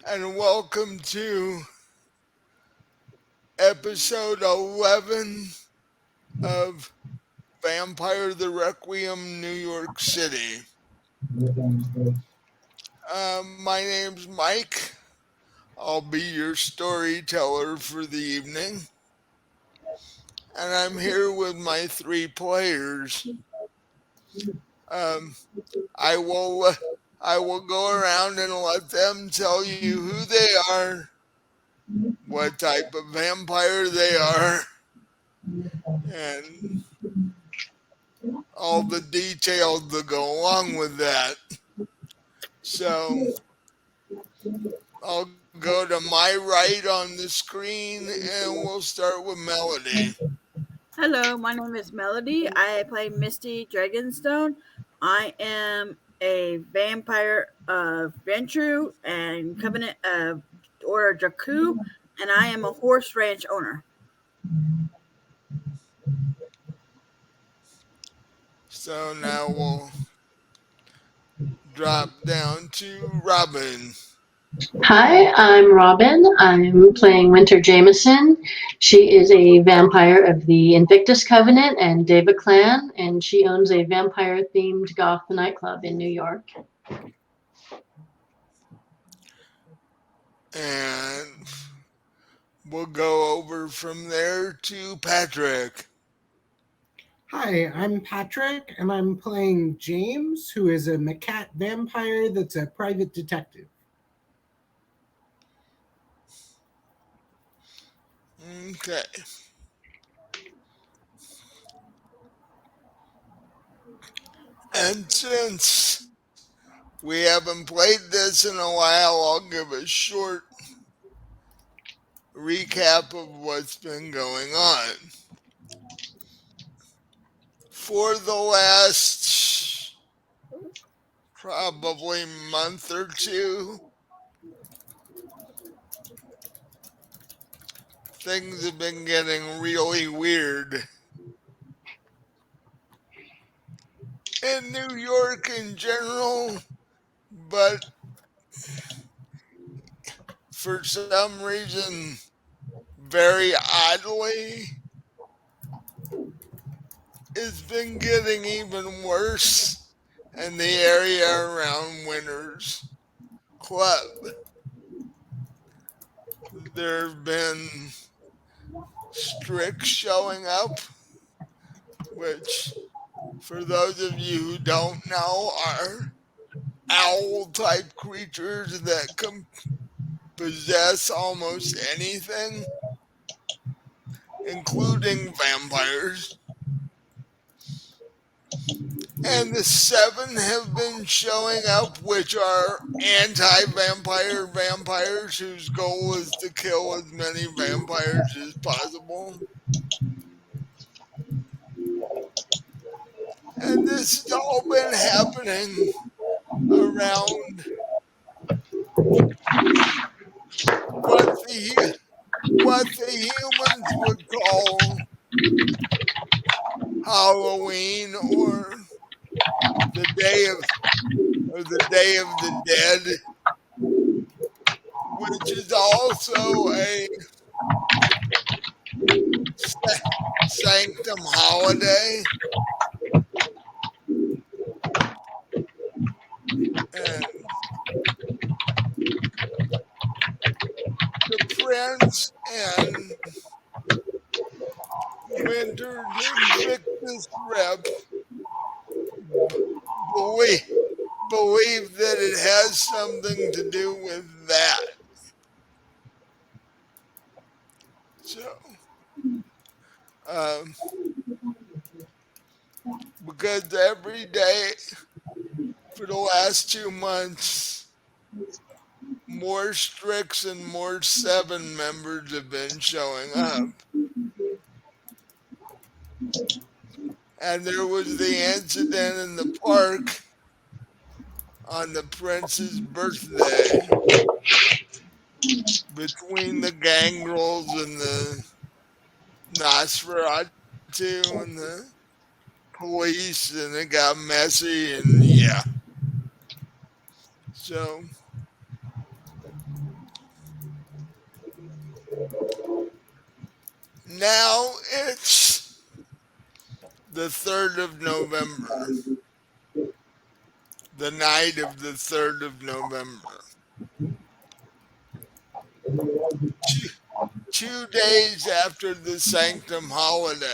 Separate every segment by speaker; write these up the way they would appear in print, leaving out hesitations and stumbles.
Speaker 1: and welcome to episode 11 of Vampire the Requiem, New York City. My name's Mike. I'll be your storyteller for the evening, and I'm here with my three players. Um, I will I will go around and let them tell you who they are, what type of vampire they are, and all the details that go along with that. So I'll go to my right on the screen and we'll start with Melody.
Speaker 2: Hello, my name is Melody. I play Misty Dragonstone. I am a vampire of Ventru and Covenant of Order Jakku, and I am a horse ranch owner.
Speaker 1: So now we'll drop down to Robin.
Speaker 3: Hi, I'm Robin. I'm playing Winter Jameson. She is a vampire of the Invictus Covenant and Deva Clan, and she owns a vampire-themed goth nightclub in New York.
Speaker 1: And we'll go over from there to Patrick.
Speaker 4: Hi, I'm Patrick, and I'm playing James, who is a Macat vampire that's a private detective.
Speaker 1: Okay. And since we haven't played this in a while, I'll give a short recap of what's been going on. For the last probably month or two, things have been getting really weird in New York in general, but for some reason, very oddly, it's been getting even worse in the area around Winter's Club. There have been Stryx showing up, which, for those of you who don't know, are owl type creatures that can possess almost anything, including vampires. And the seven have been showing up, which are anti vampire vampires whose goal is to kill as many vampires as possible. And this has all been happening around what the humans would call Halloween or the Day of the Dead, which is also a Sanctum holiday. And the Prince and Winter Invictus Rep believe, believe that it has something to do with that. So, um, because every day for the last 2 months, more Stryx and more seven members have been showing up. And there was the incident in the park on the prince's birthday between the gangrels and the Nosferatu and the police, and it got messy, and yeah. So Now it's the 3rd of November, the night of the 3rd of November. 2 days after the Sanctum holiday.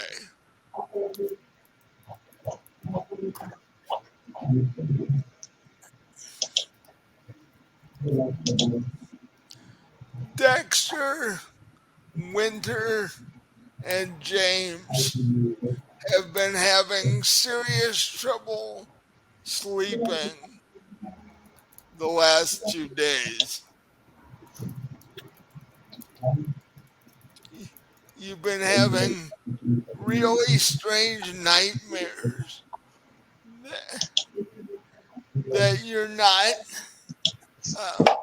Speaker 1: Dexter, Winter, and James have been having serious trouble sleeping the last 2 days. You've been having really strange nightmares that, that you're not, uh,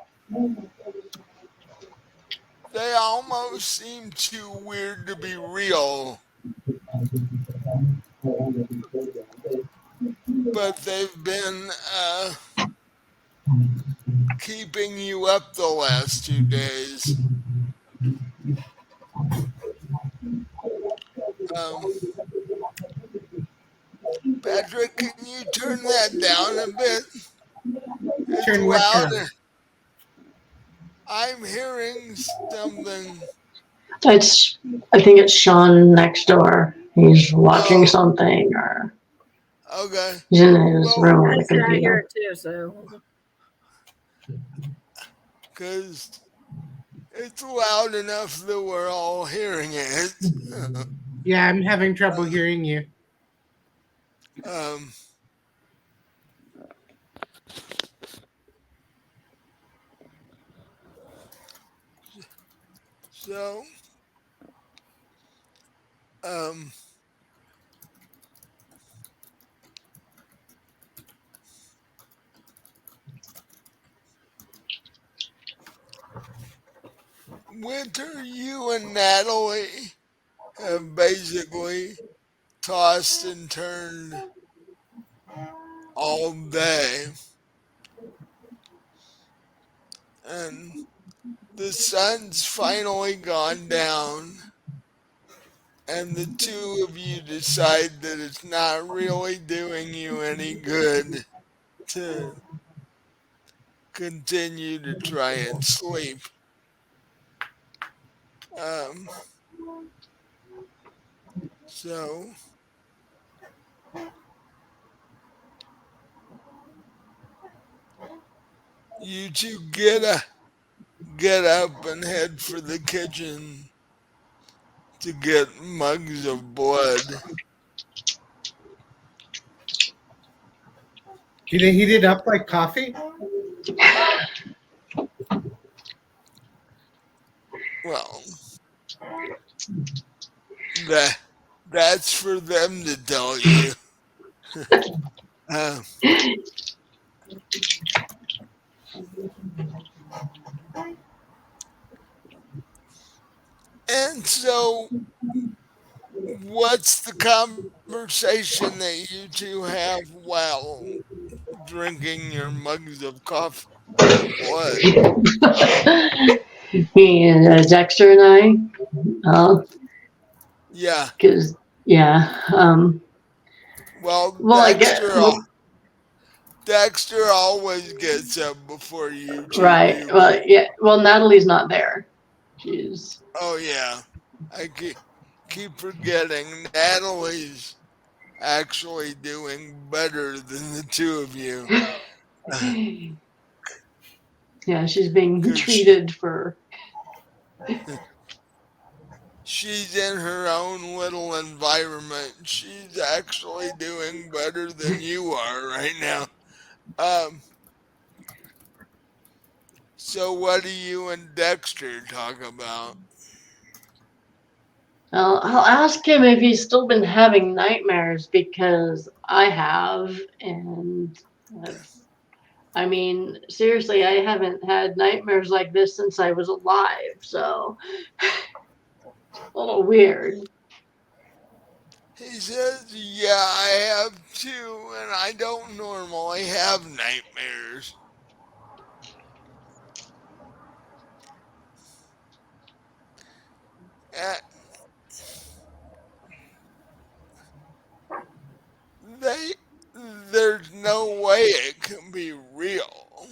Speaker 1: they almost seem too weird to be real, but they've been keeping you up the last 2 days. Um, Patrick, can you turn that down a bit? It's
Speaker 4: Turn what
Speaker 1: loud.
Speaker 4: down?
Speaker 1: I'm hearing something.
Speaker 3: It's, I think it's Sean next door. He's watching
Speaker 1: Oh,
Speaker 3: something, or
Speaker 1: okay.
Speaker 3: he's in his
Speaker 1: Well,
Speaker 3: room
Speaker 2: I
Speaker 3: with a
Speaker 2: said I hear
Speaker 3: computer.
Speaker 2: it too, so
Speaker 1: because it's loud enough that we're all hearing it.
Speaker 4: Yeah, I'm having trouble hearing you.
Speaker 1: um, so, um, Winter, you and Natalie have basically tossed and turned all day, and the sun's finally gone down, and the two of you decide that it's not really doing you any good to continue to try and sleep. Um, so you two get up and head for the kitchen to get mugs of blood.
Speaker 4: Do they heat it up like coffee?
Speaker 1: Well, that that's for them to tell you. Uh, and so, what's the conversation that you two have while drinking your mugs of coffee of blood?
Speaker 3: He and Dexter and I,
Speaker 1: Yeah.
Speaker 3: because yeah,
Speaker 1: Well,
Speaker 3: well, I get
Speaker 1: Dexter always gets up before you two
Speaker 3: right.
Speaker 1: do.
Speaker 3: Well, yeah. Well, Natalie's not there. She's
Speaker 1: Oh yeah, I keep forgetting Natalie's actually doing better than the two of you.
Speaker 3: yeah, she's being
Speaker 1: Because
Speaker 3: treated for
Speaker 1: she's in her own little environment. She's actually doing better than you are right now. Um, so what do you and Dexter talk about?
Speaker 3: I'll ask him if he's still been having nightmares because I have, and that's, I mean, seriously, I haven't had nightmares like this since I was alive, so a little weird.
Speaker 1: He says, "Yeah, I have too, and I don't normally have nightmares." uh, they there's no way it can be real.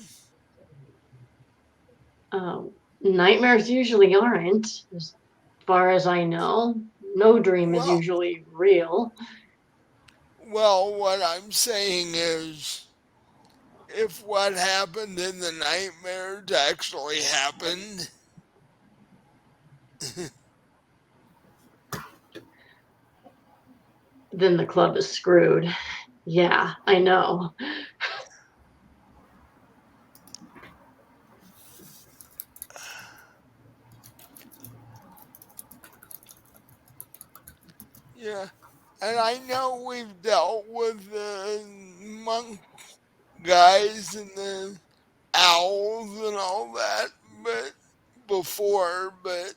Speaker 3: Um, Nightmares usually aren't, as far as I know. No dream is
Speaker 1: Well,
Speaker 3: usually real.
Speaker 1: what I'm saying is, if what happened in the nightmares actually happened,
Speaker 3: Then the club is screwed. Yeah, I know.
Speaker 1: yeah. And I know we've dealt with the monk guys and the owls and all that, but before, but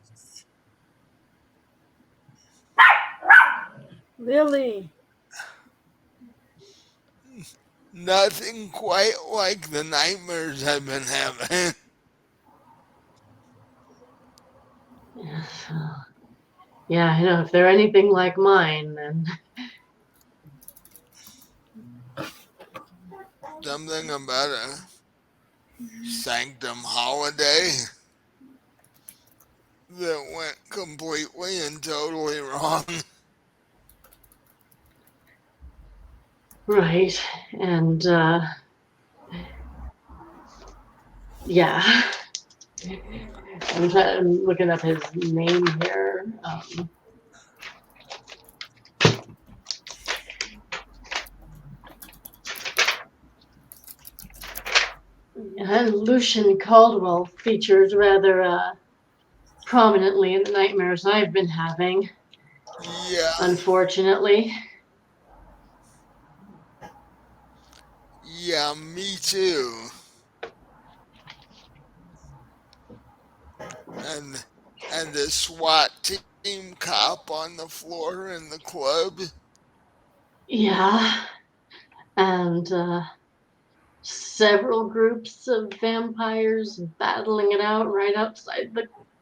Speaker 2: Lily.
Speaker 1: nothing quite like the nightmares I've been having.
Speaker 3: Yeah, I know. If they're anything like mine, then
Speaker 1: Something about a Sanctum holiday that went completely and totally wrong.
Speaker 3: right. And yeah, I'm looking up his name here. And Lucian Caldwell features rather prominently in the nightmares I've been having,
Speaker 1: Yeah,
Speaker 3: unfortunately.
Speaker 1: yeah, me too. And the SWAT team cop on the floor in the club.
Speaker 3: Yeah, and several groups of vampires battling it out right outside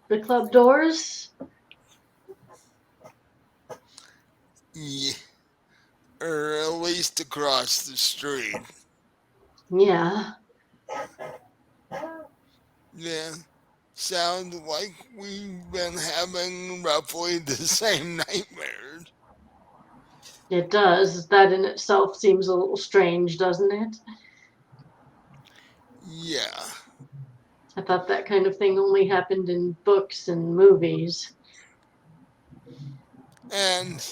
Speaker 3: the club doors.
Speaker 1: Yeah, or at least across the street.
Speaker 3: Yeah,
Speaker 1: Yeah, sounds like we've been having roughly the same nightmares.
Speaker 3: it does. That in itself seems a little strange, doesn't it?
Speaker 1: Yeah,
Speaker 3: I thought that kind of thing only happened in books and movies.
Speaker 1: and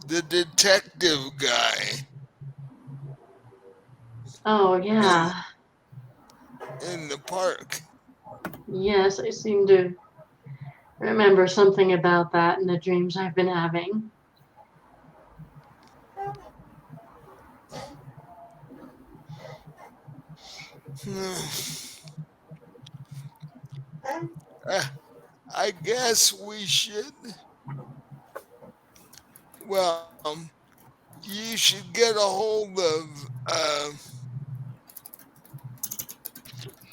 Speaker 1: the detective guy
Speaker 3: Oh,
Speaker 1: in
Speaker 3: yeah.
Speaker 1: the park.
Speaker 3: Yes, I seem to remember something about that in the dreams I've been having.
Speaker 1: Uh, I guess we should. Well, you should get a hold of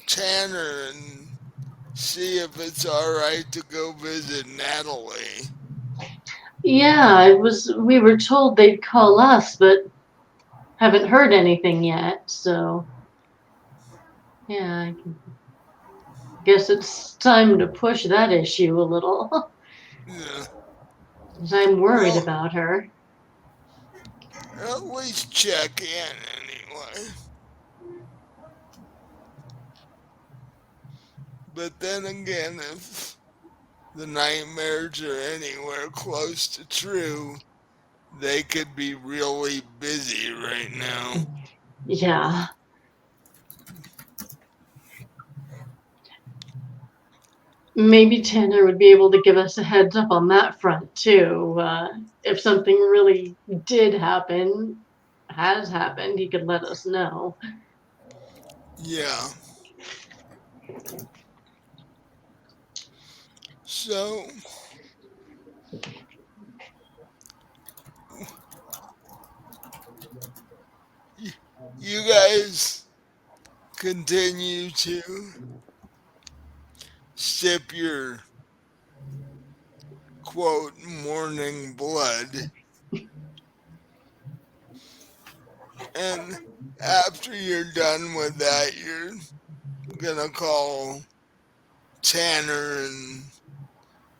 Speaker 1: Tanner and see if it's all right to go visit Natalie.
Speaker 3: Yeah, we were told they'd call us, but haven't heard anything yet, so yeah, I guess it's time to push that issue a little.
Speaker 1: Yeah.
Speaker 3: 'Cause I'm worried
Speaker 1: Well,
Speaker 3: about her.
Speaker 1: at least check in anyway. But then again, if the nightmares are anywhere close to true, they could be really busy right now.
Speaker 3: Yeah, maybe Tanner would be able to give us a heads up on that front too. If something really did happen, has happened, he could let us know.
Speaker 1: Yeah. So, you guys continue to sip your quote, morning blood. And after you're done with that, you're gonna call Tanner and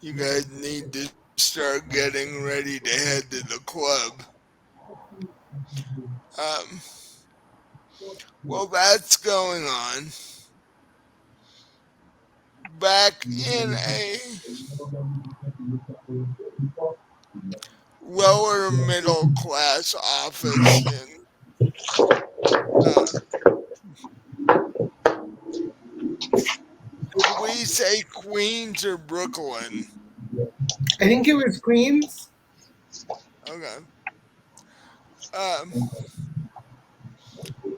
Speaker 1: you guys need to start getting ready to head to the club. Um, well, that's going on. Back in a lower middle class office in, uh, did we say Queens or Brooklyn?
Speaker 4: I think it was Queens.
Speaker 1: Okay. Um,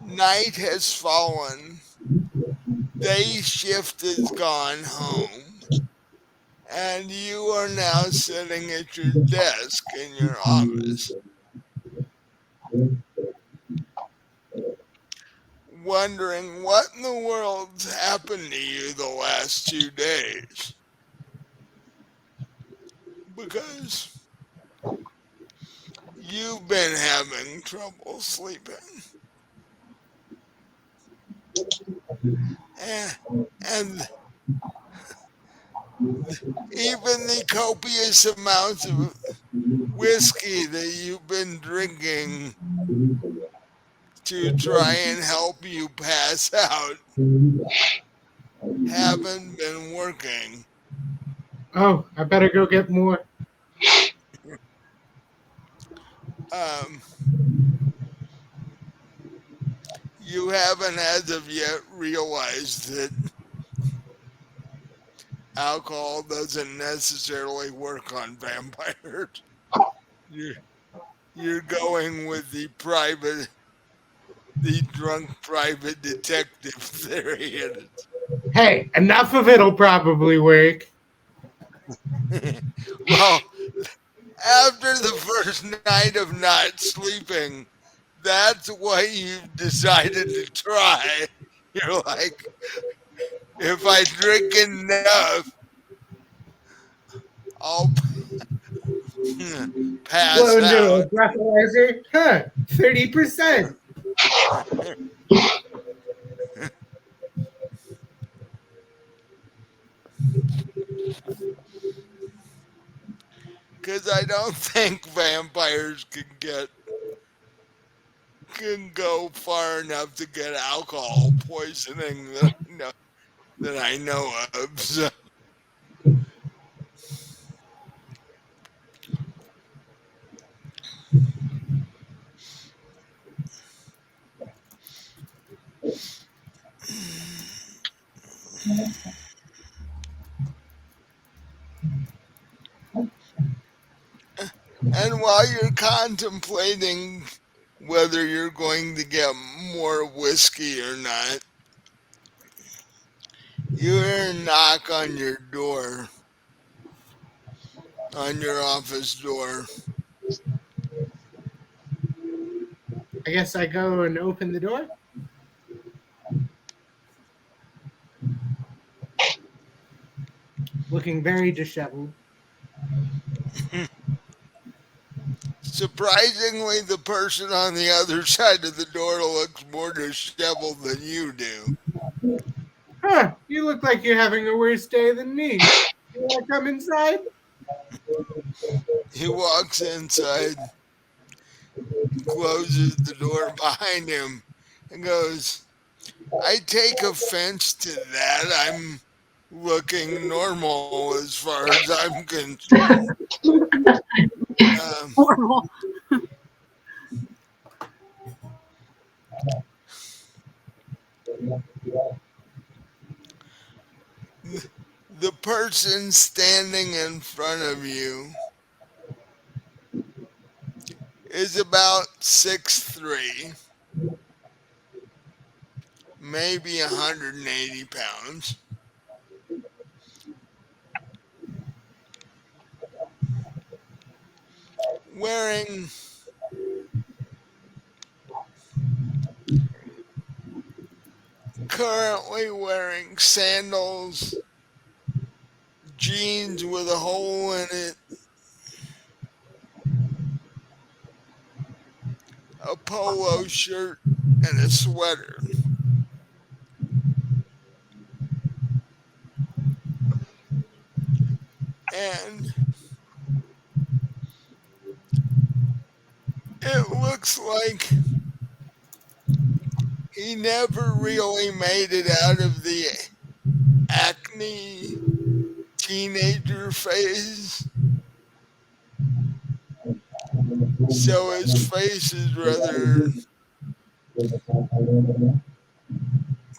Speaker 1: night has fallen. Day shift is gone home. And you are now sitting at your desk in your office, wondering what in the world's happened to you the last 2 days. Because you've been having trouble sleeping. And, and even the copious amounts of whiskey that you've been drinking to try and help you pass out haven't been working.
Speaker 4: Oh, I better go get more.
Speaker 1: Um, you haven't as of yet realized that alcohol doesn't necessarily work on vampires. You're, you're going with the drunk private detective theory.
Speaker 4: Hey, enough of it'll probably work.
Speaker 1: Well, after the first night of not sleeping, that's what you've decided to try. You're like, if I drink enough, I'll pass
Speaker 4: Blow into
Speaker 1: out.
Speaker 4: a breathalyzer? Huh, 30%.
Speaker 1: Because I don't think vampires can go far enough to get alcohol poisoning that I know of. So, and while you're contemplating whether you're going to get more whiskey or not, you hear a knock on your office door.
Speaker 4: I guess I go and open the door. Looking very disheveled.
Speaker 1: Surprisingly, the person on the other side of the door looks more disheveled than you do.
Speaker 4: Huh, you look like you're having a worse day than me. You want to come inside?
Speaker 1: He walks inside, closes the door behind him, and goes, I take offense to that. I'm looking normal as far as I'm concerned. Um,
Speaker 2: Horrible.
Speaker 1: the person standing in front of you is about 6'3", maybe 180 pounds, wearing currently wearing sandals, jeans with a hole in it, a polo shirt, and a sweater. And it looks like he never really made it out of the acne teenager phase. So his face is rather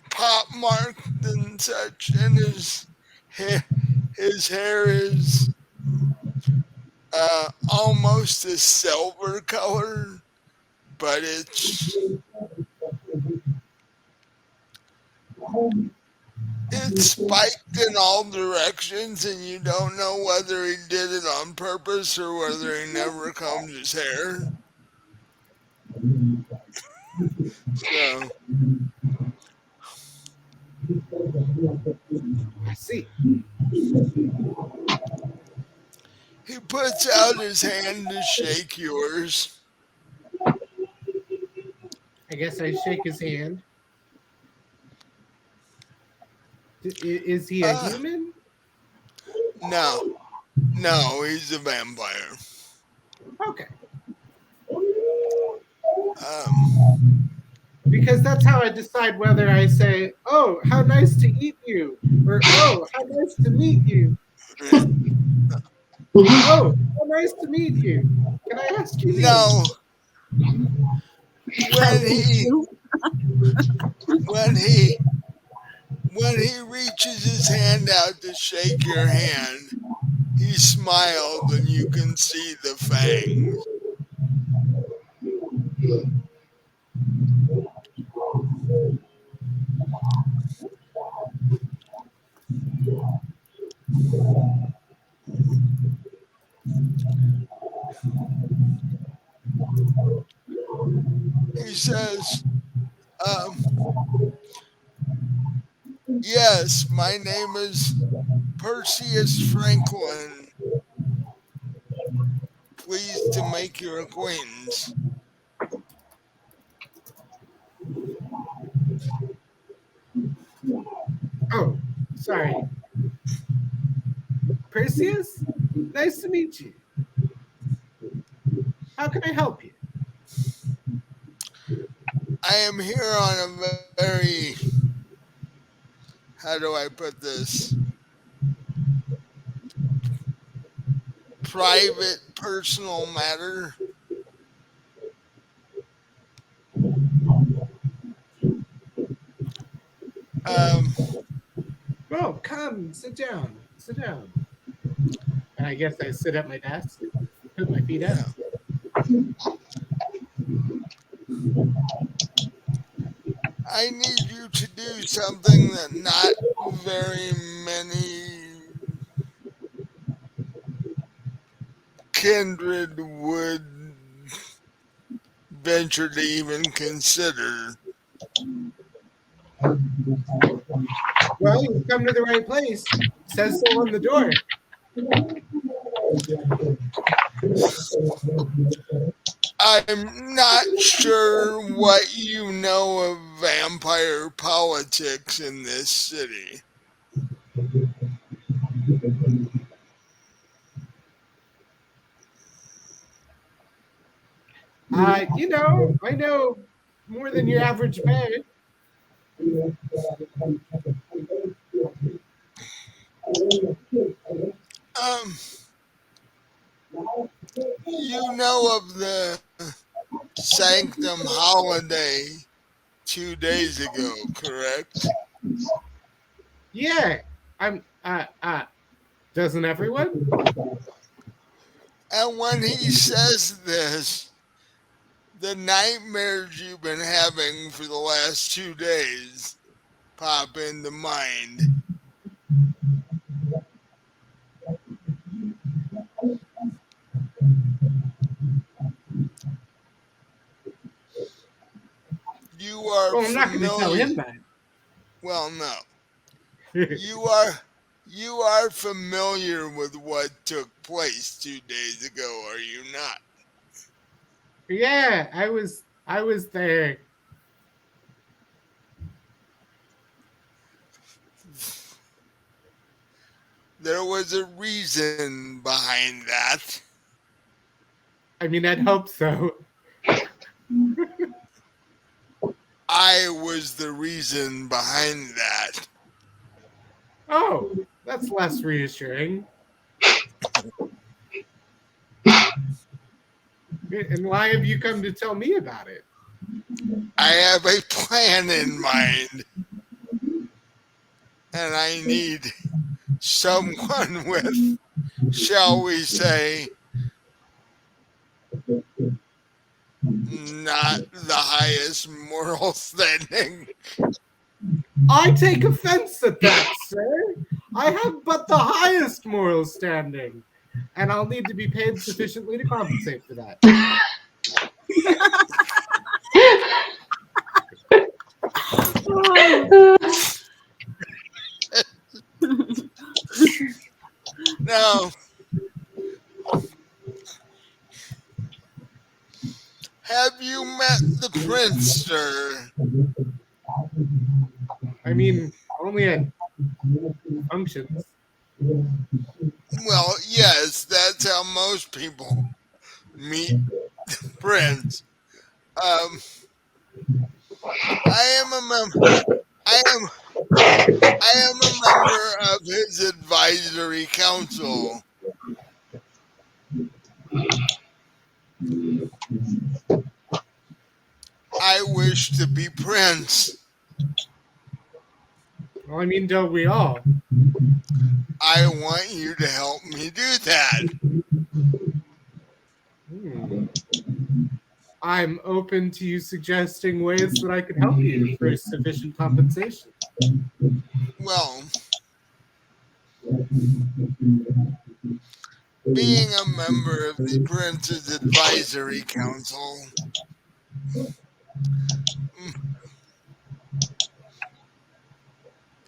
Speaker 1: pockmarked and such, and his hair is almost a silver color, but it's spiked in all directions, and you don't know whether he did it on purpose or whether he never combed his hair. So
Speaker 4: I see.
Speaker 1: he puts out his hand to shake yours.
Speaker 4: I guess I shake his hand. Is he a
Speaker 1: Uh,
Speaker 4: human?
Speaker 1: no, no, he's a vampire.
Speaker 4: Okay.
Speaker 1: Um,
Speaker 4: Because that's how I decide whether I say, "Oh, how nice to eat you," or "Oh, how nice to meet you." "Oh, how nice to meet you. Can I ask your name?"
Speaker 1: no,
Speaker 2: I
Speaker 1: when
Speaker 2: eat
Speaker 1: he
Speaker 2: you.
Speaker 1: when he when he reaches his hand out to shake your hand, he smiled and you can see the fangs. He says, um, yes, my name is Perseus Franklin. Pleased to make your acquaintance.
Speaker 4: Oh, sorry. Perseus? Nice to meet you. How can I help you?
Speaker 1: I am here on a very, how do I put this, private, personal matter. Um,
Speaker 4: Oh, come, sit down. Sit down. And I guess I sit at my desk, put my feet up.
Speaker 1: yeah. I need you to do something that not very many kindred would venture to even consider.
Speaker 4: Well, you've come to the right place. It says so on the door.
Speaker 1: I'm not sure what you know of vampire politics in this city.
Speaker 4: I know more than your average man.
Speaker 1: Um, you know of the Sanctum holiday 2 days ago, correct?
Speaker 4: Yeah, doesn't everyone?
Speaker 1: And when he says this, the nightmares you've been having for the last 2 days pop into mind. You are
Speaker 4: Well, I'm not going to tell
Speaker 1: familiar.
Speaker 4: him that.
Speaker 1: Well, no. You are you are familiar with what took place 2 days ago, are you not?
Speaker 4: Yeah, I was I was there.
Speaker 1: There was a reason behind that.
Speaker 4: I mean, I'd hope so.
Speaker 1: I was the reason behind that.
Speaker 4: Oh, that's less reassuring. And why have you come to tell me about it?
Speaker 1: I have a plan in mind, and I need someone with, shall we say, not the highest moral standing.
Speaker 4: I take offense at that, sir. I have but the highest moral standing, and I'll need to be paid sufficiently to compensate for that.
Speaker 1: Now, have you met the prince, sir?
Speaker 4: I mean, only at functions.
Speaker 1: Well, yes, that's how most people meet the prince. Um, I am a member. I am. I am a member of his advisory council. I wish to be prince.
Speaker 4: Well, I mean, don't we all?
Speaker 1: I want you to help me do that.
Speaker 4: Hmm. I'm open to you suggesting ways that I could help you for sufficient compensation.
Speaker 1: Well, being a member of the prince's advisory council,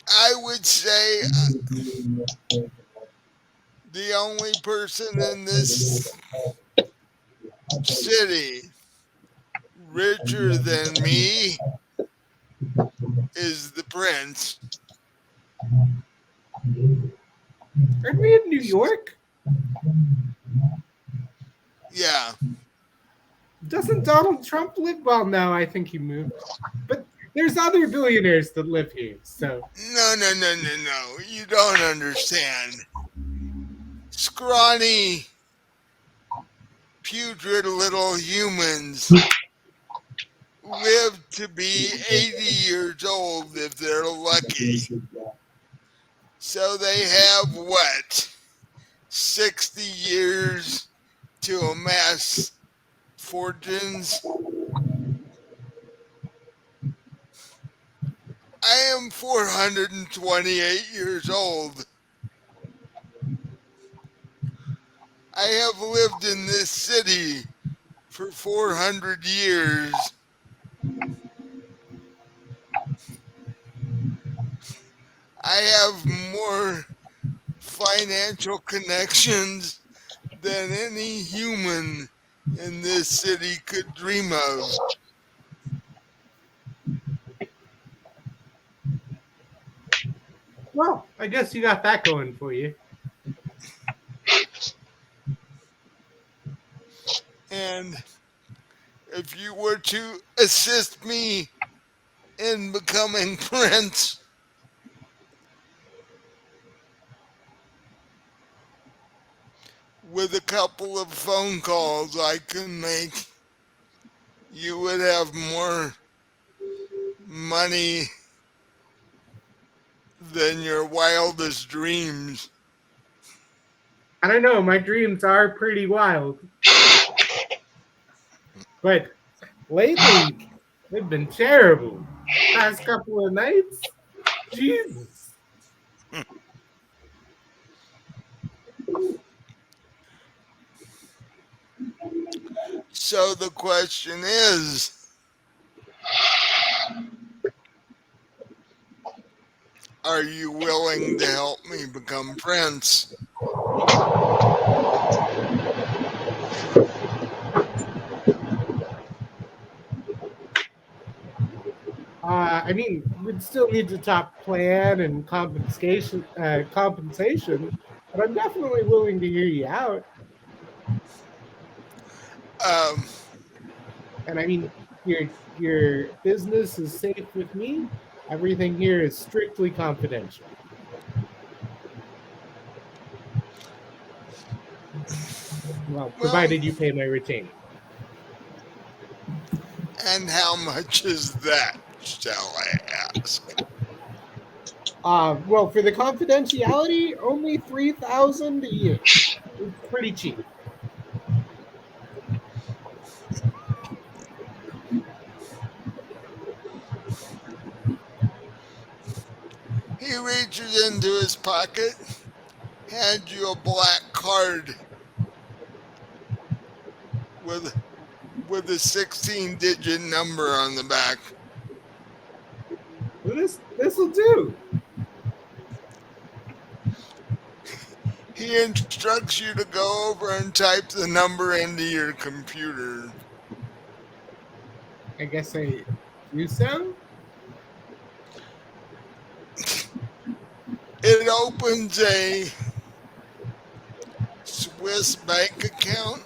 Speaker 1: I would say the only person in this city richer than me is the prince.
Speaker 4: Aren't we in New York?
Speaker 1: Yeah.
Speaker 4: Doesn't Donald Trump live? Well, no, I think he moved. But there's other billionaires that live here, so.
Speaker 1: No. You don't understand. Scrawny, putrid little humans live to be 80 years old if they're lucky. So they have what? 60 years to amass fortunes. I am 428 years old. I have lived in this city for 400 years. I have more financial connections than any human in this city could dream of.
Speaker 4: Well, I guess you got that going for you.
Speaker 1: And if you were to assist me in becoming prince, with a couple of phone calls I can make, you would have more money than your wildest dreams.
Speaker 4: I don't know, my dreams are pretty wild. But lately, they've been terrible. Past couple of nights, Jesus.
Speaker 1: So the question is, are you willing to help me become prince?
Speaker 4: I mean, we'd still need to talk plan and compensation, but I'm definitely willing to hear you out.
Speaker 1: Um,
Speaker 4: And I mean, your your business is safe with me. Everything here is strictly confidential. Well,
Speaker 1: well,
Speaker 4: provided you pay my retainer.
Speaker 1: and how much is that, shall I ask?
Speaker 4: Well, for the confidentiality, only 3,000 a year. It's pretty cheap.
Speaker 1: He reaches into his pocket, hands you a black card with with a 16-digit number on the back.
Speaker 4: Well, this'll do.
Speaker 1: He instructs you to go over and type the number into your computer.
Speaker 4: I guess I do so.
Speaker 1: It opens a Swiss bank account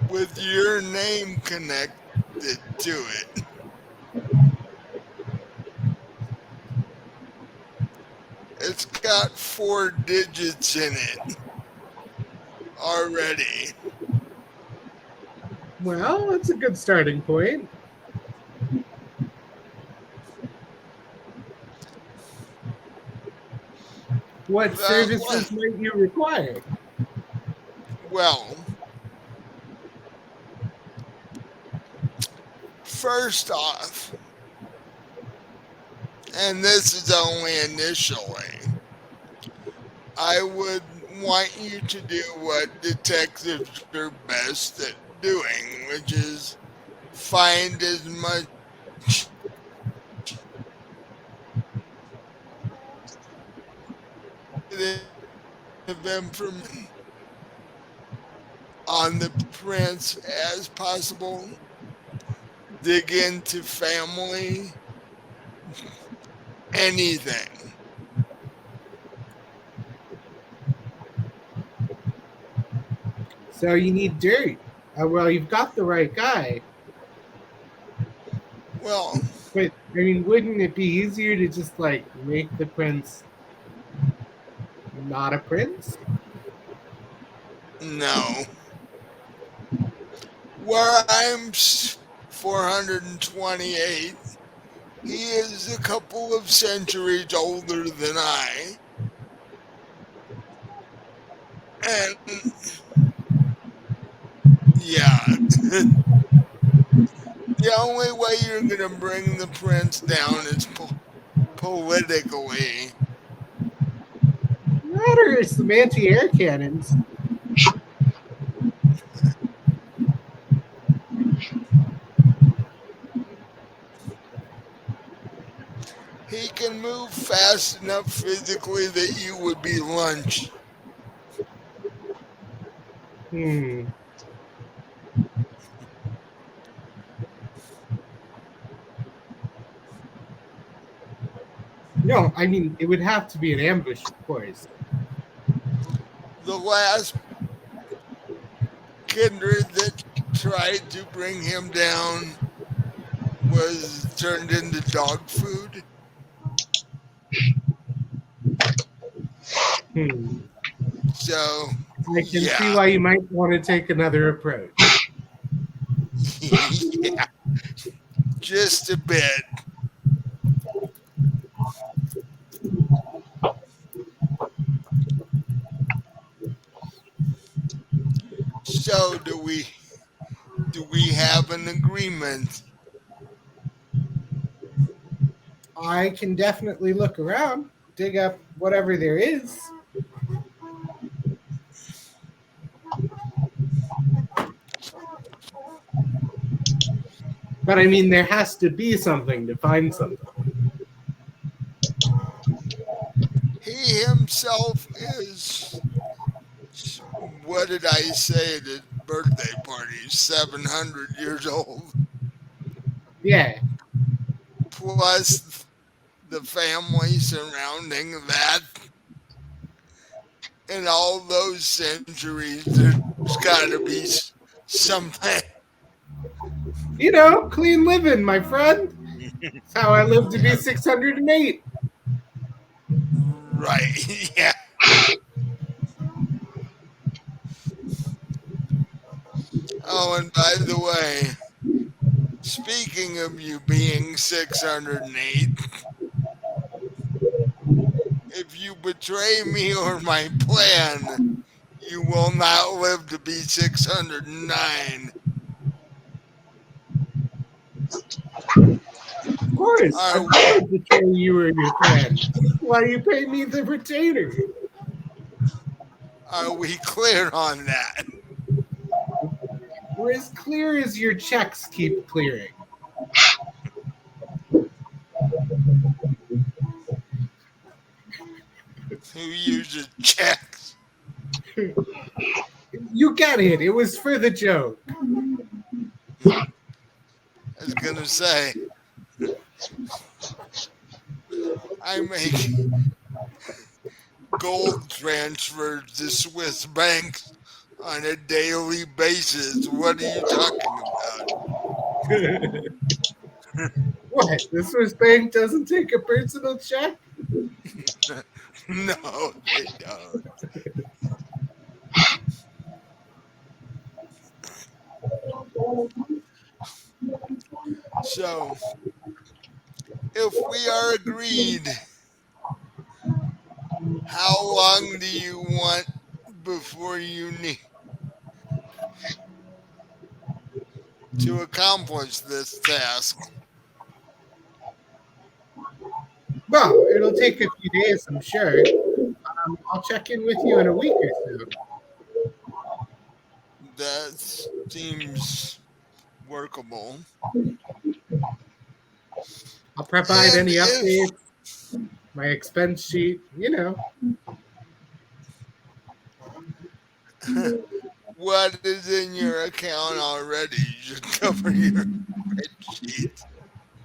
Speaker 1: with your name connected to it. It's got 4 digits in it already.
Speaker 4: Well, that's a good starting point. What
Speaker 1: The,
Speaker 4: services might you require?
Speaker 1: well, first off, and this is only initially, I would want you to do what detectives are best at doing, which is find as much of information on the prince as possible. Dig into family, anything.
Speaker 4: So you need dirt. Well, you've got the right guy.
Speaker 1: Well,
Speaker 4: But I mean, wouldn't it be easier to just like make the prince not a prince?
Speaker 1: no. Where I'm 428, he is a couple of centuries older than I. And yeah, the only way you're going to bring the prince down is politically.
Speaker 4: Matter is some anti-air cannons.
Speaker 1: He can move fast enough physically that you would be lunch.
Speaker 4: Hmm. No, I mean it would have to be an ambush, of course.
Speaker 1: The last kindred that tried to bring him down was turned into dog food.
Speaker 4: Hmm.
Speaker 1: So,
Speaker 4: I can see
Speaker 1: yeah,
Speaker 4: why you might want to take another approach.
Speaker 1: yeah, just a bit. So, do we have an agreement?
Speaker 4: I can definitely look around, dig up whatever there is. But I mean, there has to be something to find something.
Speaker 1: He himself is, what did I say? birthday party, 700 years old,
Speaker 4: Yeah.
Speaker 1: plus the family surrounding that, and all those centuries, there's got to be something.
Speaker 4: You know, clean living, my friend. That's how I live to be 608.
Speaker 1: Right, yeah. Oh, and by the way, speaking of you being 608, if you betray me or my plan, you will not live to be 609.
Speaker 4: Of course, I'd
Speaker 1: Are,
Speaker 4: never betray you or your plan. Why you pay me the retainer?
Speaker 1: are we clear on that?
Speaker 4: We're as clear as your checks keep clearing.
Speaker 1: Who uses checks?
Speaker 4: You get it. It was for the joke.
Speaker 1: I was going to say, I make gold transfers to Swiss banks on a daily basis. What are you talking about?
Speaker 4: What? The Swiss bank doesn't take a personal check?
Speaker 1: No, they don't. So, if we are agreed, how long do you want before you need to accomplish this task?
Speaker 4: Well, it'll take a few days, I'm sure. I'll check in with you in a week or so.
Speaker 1: That seems workable.
Speaker 4: I'll provide
Speaker 1: And
Speaker 4: any
Speaker 1: if
Speaker 4: updates, my expense sheet, you know.
Speaker 1: what is in your account already should cover your spreadsheet.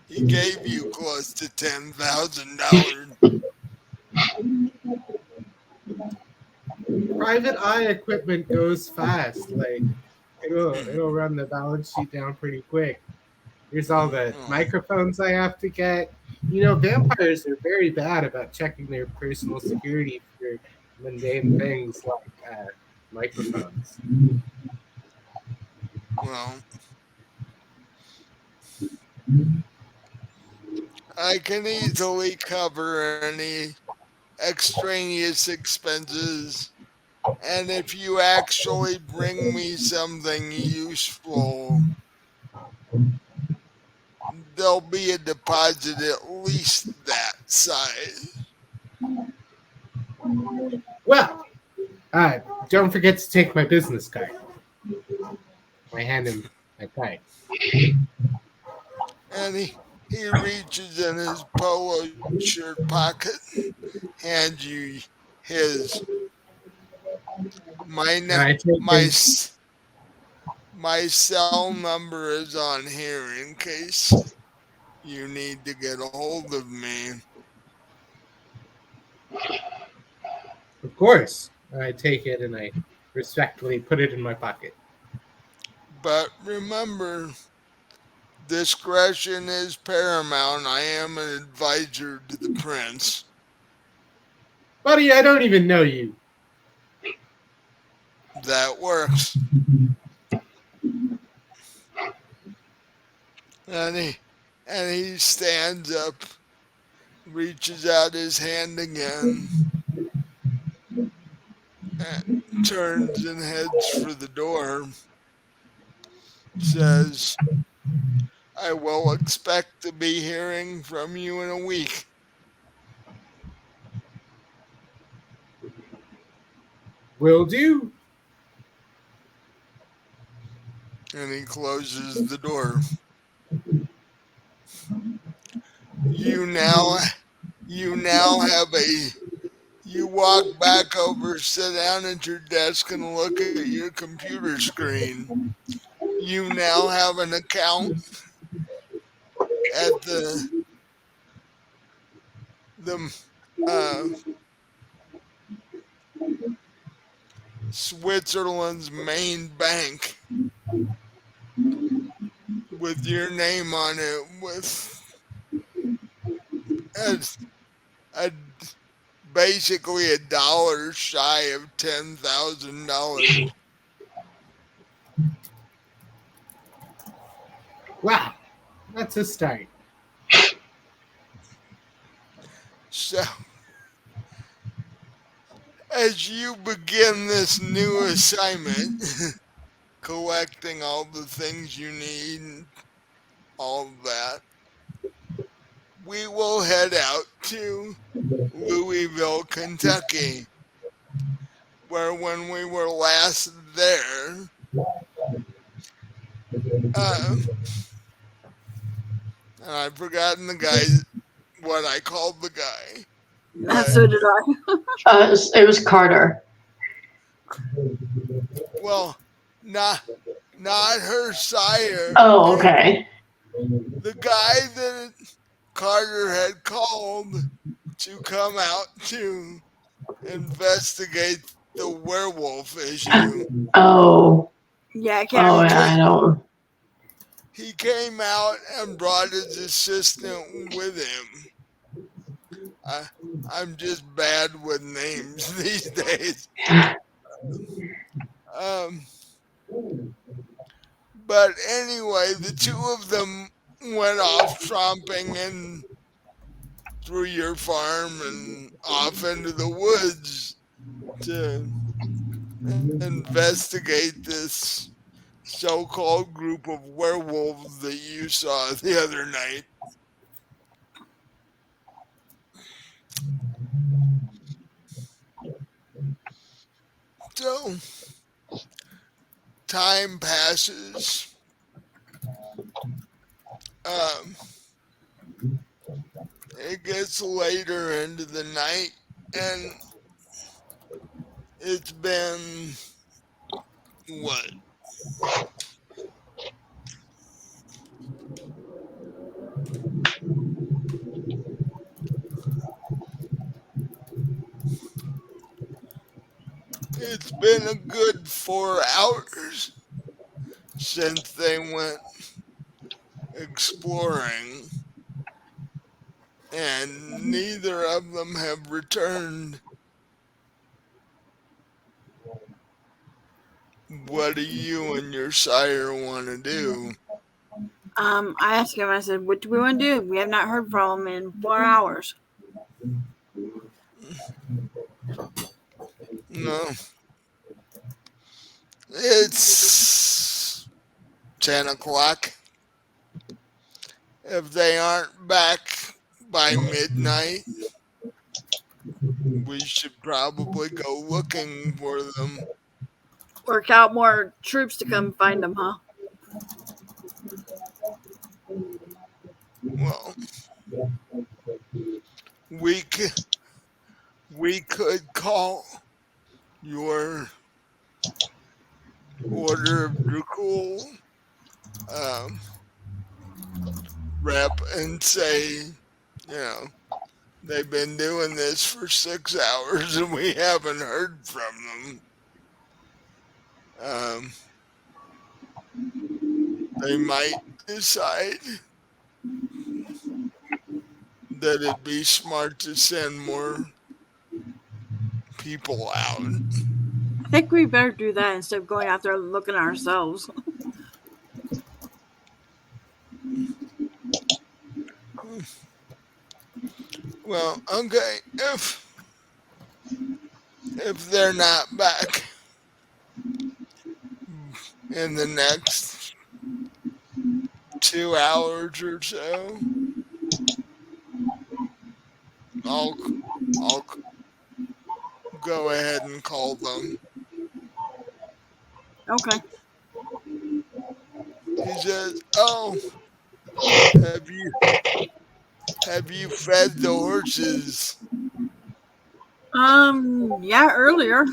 Speaker 1: He gave you close to $10,000.
Speaker 4: Private eye equipment goes fast. Like it'll run the balance sheet down pretty quick. Here's all the
Speaker 1: Oh,
Speaker 4: microphones I have to get. You know, vampires are very bad about checking their personal security for mundane things like microphones.
Speaker 1: well, I can easily cover any extraneous expenses. And if you actually bring me something useful, there'll be a deposit at least that size.
Speaker 4: Well, don't forget to take my business card. I hand him my card.
Speaker 1: And he reaches in his polo shirt pocket, hands you his. My,
Speaker 4: And I take
Speaker 1: my,
Speaker 4: his.
Speaker 1: my cell number is on here in case you need to get a hold of me.
Speaker 4: Of course, I take it and I respectfully put it in my pocket.
Speaker 1: But remember, discretion is paramount. I am an advisor to the prince.
Speaker 4: Buddy, I don't even know you.
Speaker 1: That works. And he stands up, reaches out his hand again, and turns and heads for the door. Says, I will expect to be hearing from you in a week.
Speaker 4: Will do.
Speaker 1: And he closes the door. You now you now have a You walk back over, sit down at your desk, and look at your computer screen. You now have an account at the Switzerland's main bank with your name on it, with a, a basically a dollar shy of $10,000.
Speaker 4: Wow, that's a start.
Speaker 1: So as you begin this new assignment, collecting all the things you need, and all of that, we will head out to Louisville, Kentucky, where when we were last there, uh, and I've forgotten the guy, what I called the guy, but
Speaker 2: So did I.
Speaker 3: It was Carter.
Speaker 1: well, not not her sire,
Speaker 3: Oh, okay.
Speaker 1: the guy that Carter had called to come out to investigate the werewolf issue.
Speaker 3: Oh,
Speaker 2: Yeah, I can't
Speaker 3: oh,
Speaker 1: He
Speaker 3: yeah,
Speaker 2: remember.
Speaker 3: I
Speaker 1: came,
Speaker 3: don't.
Speaker 1: he came out and brought his assistant with him. I, I'm just bad with names these days. Um, but anyway, the two of them went off tromping in through your farm and off into the woods to investigate this so-called group of werewolves that you saw the other night. So time passes. Um, it gets later into the night, and it's been what? It's been a good 4 hours since they went exploring, and neither of them have returned. What do you and your sire want to do?
Speaker 2: I asked him, I said, what do we want to do? We have not heard from him in 4 hours.
Speaker 1: No, it's 10 o'clock. If they aren't back by midnight, we should probably go looking for them.
Speaker 2: Work out more troops to come find him, huh?
Speaker 1: Well, we could, we could call your Order of Dracul um, rep and say, they've been doing this for 6 hours and we haven't heard from them. Um, they might decide that it'd be smart to send more people out.
Speaker 2: I think we better do that instead of going out there looking ourselves.
Speaker 1: Well, okay, if they're not back in the next 2 hours or so, I'll I'll go ahead and call them.
Speaker 2: Okay.
Speaker 1: He says, "Oh, have you have you fed the horses?"
Speaker 2: Yeah, earlier.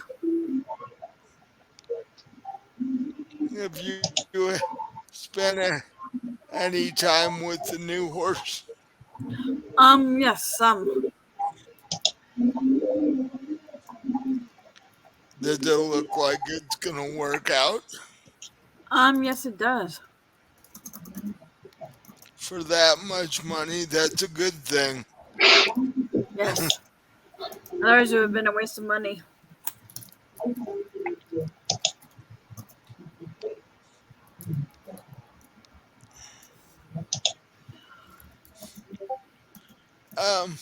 Speaker 1: Have you spent any time with the new horse?
Speaker 2: Yes, some.
Speaker 1: Does it look like it's gonna work out?
Speaker 2: Yes, it does.
Speaker 1: For that much money, that's a good thing.
Speaker 2: Yes. Otherwise, it would have been a waste of money.
Speaker 1: Um,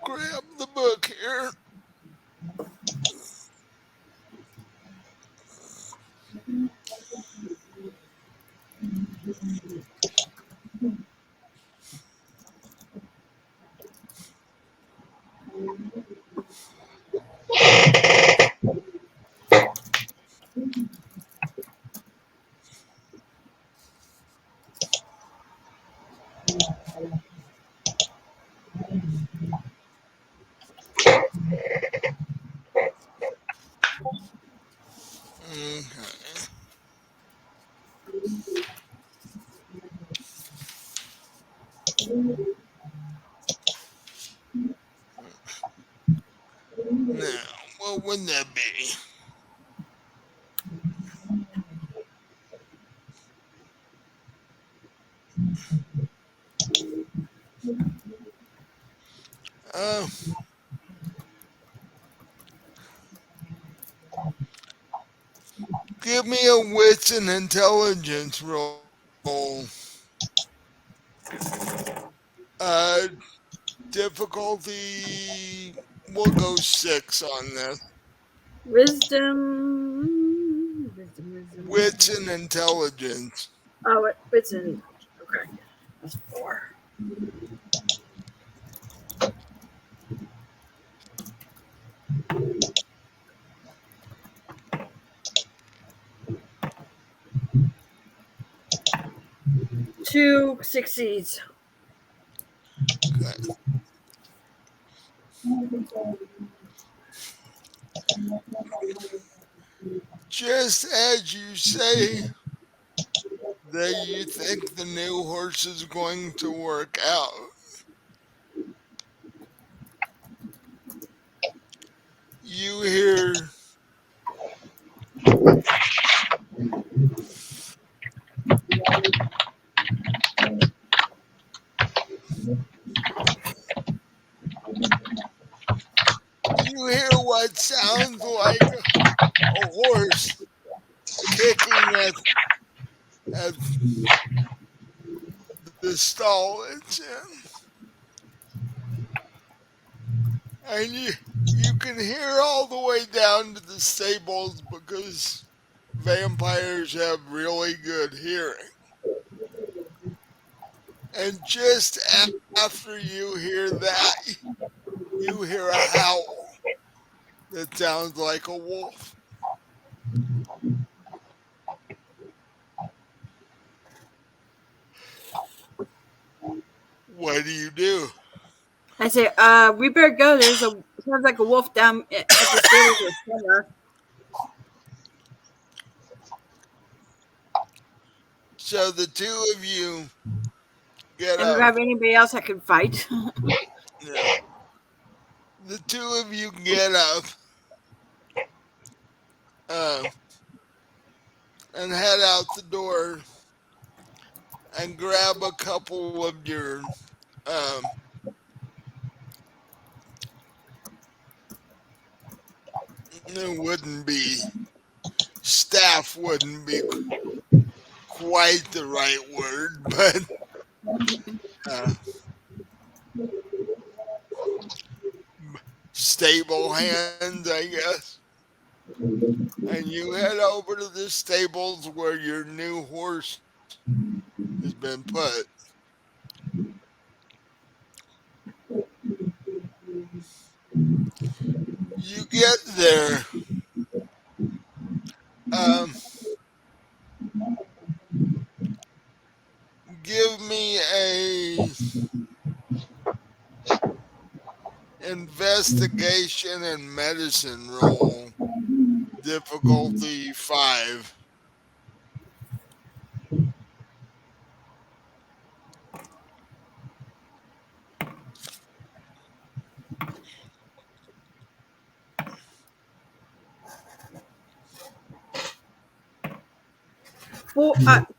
Speaker 1: grab the book here. Okay. Now, what would that be? Uh, give me a wits and intelligence roll. Uh, difficulty, we'll go 6 on this.
Speaker 2: Wisdom. Wisdom, wisdom,
Speaker 1: Wits
Speaker 2: wisdom.
Speaker 1: and intelligence.
Speaker 2: Oh, it's in. Okay. That's 4. 2 succeeds.
Speaker 1: Okay. Just as you say that you think the new horse is going to work out, you hear what sounds like a horse kicking at the stall it's in. And you can hear all the way down to the stables because vampires have really good hearing. And just after you hear that, you hear a howl that sounds like a wolf. What do you do?
Speaker 2: I say, we better go. There's a sounds like a wolf down at the stable with Senna,
Speaker 1: So the two of you get
Speaker 2: and
Speaker 1: up.
Speaker 2: grab anybody else that can fight.
Speaker 1: Yeah. The two of you get up uh, and head out the door and grab a couple of your um, it wouldn't be staff wouldn't be quite the right word, but uh, stable hands, I guess. And you head over to the stables where your new horse has been put. You get there. Um, give me a investigation and medicine roll. Difficulty 5.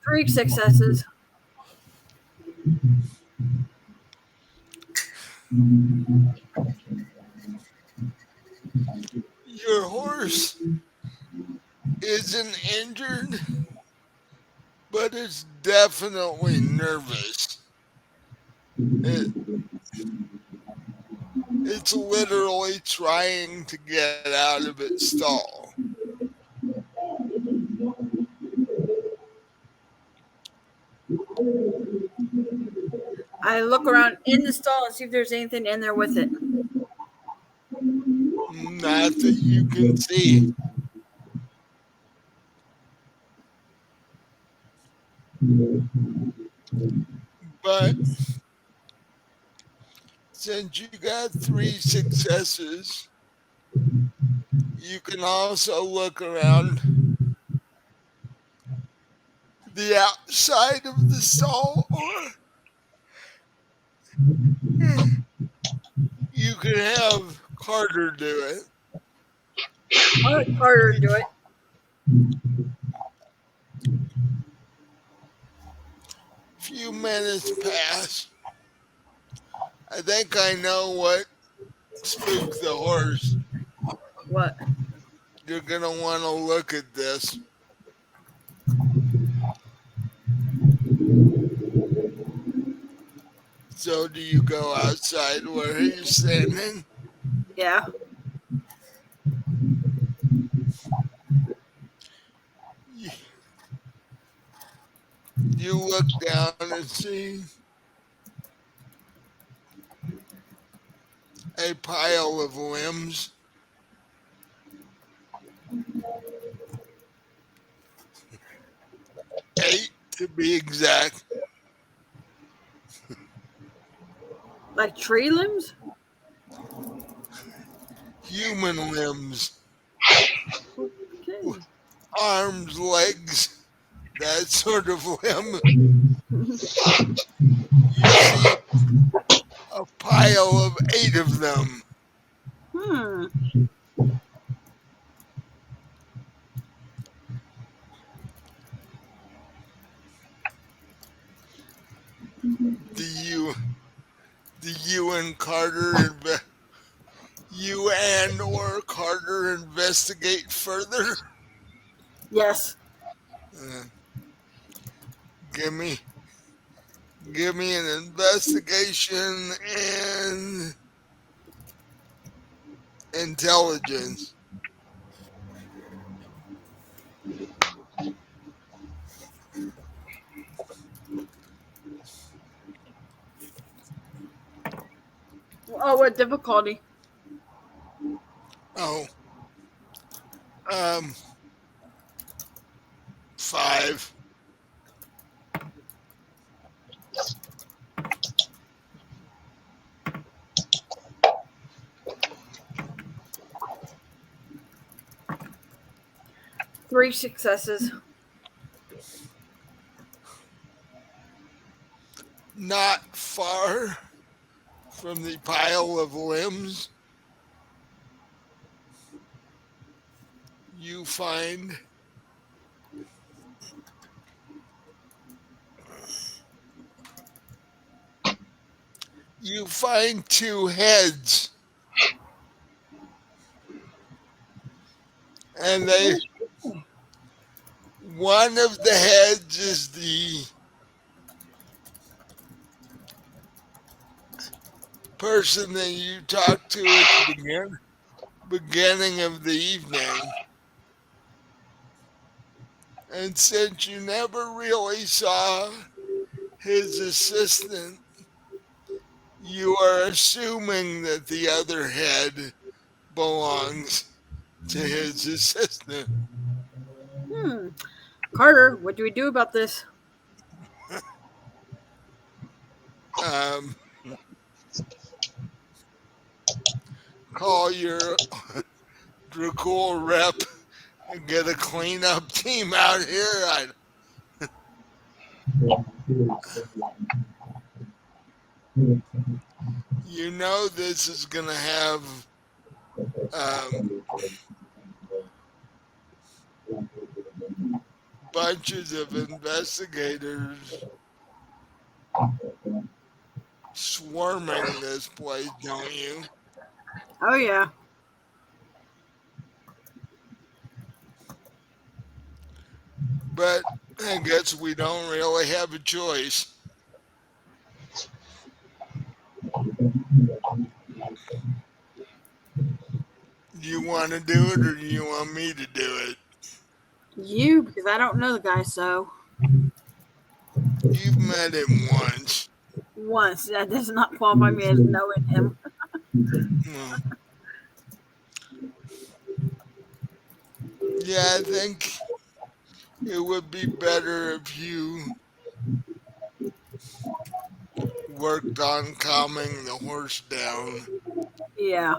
Speaker 2: Three successes.
Speaker 1: Your horse isn't injured, but it's definitely nervous. It, it's literally trying to get out of its stall.
Speaker 2: I look around in the stall and see if there's anything in there with it.
Speaker 1: Not that you can see, but since you got 3 successes, you can also look around the outside of the stall, or you can have Carter do it.
Speaker 2: I'll let Carter do it.
Speaker 1: Few minutes pass. I think I know what spooked the horse.
Speaker 2: What?
Speaker 1: You're gonna want to look at this. So, do you go outside where he's standing?
Speaker 2: Yeah.
Speaker 1: You look down and see a pile of limbs. 8 to be exact.
Speaker 2: Like tree limbs?
Speaker 1: Human limbs.
Speaker 2: Okay.
Speaker 1: Arms, legs, that sort of limb. You see a pile of 8 of them.
Speaker 2: Hmm.
Speaker 1: Do you, and Carter, you and or Carter investigate further?
Speaker 2: Yes.
Speaker 1: Uh, give me, an investigation and intelligence.
Speaker 2: Oh, what difficulty?
Speaker 1: Oh, um, 5.
Speaker 2: 3 successes.
Speaker 1: Not far from the pile of limbs, you find you find 2 heads, and one of the heads is the person that you talked to at the beginning of the evening. And since you never really saw his assistant, you are assuming that the other head belongs to his assistant.
Speaker 2: Hmm. Carter, what do we do about this?
Speaker 1: Um, call your Dracul rep and get a cleanup team out here. You know this is gonna have um, bunches of investigators swarming this place, don't you?
Speaker 2: Oh yeah.
Speaker 1: But I guess we don't really have a choice. Do you want to do it or do you want me to do it?
Speaker 2: You, because I don't know the guy, so
Speaker 1: You've met him once.
Speaker 2: once that does not qualify me as knowing him.
Speaker 1: Hmm. Yeah, I think it would be better if you worked on calming the horse down.
Speaker 2: Yeah.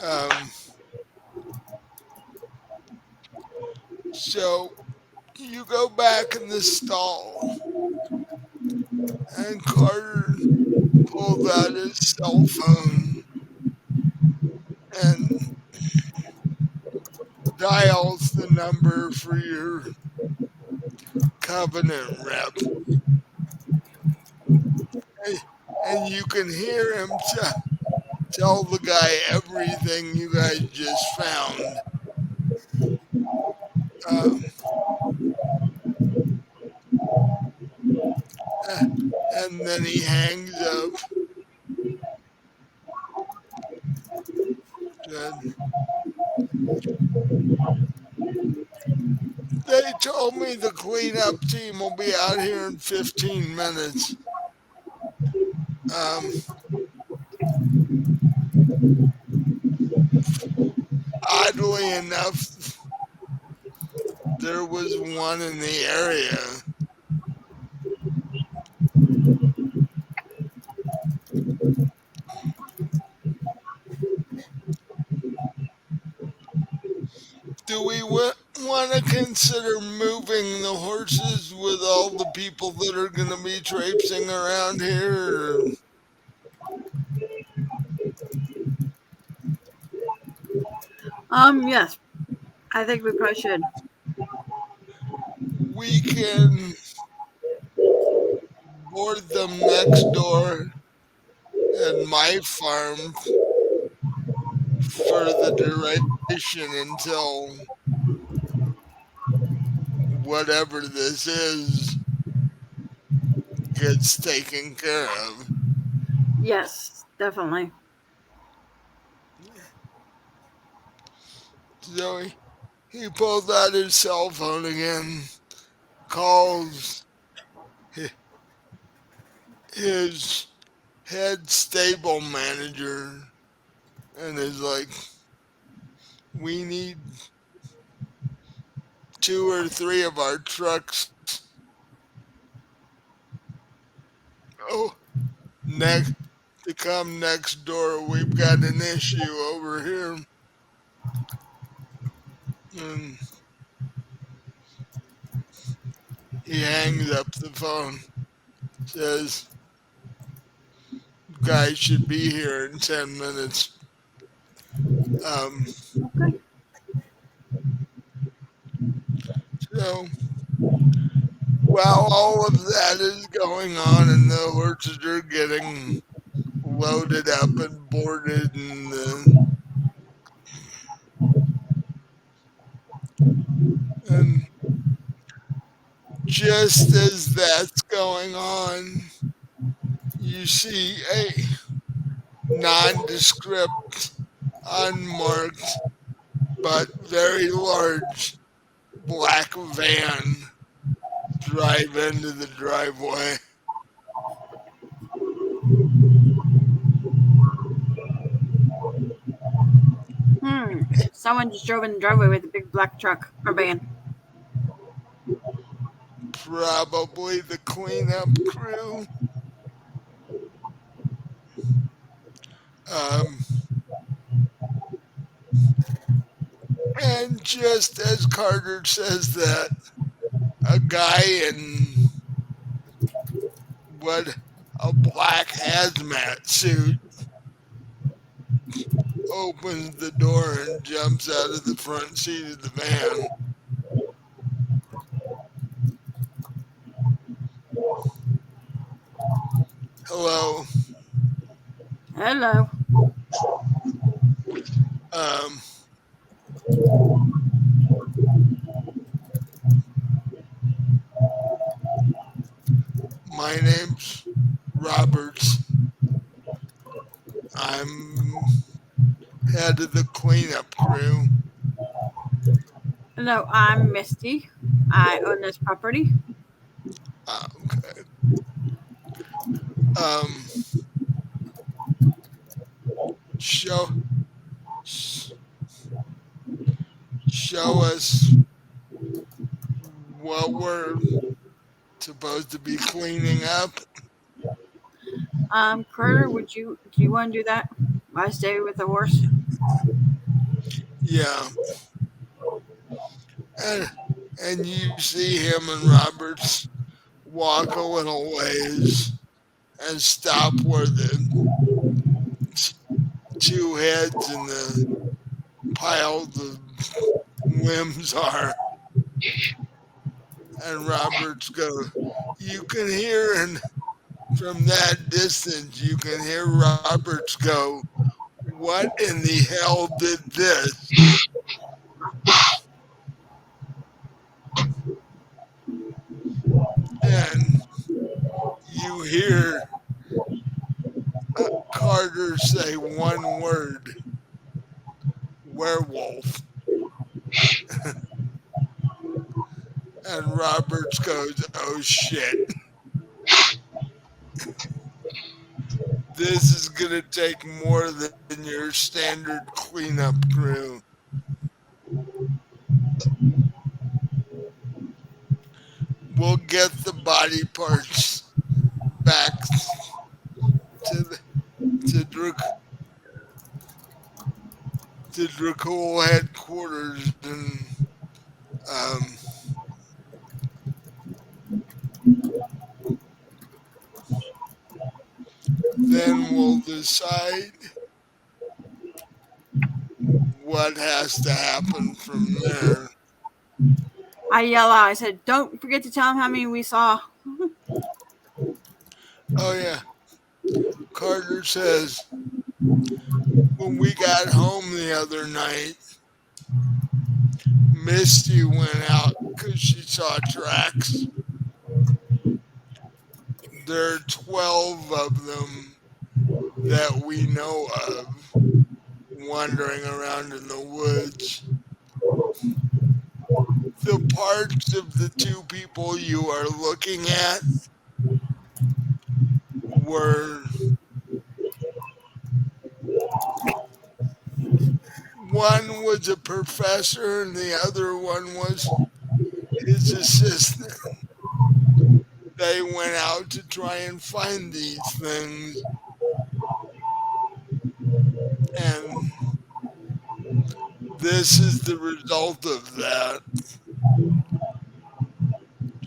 Speaker 1: Um, so you go back in the stall, and Carter pulled out his cell phone and dials the number for your covenant rep. And and you can hear him tell the guy everything you guys just found. Um, uh, and then he hangs up. And they told me the cleanup team will be out here in 15 minutes. Um, Oddly enough, there was one in the area. Do we want to consider moving the horses with all the people that are going to be traipsing around here? Or
Speaker 2: Yes. I think we probably should.
Speaker 1: we can board them next door at my farm for the duration until whatever this is gets taken care of.
Speaker 2: Yes, definitely.
Speaker 1: So he pulled out his cell phone again, calls his head stable manager, and is like, we need two or three of our trucks. Oh, next to come next door. We've got an issue over here. And he hangs up the phone, says, guys should be here in 10 minutes. Um,
Speaker 2: Okay.
Speaker 1: so while all of that is going on and the horses are getting loaded up and boarded and just as that's going on, you see a nondescript, unmarked, but very large black van drive into the driveway.
Speaker 2: Someone just drove in the driveway with a big black truck or van.
Speaker 1: Probably the cleanup crew. Um, and just as Carter says that, a guy in what a black hazmat suit opens the door and jumps out of the front seat of the van. Hello.
Speaker 2: Hello.
Speaker 1: Um, my name's Roberts. I'm head of the cleanup crew.
Speaker 2: Hello, I'm Misty. I own this property.
Speaker 1: Okay. Um, show show us what we're supposed to be cleaning up.
Speaker 2: Carter, do you want to do that? I stay with the horse.
Speaker 1: Yeah, and you see him and Roberts walk a little ways and stop where the two heads and the piles of limbs are. And Roberts goes, you can hear, and from that distance, you can hear Roberts go, what in the hell did this? And you hear Carter say one word, werewolf. And Roberts goes, oh shit, this is going to take more than your standard cleanup crew. We'll get the body parts back to the, to Druk to Dracul headquarters, and um, then we'll decide what has to happen from there.
Speaker 2: I yell out. I said, "Don't forget to tell him how many we saw."
Speaker 1: Oh yeah, Carter says when we got home the other night, Misty went out because she saw tracks. There are 12 of them that we know of wandering around in the woods. The parts of the two people you are looking at were one was a professor and the other one was his assistant. They went out to try and find these things, and this is the result of that.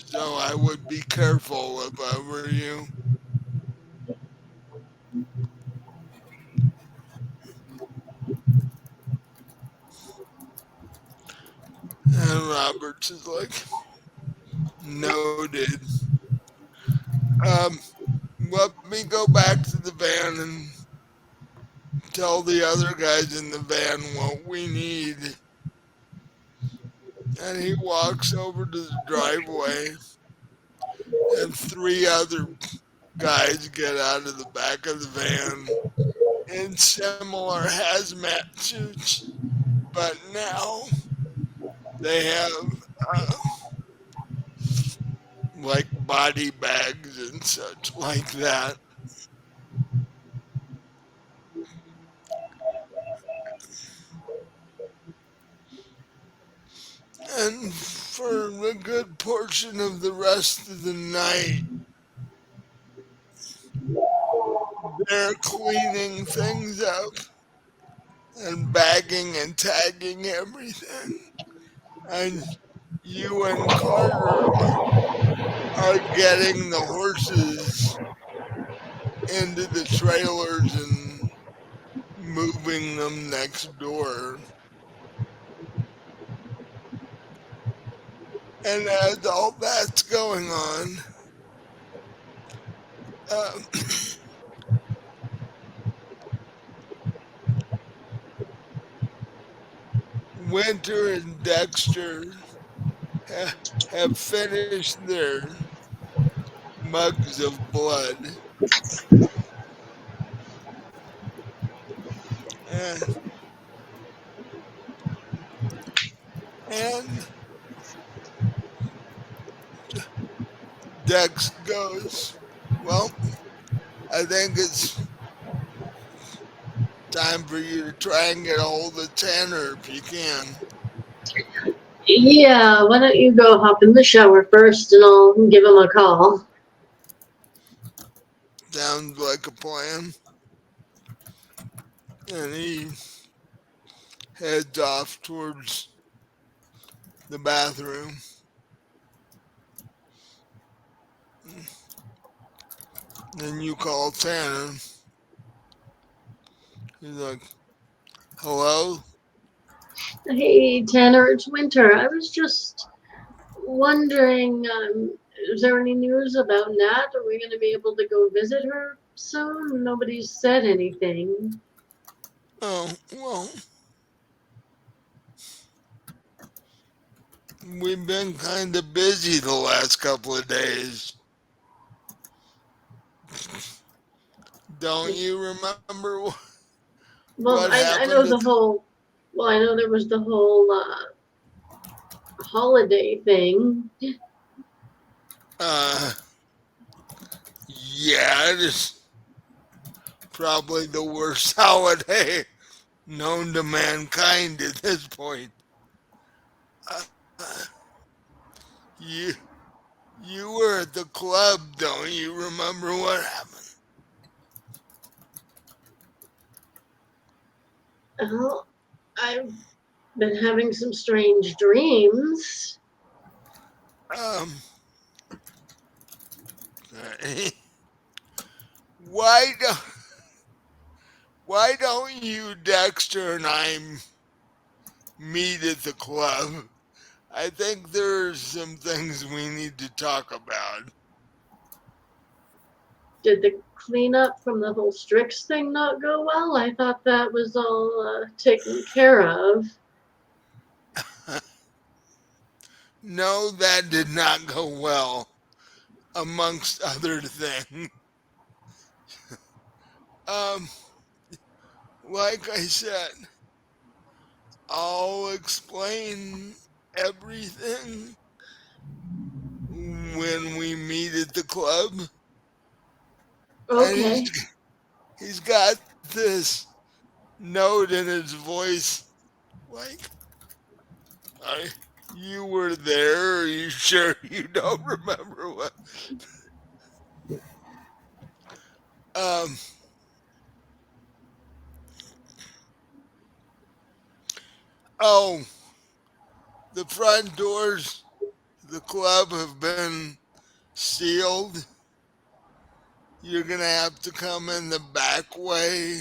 Speaker 1: So I would be careful if I were you. And Roberts is like, noted. Um, let me go back to the van and tell the other guys in the van what we need. And he walks over to the driveway, and three other guys get out of the back of the van in similar hazmat suits, but now they have like body bags and such like that. And for a good portion of the rest of the night, they're cleaning things up and bagging and tagging everything. And you and Carter are getting the horses into the trailers and moving them next door. And as all that's going on, uh, Winter and Dexter have finished their mugs of blood, and and Dex goes, "Well, I think it's time for you to try and get a hold of Tanner if you can."
Speaker 3: Yeah, why don't you go hop in the shower first and I'll give him a call.
Speaker 1: Sounds like a plan. And he heads off towards the bathroom. Then you call Tanner. He's like, "Hello?
Speaker 3: Hey, Tanner, it's Winter. I was just wondering, is there any news about Nat? Are we going to be able to go visit her soon? Nobody's said anything.
Speaker 1: Oh, well, we've been kind of busy the last couple of days. Don't you remember what
Speaker 3: Well, I
Speaker 1: happened
Speaker 3: know
Speaker 1: at
Speaker 3: the whole. Well, I know there was the whole holiday thing.
Speaker 1: uh, yeah, it's probably the worst holiday known to mankind at this point. Uh, you you were at the club, don't you remember what happened?
Speaker 3: Well, I've been having some strange dreams.
Speaker 1: Um, why do why don't you, Dexter, and I meet at the club? I think there's some things we need to talk about.
Speaker 3: Did the cleanup from the whole Stryx thing not go well? I thought that was all taken care of.
Speaker 1: No, that did not go well, amongst other things. Um, like I said, I'll explain everything when we meet at the club. And
Speaker 3: Okay.
Speaker 1: he's got this note in his voice like, I, you were there. Are you sure you don't remember what? Um, oh, the front doors of the club have been sealed. You're gonna have to come in the back way.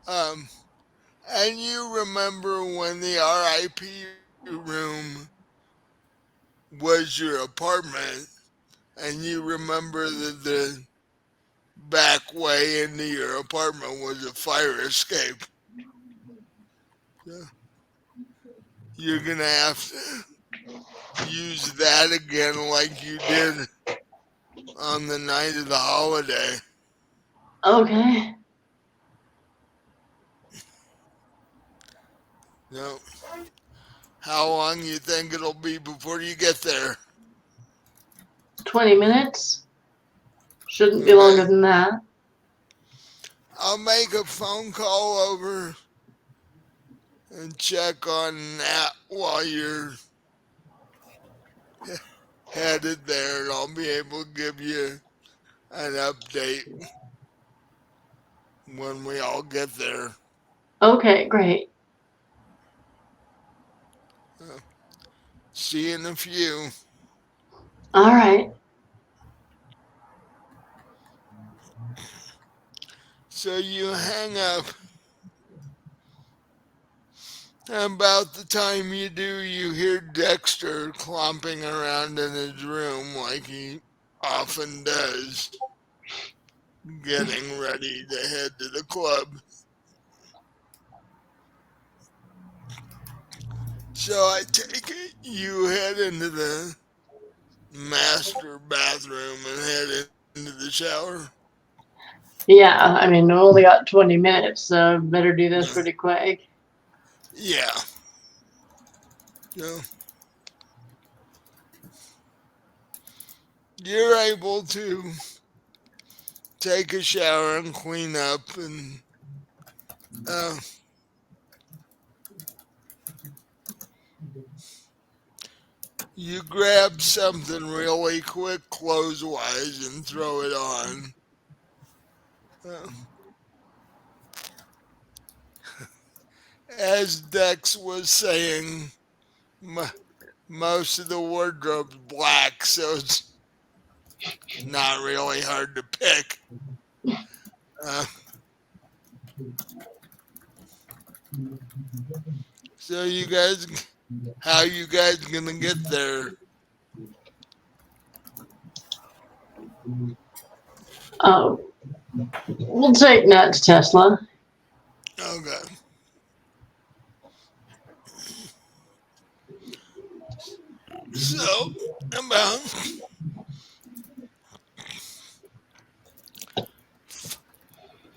Speaker 1: Um, and you remember when the RIP room was your apartment, and you remember that the back way into your apartment was a fire escape. So you're gonna have to use that again like you did on the night of the holiday.
Speaker 3: Okay.
Speaker 1: So how long you think it'll be before you get there?
Speaker 3: 20 minutes? Shouldn't be
Speaker 1: Okay.
Speaker 3: longer than that.
Speaker 1: I'll make a phone call over and check on that while you're headed there, and I'll be able to give you an update when we all get there.
Speaker 3: Okay, great.
Speaker 1: Uh, See you in a few.
Speaker 3: All right.
Speaker 1: So you hang up. About the time you do, you hear Dexter clomping around in his room like he often does, getting ready to head to the club. So I take it you head into the master bathroom and head into the shower.
Speaker 3: Yeah, I mean, we only got 20 minutes, so better do this
Speaker 1: Uh,
Speaker 3: pretty quick.
Speaker 1: yeah. So you're able to take a shower and clean up and uh, you grab something really quick clothes wise and throw it on. Uh, as Dex was saying, most of the wardrobe's black, so it's not really hard to pick. Uh, so you guys, how you guys gonna get there?
Speaker 3: Oh, we'll take Nat to Tesla.
Speaker 1: Okay. So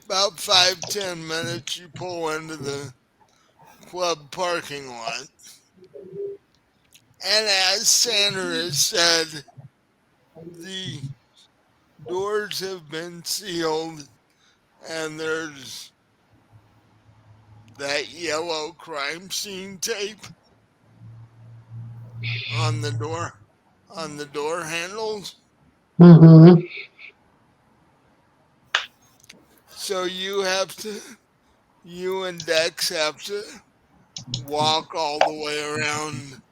Speaker 1: about 5-10 minutes, you pull into the club parking lot, and as Sandra has said, the doors have been sealed, and there's that yellow crime scene tape on the door handles.
Speaker 3: Mm-hmm.
Speaker 1: So you and Dex have to walk all the way around.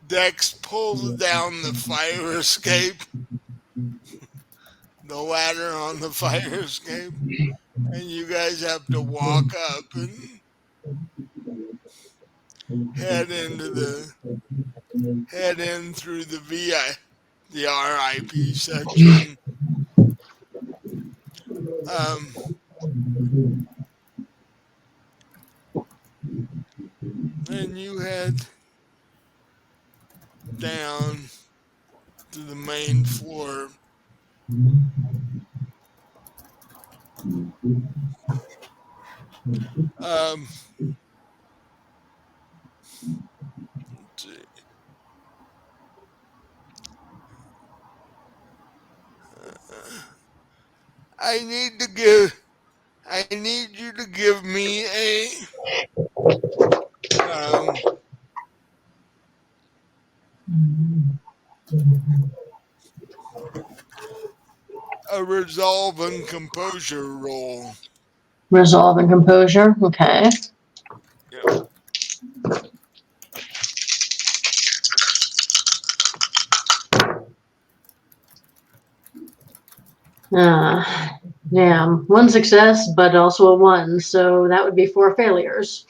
Speaker 1: Dex pulls down the fire escape, the ladder on the fire escape, and you guys have to walk up and head into the head in through the the RIP section. Um, and you head down to the main floor. Um, let's see. I need to give. I need you to give me um, a resolve and composure roll.
Speaker 3: Resolve and composure. Okay.
Speaker 1: Yep.
Speaker 3: Uh, damn. One success, but also a one, so that would be 4 failures.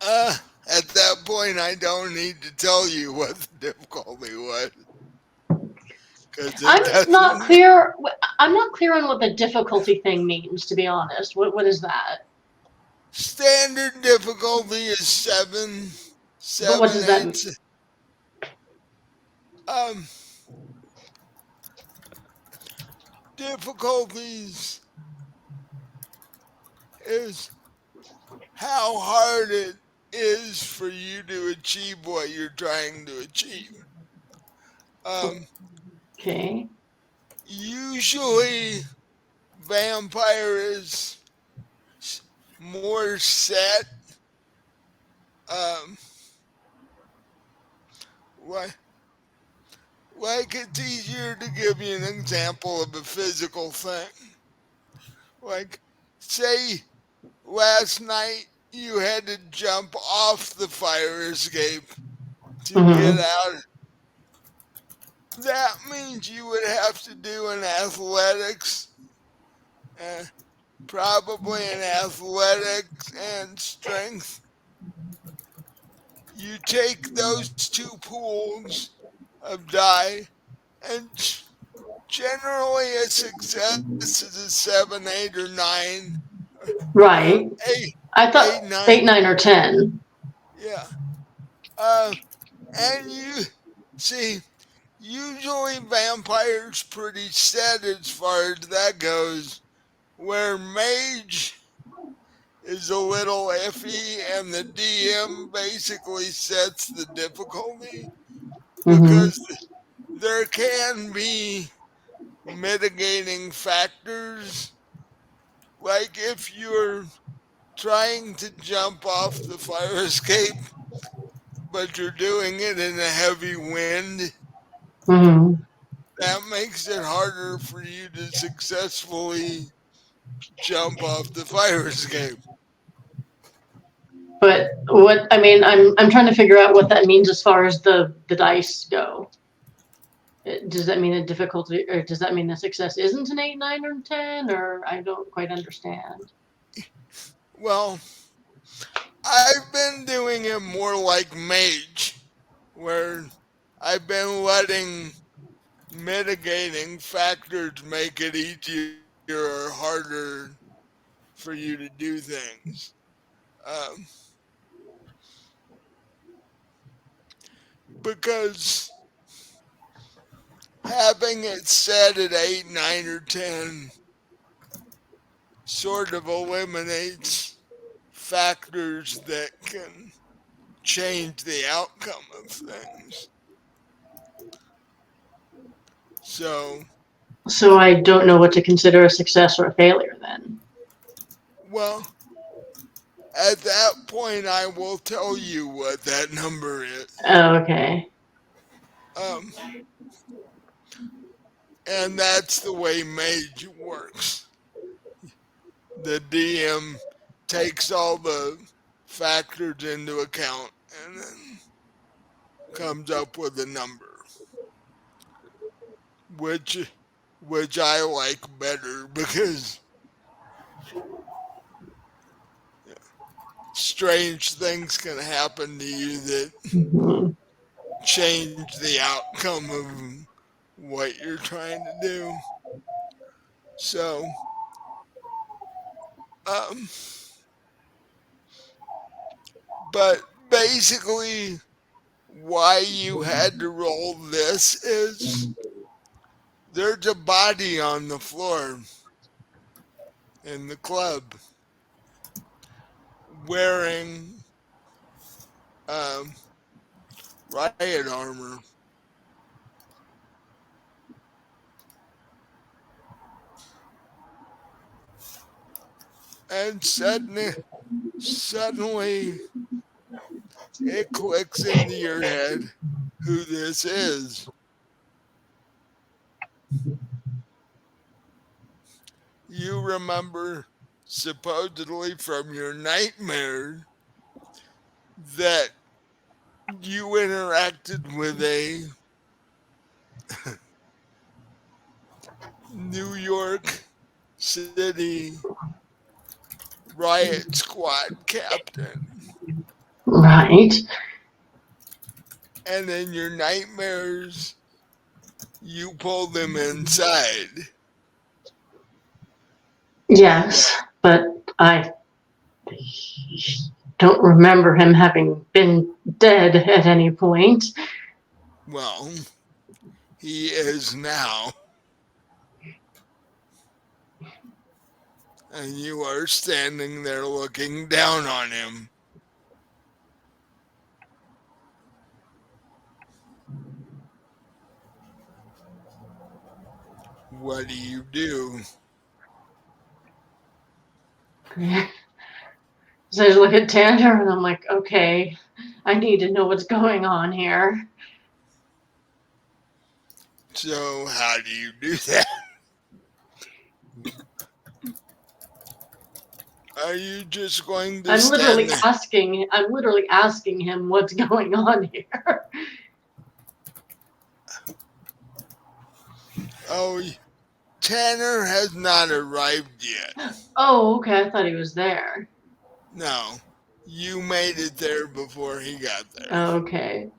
Speaker 1: Uh, at that point, I don't need to tell you what the difficulty was because it
Speaker 3: I'm not
Speaker 1: doesn't.
Speaker 3: clear. I'm not clear on what the difficulty thing means, to be honest. What is that?
Speaker 1: Standard difficulty is
Speaker 3: But what
Speaker 1: seven,
Speaker 3: does that
Speaker 1: eight.
Speaker 3: mean?
Speaker 1: Um, difficulties is how hard it is for you to achieve what you're trying to achieve. Um,
Speaker 3: Okay.
Speaker 1: usually, vampire is more set. Um, Like, like it's easier to give you an example of a physical thing. Like, say last night you had to jump off the fire escape to get
Speaker 3: Mm-hmm.
Speaker 1: out. That means you would have to do an athletics, uh, probably an athletics and strength. You take those two pools of die, and generally a success is a 7, 8, or 9.
Speaker 3: Right.
Speaker 1: Eight,
Speaker 3: I thought
Speaker 1: eight, nine.
Speaker 3: 8, 9, or 10.
Speaker 1: Yeah. Uh, and you see, usually vampires pretty set as far as that goes. Where mage is a little iffy, and the DM basically sets the difficulty
Speaker 3: Mm-hmm.
Speaker 1: because there can be mitigating factors. Like if you're trying to jump off the fire escape, but you're doing it in a heavy wind,
Speaker 3: Mm-hmm.
Speaker 1: that makes it harder for you to successfully jump off the fire escape.
Speaker 3: But what I mean, I'm trying to figure out what that means as far as the dice go. Does that mean a difficulty, or does that mean the success isn't an 8, 9, or 10, or I don't quite understand.
Speaker 1: Well, I've been doing it more like mage, where I've been letting mitigating factors make it easier or harder for you to do things. Um, because having it set at 8, 9, or 10 sort of eliminates factors that can change the outcome of things. So,
Speaker 3: So I don't know what to consider a success or a failure then.
Speaker 1: well, at that point, I will tell you what that number is.
Speaker 3: Oh, okay.
Speaker 1: Um, and that's the way Mage works. The DM takes all the factors into account and then comes up with a number, which which I like better because strange things can happen to you that
Speaker 3: Mm-hmm.
Speaker 1: change the outcome of what you're trying to do. So, um, but basically, why you had to roll this is there's a body on the floor in the club wearing um, riot armor. And suddenly it clicks into your head who this is. You remember supposedly from your nightmare that you interacted with a New York City riot squad captain.
Speaker 3: Right.
Speaker 1: And in your nightmares, you pulled them inside.
Speaker 3: Yes,
Speaker 1: But,
Speaker 3: but I don't remember him having been dead at any point.
Speaker 1: well, he is now. And you are standing there looking down on him. What do you do?
Speaker 3: So I just look at Tander and I'm like, okay, I need to know what's going on here.
Speaker 1: So how do you do that? Are you just going to stand there?
Speaker 3: I'm literally asking him what's going on here.
Speaker 1: Oh, Tanner has not arrived yet.
Speaker 3: Oh, okay, I thought he was there.
Speaker 1: No, you made it there before he got there.
Speaker 3: Okay.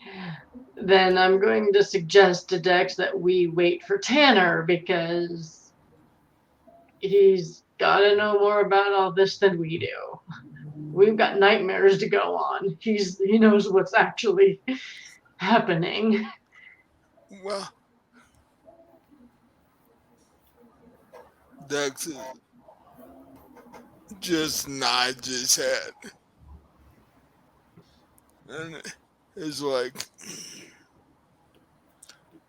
Speaker 3: Then I'm going to suggest to Dex that we wait for Tanner because he's got to know more about all this than we do. We've got nightmares to go on. He knows what's actually happening.
Speaker 1: Well, Dex just nods his head and is like,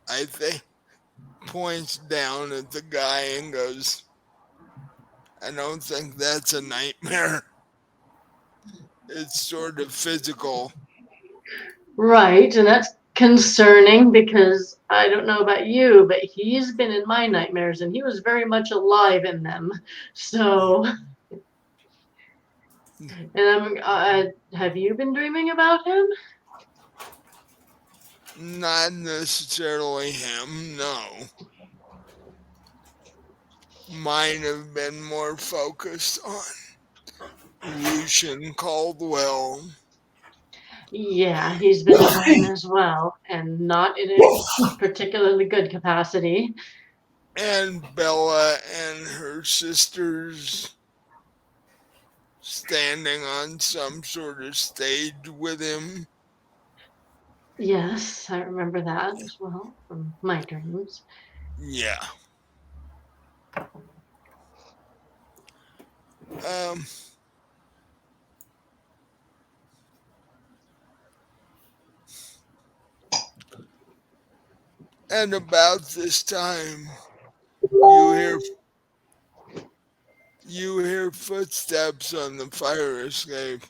Speaker 1: I think, points down at the guy and goes, I don't think that's a nightmare. It's sort of physical.
Speaker 3: Right, and that's concerning because I don't know about you, but he's been in my nightmares and he was very much alive in them. So, and have you been dreaming about him?
Speaker 1: Not necessarily him, no. Mine have been more focused on Lucian Caldwell
Speaker 3: Yeah, he's been in mine as well, and not in a particularly good capacity.
Speaker 1: and Bella and her sisters standing on some sort of stage with him.
Speaker 3: Yes, I remember that as well from my dreams.
Speaker 1: Yeah. Um, and about this time, you hear you hear footsteps on the fire escape,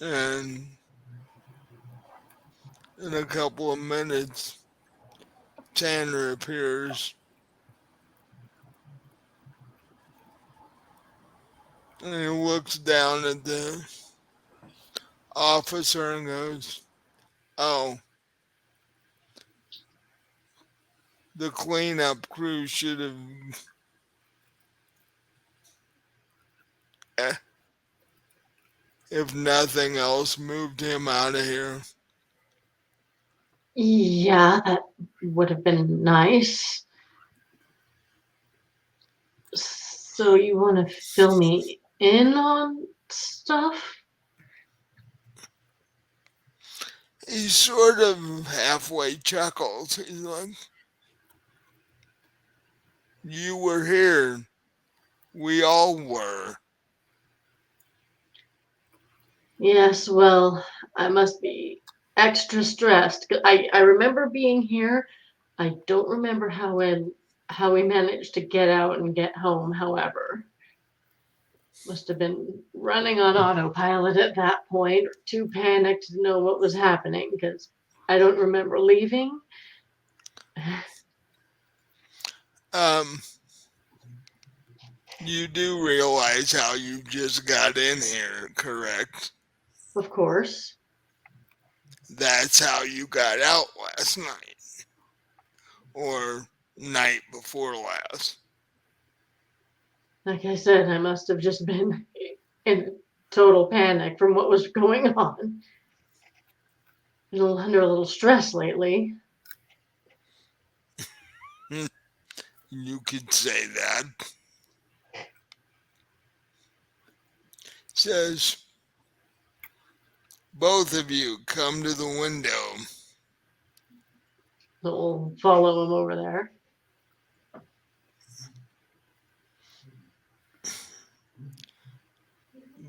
Speaker 1: and in a couple of minutes, Tanner appears and he looks down at the officer and goes, "Oh, the cleanup crew should have, eh, if nothing else, moved him out of here."
Speaker 3: Yeah, that would have been nice. So you want to fill me in on stuff?
Speaker 1: He sort of halfway chuckles. He's like, "You were here. We all were."
Speaker 3: Yes, well, I must be extra stressed. I remember being here. I don't remember how we managed to get out and get home, however. Must have been running on autopilot at that point, or too panicked to know what was happening because I don't remember leaving.
Speaker 1: Um, you do realize how you just got in here, correct?
Speaker 3: Of course.
Speaker 1: That's how you got out last night, or night before last.
Speaker 3: Like I said, I must have just been in total panic from what was going on. Under a little stress lately.
Speaker 1: You could say that. Says, both of you come to the window.
Speaker 3: So we'll follow him over there.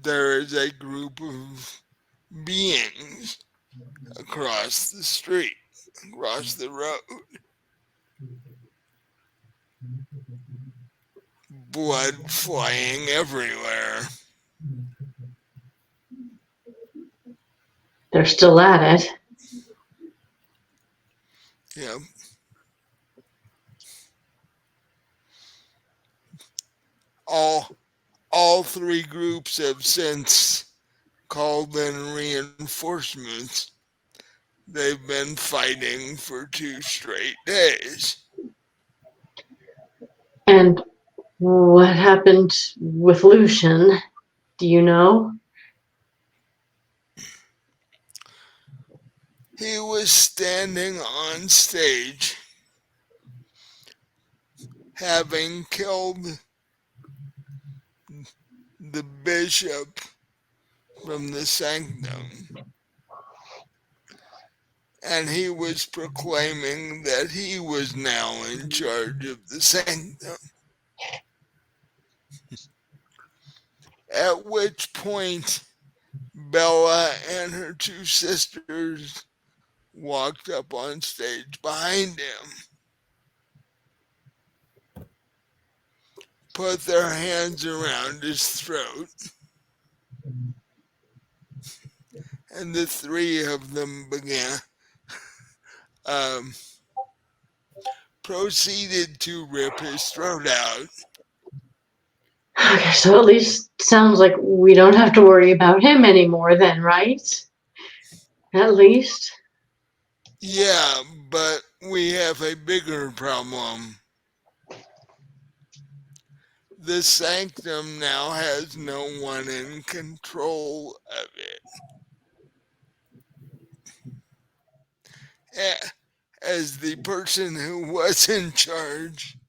Speaker 1: There is a group of beings across the street, across the road. Blood flying everywhere.
Speaker 3: They're still at it.
Speaker 1: Yeah. All all three groups have since called in reinforcements. They've been fighting for 2 straight days.
Speaker 3: And what happened with Lucian? Do you know?
Speaker 1: He was standing on stage, having killed the bishop from the Sanctum, and he was proclaiming that he was now in charge of the Sanctum. At which point, Bella and her 2 sisters walked up on stage behind him, put their hands around his throat, and the three of them um, proceeded to rip his throat out.
Speaker 3: Okay, so at least sounds like we don't have to worry about him anymore then, right? At least.
Speaker 1: Yeah, but we have a bigger problem. The Sanctum now has no one in control of it. As the person who was in charge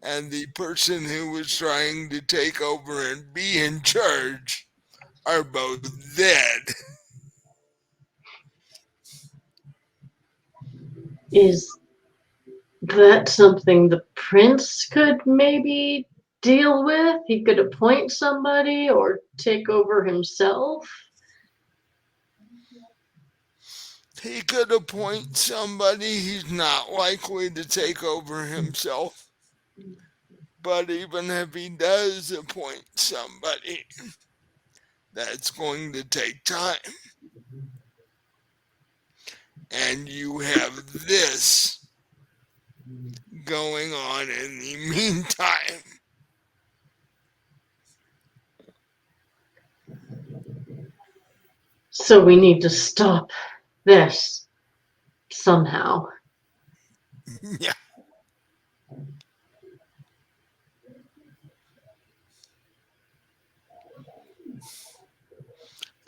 Speaker 1: and the person who was trying to take over and be in charge are both dead.
Speaker 3: Is that something the prince could maybe deal with? He could appoint somebody or take over himself?
Speaker 1: He could appoint somebody. He's not likely to take over himself. But even if he does appoint somebody, that's going to take time. And you have this going on in the meantime.
Speaker 3: So we need to stop this somehow.
Speaker 1: Yeah.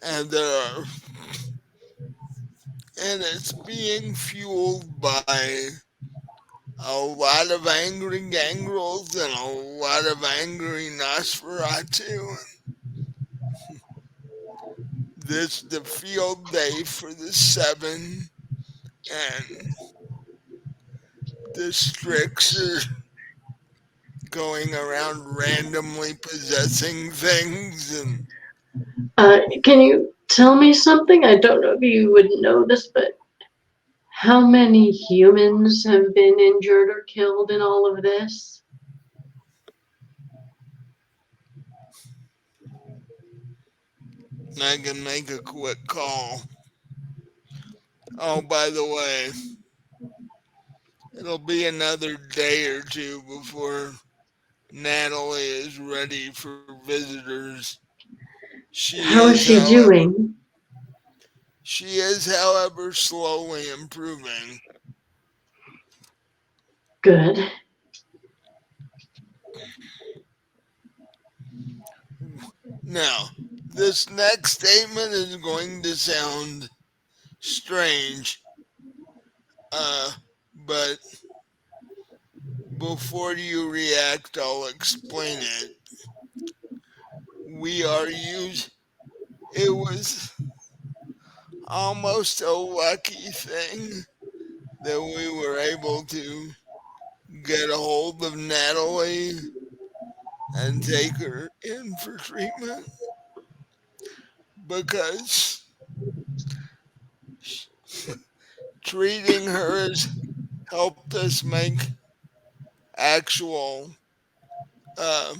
Speaker 1: And there are, and it's being fueled by a lot of angry gangrels and a lot of angry Nosferatu. This the field day for the 7, and the Stryx are going around randomly possessing things, and
Speaker 3: Can you tell me something? I don't know if you would know this, but how many humans have been injured or killed in all of this?
Speaker 1: I can make a quick call. Oh, by the way, it'll be another day or two before Natalie is ready for visitors. She
Speaker 3: How is
Speaker 1: is,
Speaker 3: she
Speaker 1: however,
Speaker 3: doing?
Speaker 1: slowly improving.
Speaker 3: Good.
Speaker 1: Now, this next statement is going to sound strange, but before you react, I'll explain it. We are used. It was almost a lucky thing that we were able to get a hold of Natalie and take her in for treatment because treating her has helped us make actual uh,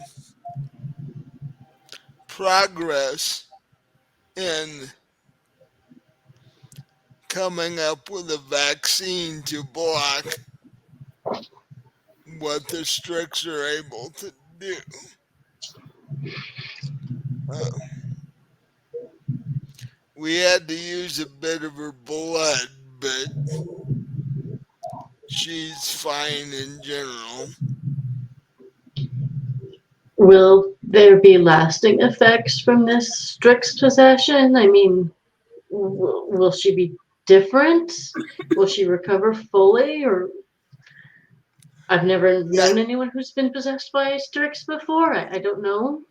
Speaker 1: progress in coming up with a vaccine to block what the Stryx are able to do. Uh, we had to use a bit of her blood, but she's fine in general.
Speaker 3: Will there be lasting effects from this Strix possession? I mean, will she be different? Will she recover fully? Or I've never known anyone who's been possessed by Strix before. I don't know.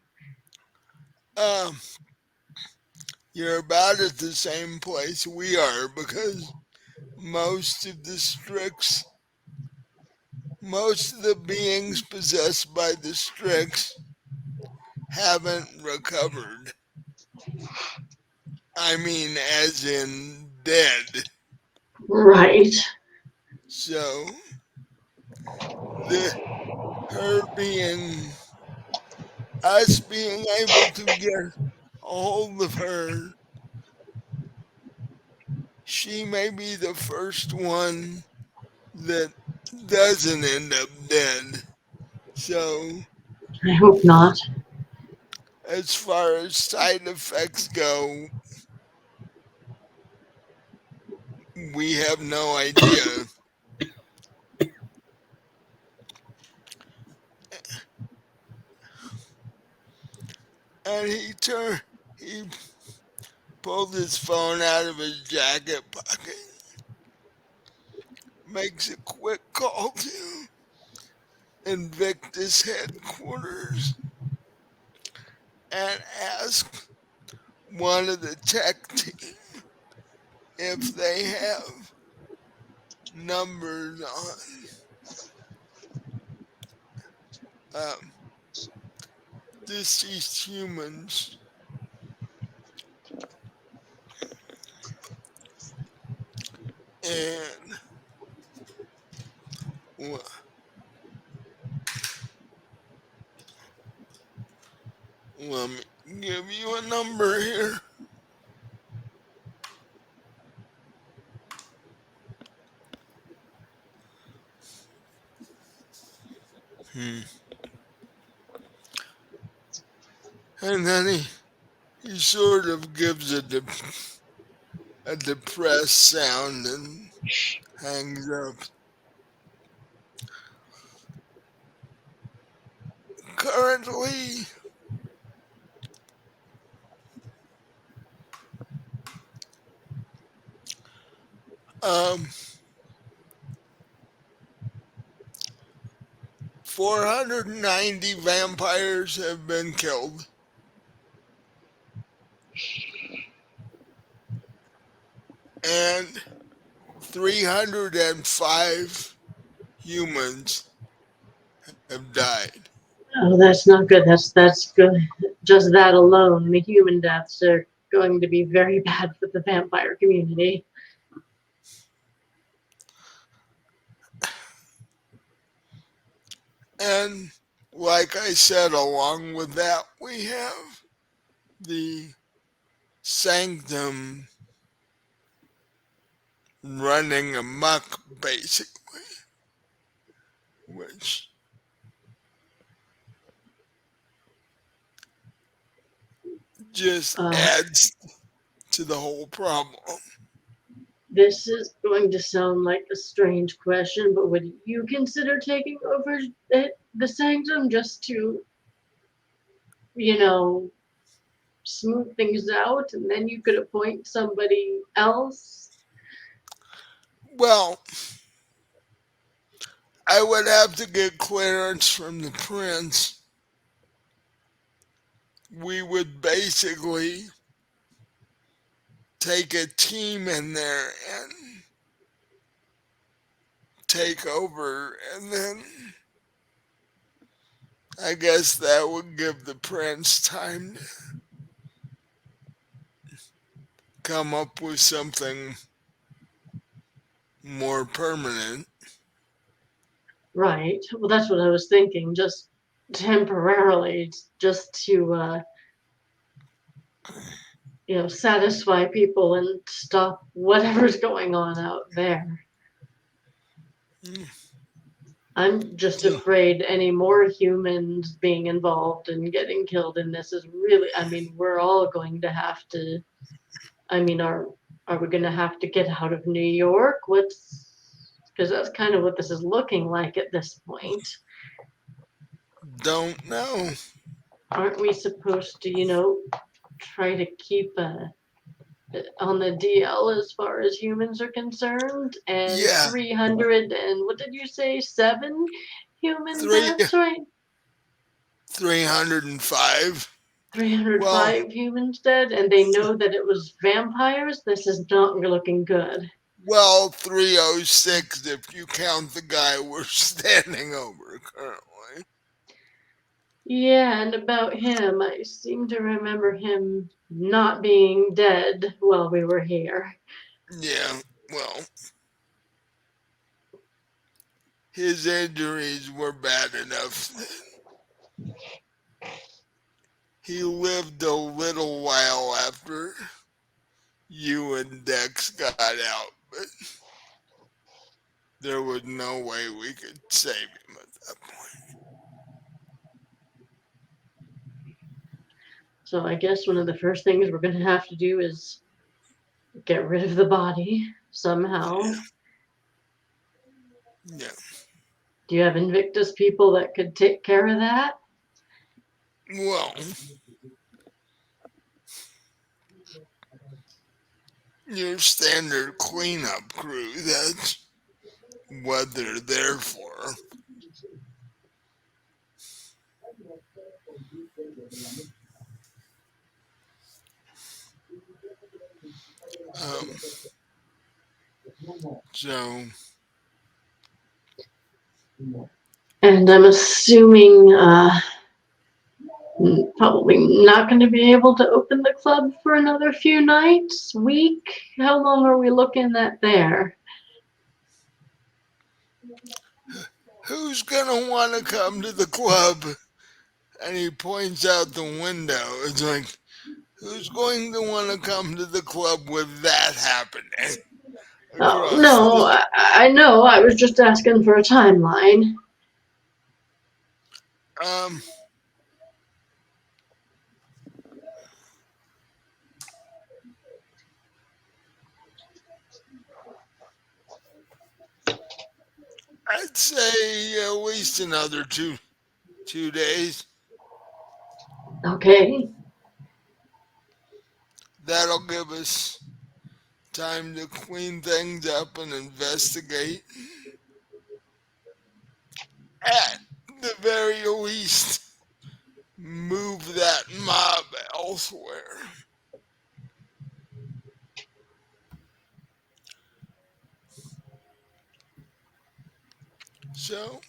Speaker 1: Um, you're about at the same place we are because most of the Strix, most of the beings possessed by the Strix haven't recovered. I mean, as in dead.
Speaker 3: Right.
Speaker 1: So, the her being, us being able to get a hold of her, she may be the first one that doesn't end up dead. So,
Speaker 3: I hope not.
Speaker 1: as far as side effects go, we have no idea. And he pulled his phone out of his jacket pocket, makes a quick call to Invictus headquarters, and asks one of the tech team if they have numbers on um, deceased humans. And well, let me give you a number here. Hmm. And then he sort of gives a depressed sound and hangs up. Currently, 490 vampires have been killed, and 305 humans have died.
Speaker 3: Oh, that's not good. That's good. Just that alone, the human deaths are going to be very bad for the vampire community.
Speaker 1: And like I said, along with that, we have the Sanctum running amok, basically, which just
Speaker 3: Uh,
Speaker 1: adds to the whole problem.
Speaker 3: this is going to sound like a strange question, but would you consider taking over the sanctum just to, you know, smooth things out, and then you could appoint somebody else?
Speaker 1: Well, I would have to get clearance from the prince. We would basically take a team in there and take over, and then I guess that would give the prince time to come up with something more permanent.
Speaker 3: Right. Well, that's what I was thinking. Just temporarily, just to, satisfy people and stop whatever's going on out there.
Speaker 1: Mm,
Speaker 3: I'm just
Speaker 1: so,
Speaker 3: afraid any more humans being involved and getting killed in this is really, we're all going to have to, are we going to have to get out of New York? Because that's kind of what this is looking like at this point.
Speaker 1: don't know.
Speaker 3: Aren't we supposed to, try to keep on the DL as far as humans are concerned? And
Speaker 1: Yeah,
Speaker 3: 300 and what did you say, 7 human
Speaker 1: three
Speaker 3: deaths, right?
Speaker 1: 305. Well,
Speaker 3: 305 humans dead, and they know that it was vampires. This is not looking good.
Speaker 1: well, 306 if you count the guy we're standing over currently.
Speaker 3: Yeah, and about him, I seem to remember him not being dead while we were here.
Speaker 1: Yeah, well, his injuries were bad enough. He lived a little while after you and Dex got out, but there was no way we could save him at that point.
Speaker 3: So I guess one of the first things we're going to have to do is get rid of the body somehow.
Speaker 1: Yeah.
Speaker 3: Do you have Invictus people that could take care of that?
Speaker 1: Well, your standard cleanup crew, that's what they're there for. Um, so,
Speaker 3: And I'm assuming probably not going to be able to open the club for another few nights, week. How long are we looking at there?
Speaker 1: who's gonna want to come to the club? And he points out the window. It's like, who's going to want to come to the club with that happening
Speaker 3: Oh,
Speaker 1: across
Speaker 3: no,
Speaker 1: the?
Speaker 3: I know. I was just asking for a timeline.
Speaker 1: Um, I'd say at least another two days.
Speaker 3: Okay.
Speaker 1: That'll give us time to clean things up and investigate. At the very least, move that mob elsewhere. So,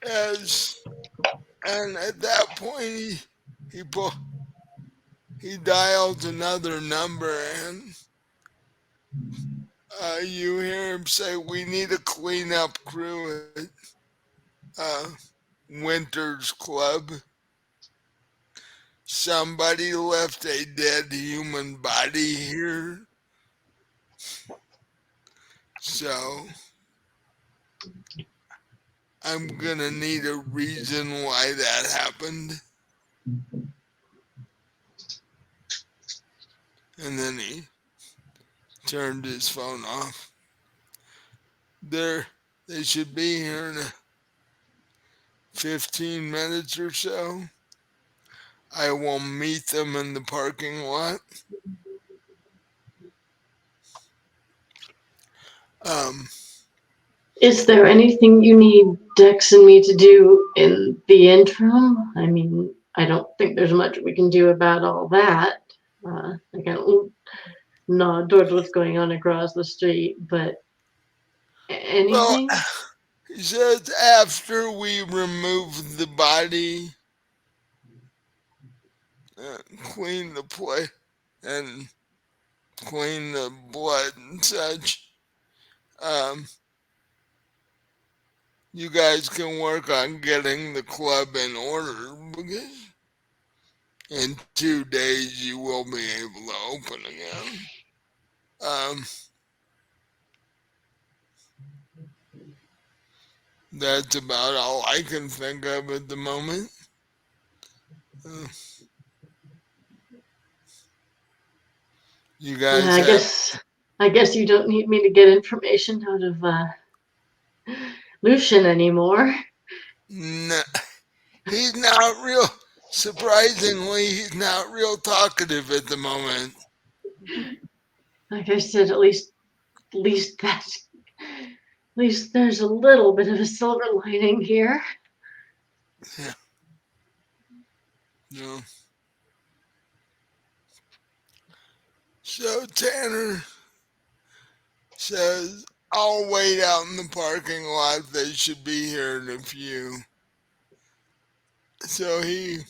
Speaker 1: as and at that point, he he dials another number, and you hear him say, "We need a cleanup crew at uh, Winter's Club. Somebody left a dead human body here, so I'm gonna need a reason why that happened." And then he turned his phone off. They should be here in 15 minutes or so. I will meet them in the parking lot. Um,
Speaker 3: Is there anything you need Dex and me to do in the interim? I don't think there's much we can do about all that. I can nod towards what's going on across the street, but
Speaker 1: well,
Speaker 3: anything?
Speaker 1: he says after we remove the body, clean the place, and clean the blood and such, um, you guys can work on getting the club in order because in 2 days you will be able to open again. Um, that's about all I can think of at the moment. Uh, you
Speaker 3: Yeah,
Speaker 1: guys have
Speaker 3: I guess you don't need me to get information out of Lucian anymore.
Speaker 1: n- he's not real. Surprisingly, he's not real talkative at the moment.
Speaker 3: Like I said, at least that's at least there's a little bit of a silver lining here.
Speaker 1: Yeah, no. So Tanner says, "I'll wait out in the parking lot. They should be here in a few." So he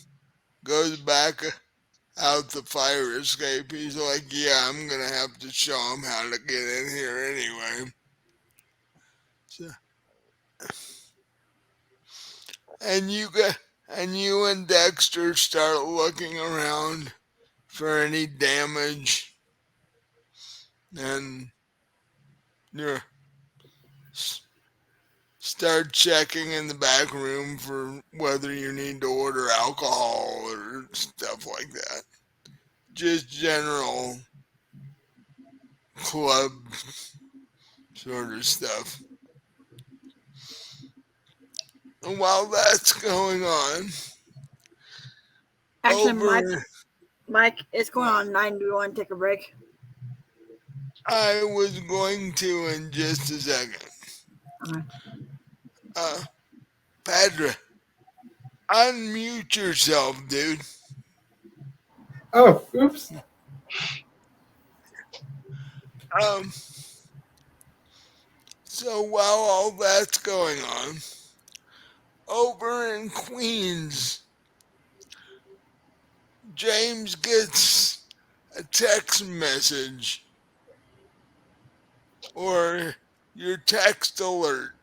Speaker 1: goes back out the fire escape. He's like, "Yeah, I'm gonna have to show him how to get in here anyway." So, and you and Dexter start looking around for any damage, and you start checking in the back room for whether you need to order alcohol or stuff like that. Just general club sort of stuff. And while that's going on,
Speaker 2: Actually,
Speaker 1: over
Speaker 2: Mike, it's going
Speaker 1: what
Speaker 2: on 9. Do you want to take a break?
Speaker 1: I was going to in just a second.
Speaker 2: Okay.
Speaker 1: Uh, Padre, unmute yourself, dude.
Speaker 4: Oh, oops.
Speaker 1: Um, so while all that's going on, over in Queens, James gets a text message or your text alert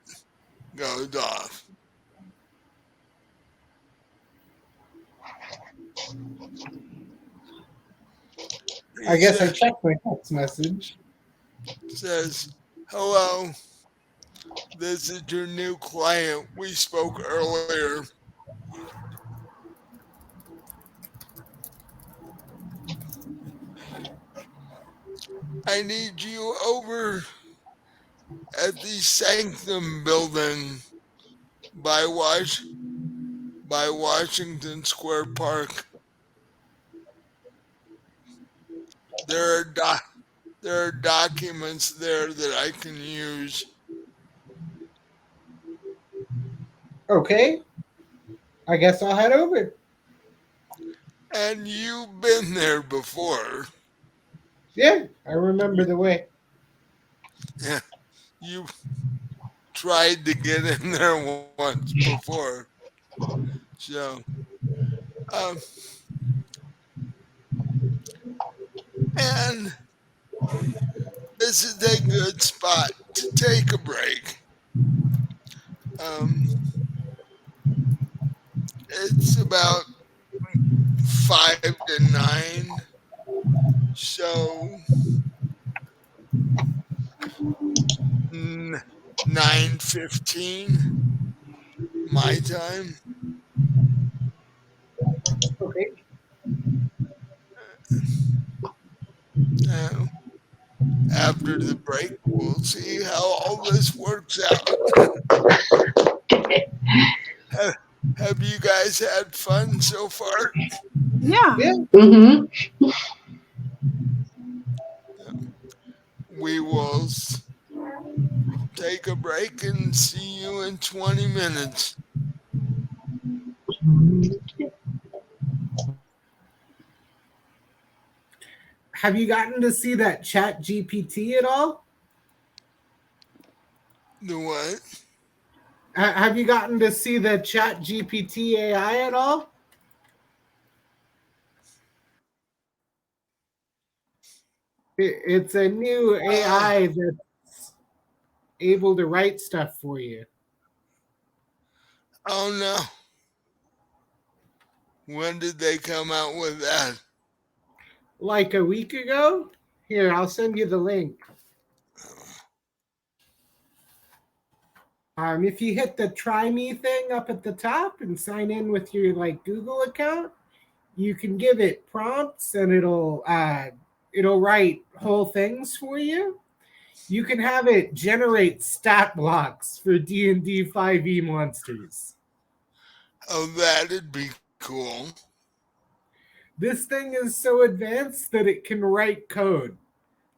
Speaker 1: goes off.
Speaker 4: I
Speaker 1: He
Speaker 4: guess I checked my text message.
Speaker 1: says, "Hello, this is your new client. We spoke earlier. I need you over at the Sanctum building by Washington Square Park. There are there are documents there that I can use."
Speaker 4: Okay, I guess I'll head over.
Speaker 1: And you've been there before.
Speaker 4: Yeah, I remember the way.
Speaker 1: Yeah, you tried to get in there once before. So, um, and this is a good spot to take a break. Um, it's about 5 to 9, so 9:15 my time.
Speaker 4: Okay.
Speaker 1: Uh, After the break, we'll see how all this works out. have, have you guys had fun so far?
Speaker 2: Yeah.
Speaker 4: Yeah.
Speaker 3: Mm-hmm.
Speaker 1: We will take a break and see you in 20 minutes.
Speaker 4: Have you gotten to see that Chat GPT at all?
Speaker 1: The what?
Speaker 4: Have you gotten to see the Chat GPT AI at all? It's a new
Speaker 1: Uh,
Speaker 4: AI that's able to write stuff for you.
Speaker 1: oh no. When did they come out with that?
Speaker 4: Like a week ago. Here, I'll send you the link. If you hit the try me thing up at the top and sign in with your like Google account, you can give it prompts and it'll write whole things for you. You can have it generate stat blocks for D&D 5e monsters.
Speaker 1: Oh, that'd be cool.
Speaker 4: This thing is so advanced that it can write code.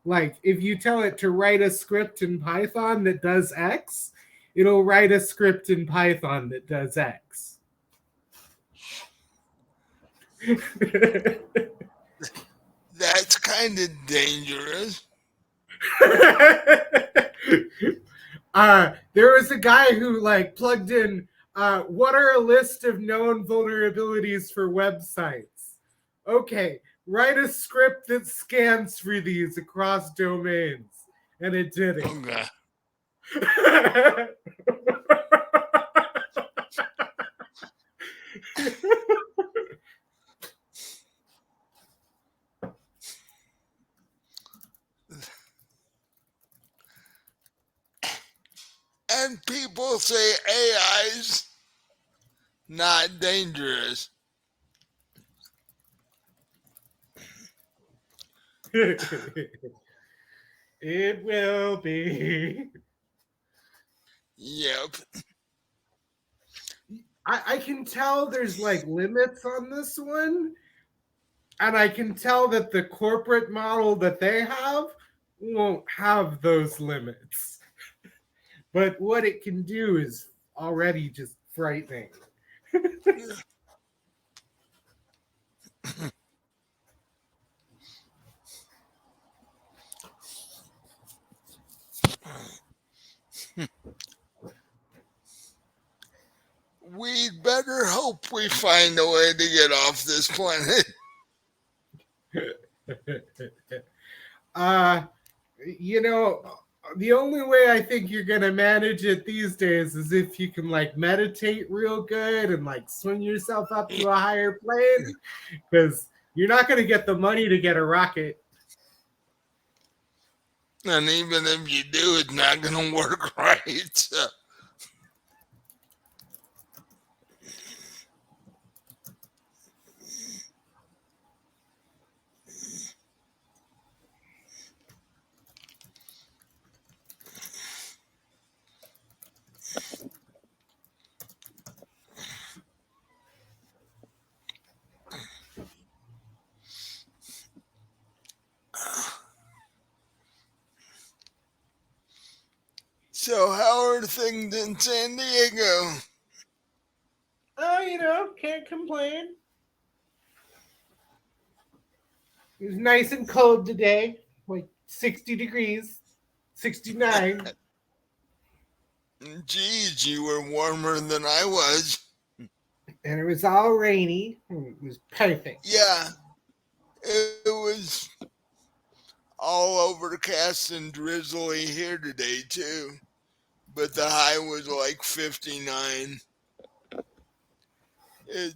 Speaker 4: Like if you tell it to write a script in Python that does X, it'll write a script in Python that does X.
Speaker 1: That's kind of dangerous.
Speaker 4: There was a guy who like plugged in what are a list of known vulnerabilities for websites? Okay, write a script that scans for these across domains. And it did it.
Speaker 1: Okay. And people say AI's not dangerous.
Speaker 4: It will be.
Speaker 1: Yep.
Speaker 4: I can tell there's like limits on this one. And I can tell that the corporate model that they have won't have those limits. But what it can do is already just frightening.
Speaker 1: We'd better hope we find a way to get off this planet.
Speaker 4: uh, you know, the only way I think you're gonna manage it these days is if you can like meditate real good and like swing yourself up to a higher plane, because you're not gonna get the money to get a rocket.
Speaker 1: And even if you do, it's not going to work right. So, how are things in San Diego?
Speaker 4: Oh, can't complain. It was nice and cold today, like 60 degrees, 69.
Speaker 1: Geez, you were warmer than I was.
Speaker 4: And it was all rainy. It was perfect.
Speaker 1: Yeah, it was all overcast and drizzly here today, too. But the high was like 59. It,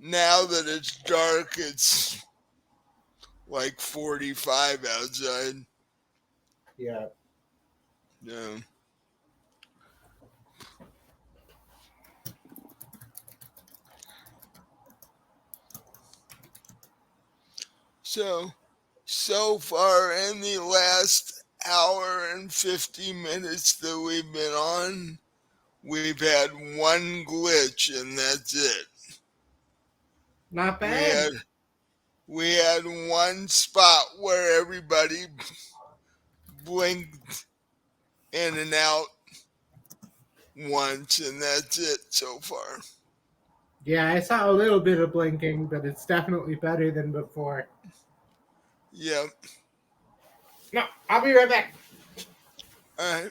Speaker 1: now that it's dark, it's like 45 outside.
Speaker 4: Yeah.
Speaker 1: Yeah. So far in the last hour and 50 minutes that we've been on, we've had one glitch and that's it.
Speaker 4: Not
Speaker 1: We
Speaker 4: bad.
Speaker 1: had we had one spot where everybody blinked in and out once and that's it so far.
Speaker 4: Yeah, I saw a little bit of blinking, but it's definitely better than before.
Speaker 1: Yep.
Speaker 4: No, I'll be right back.
Speaker 1: All right.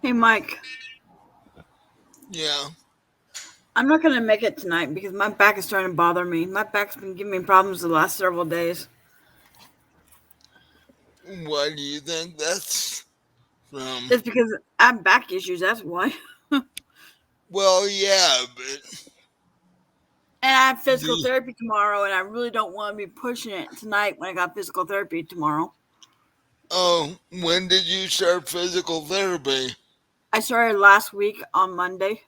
Speaker 2: Hey, Mike.
Speaker 1: Yeah.
Speaker 2: I'm not gonna make it tonight because my back is starting to bother me. My back's been giving me problems the last several days.
Speaker 1: Why do you think that's from?
Speaker 2: It's because I have back issues. That's why.
Speaker 1: Well, yeah, but
Speaker 2: And I have physical
Speaker 1: the
Speaker 2: therapy tomorrow, and I really don't want to be pushing it tonight when I got physical therapy tomorrow.
Speaker 1: oh, when did you start physical therapy?
Speaker 2: I started last week on Monday.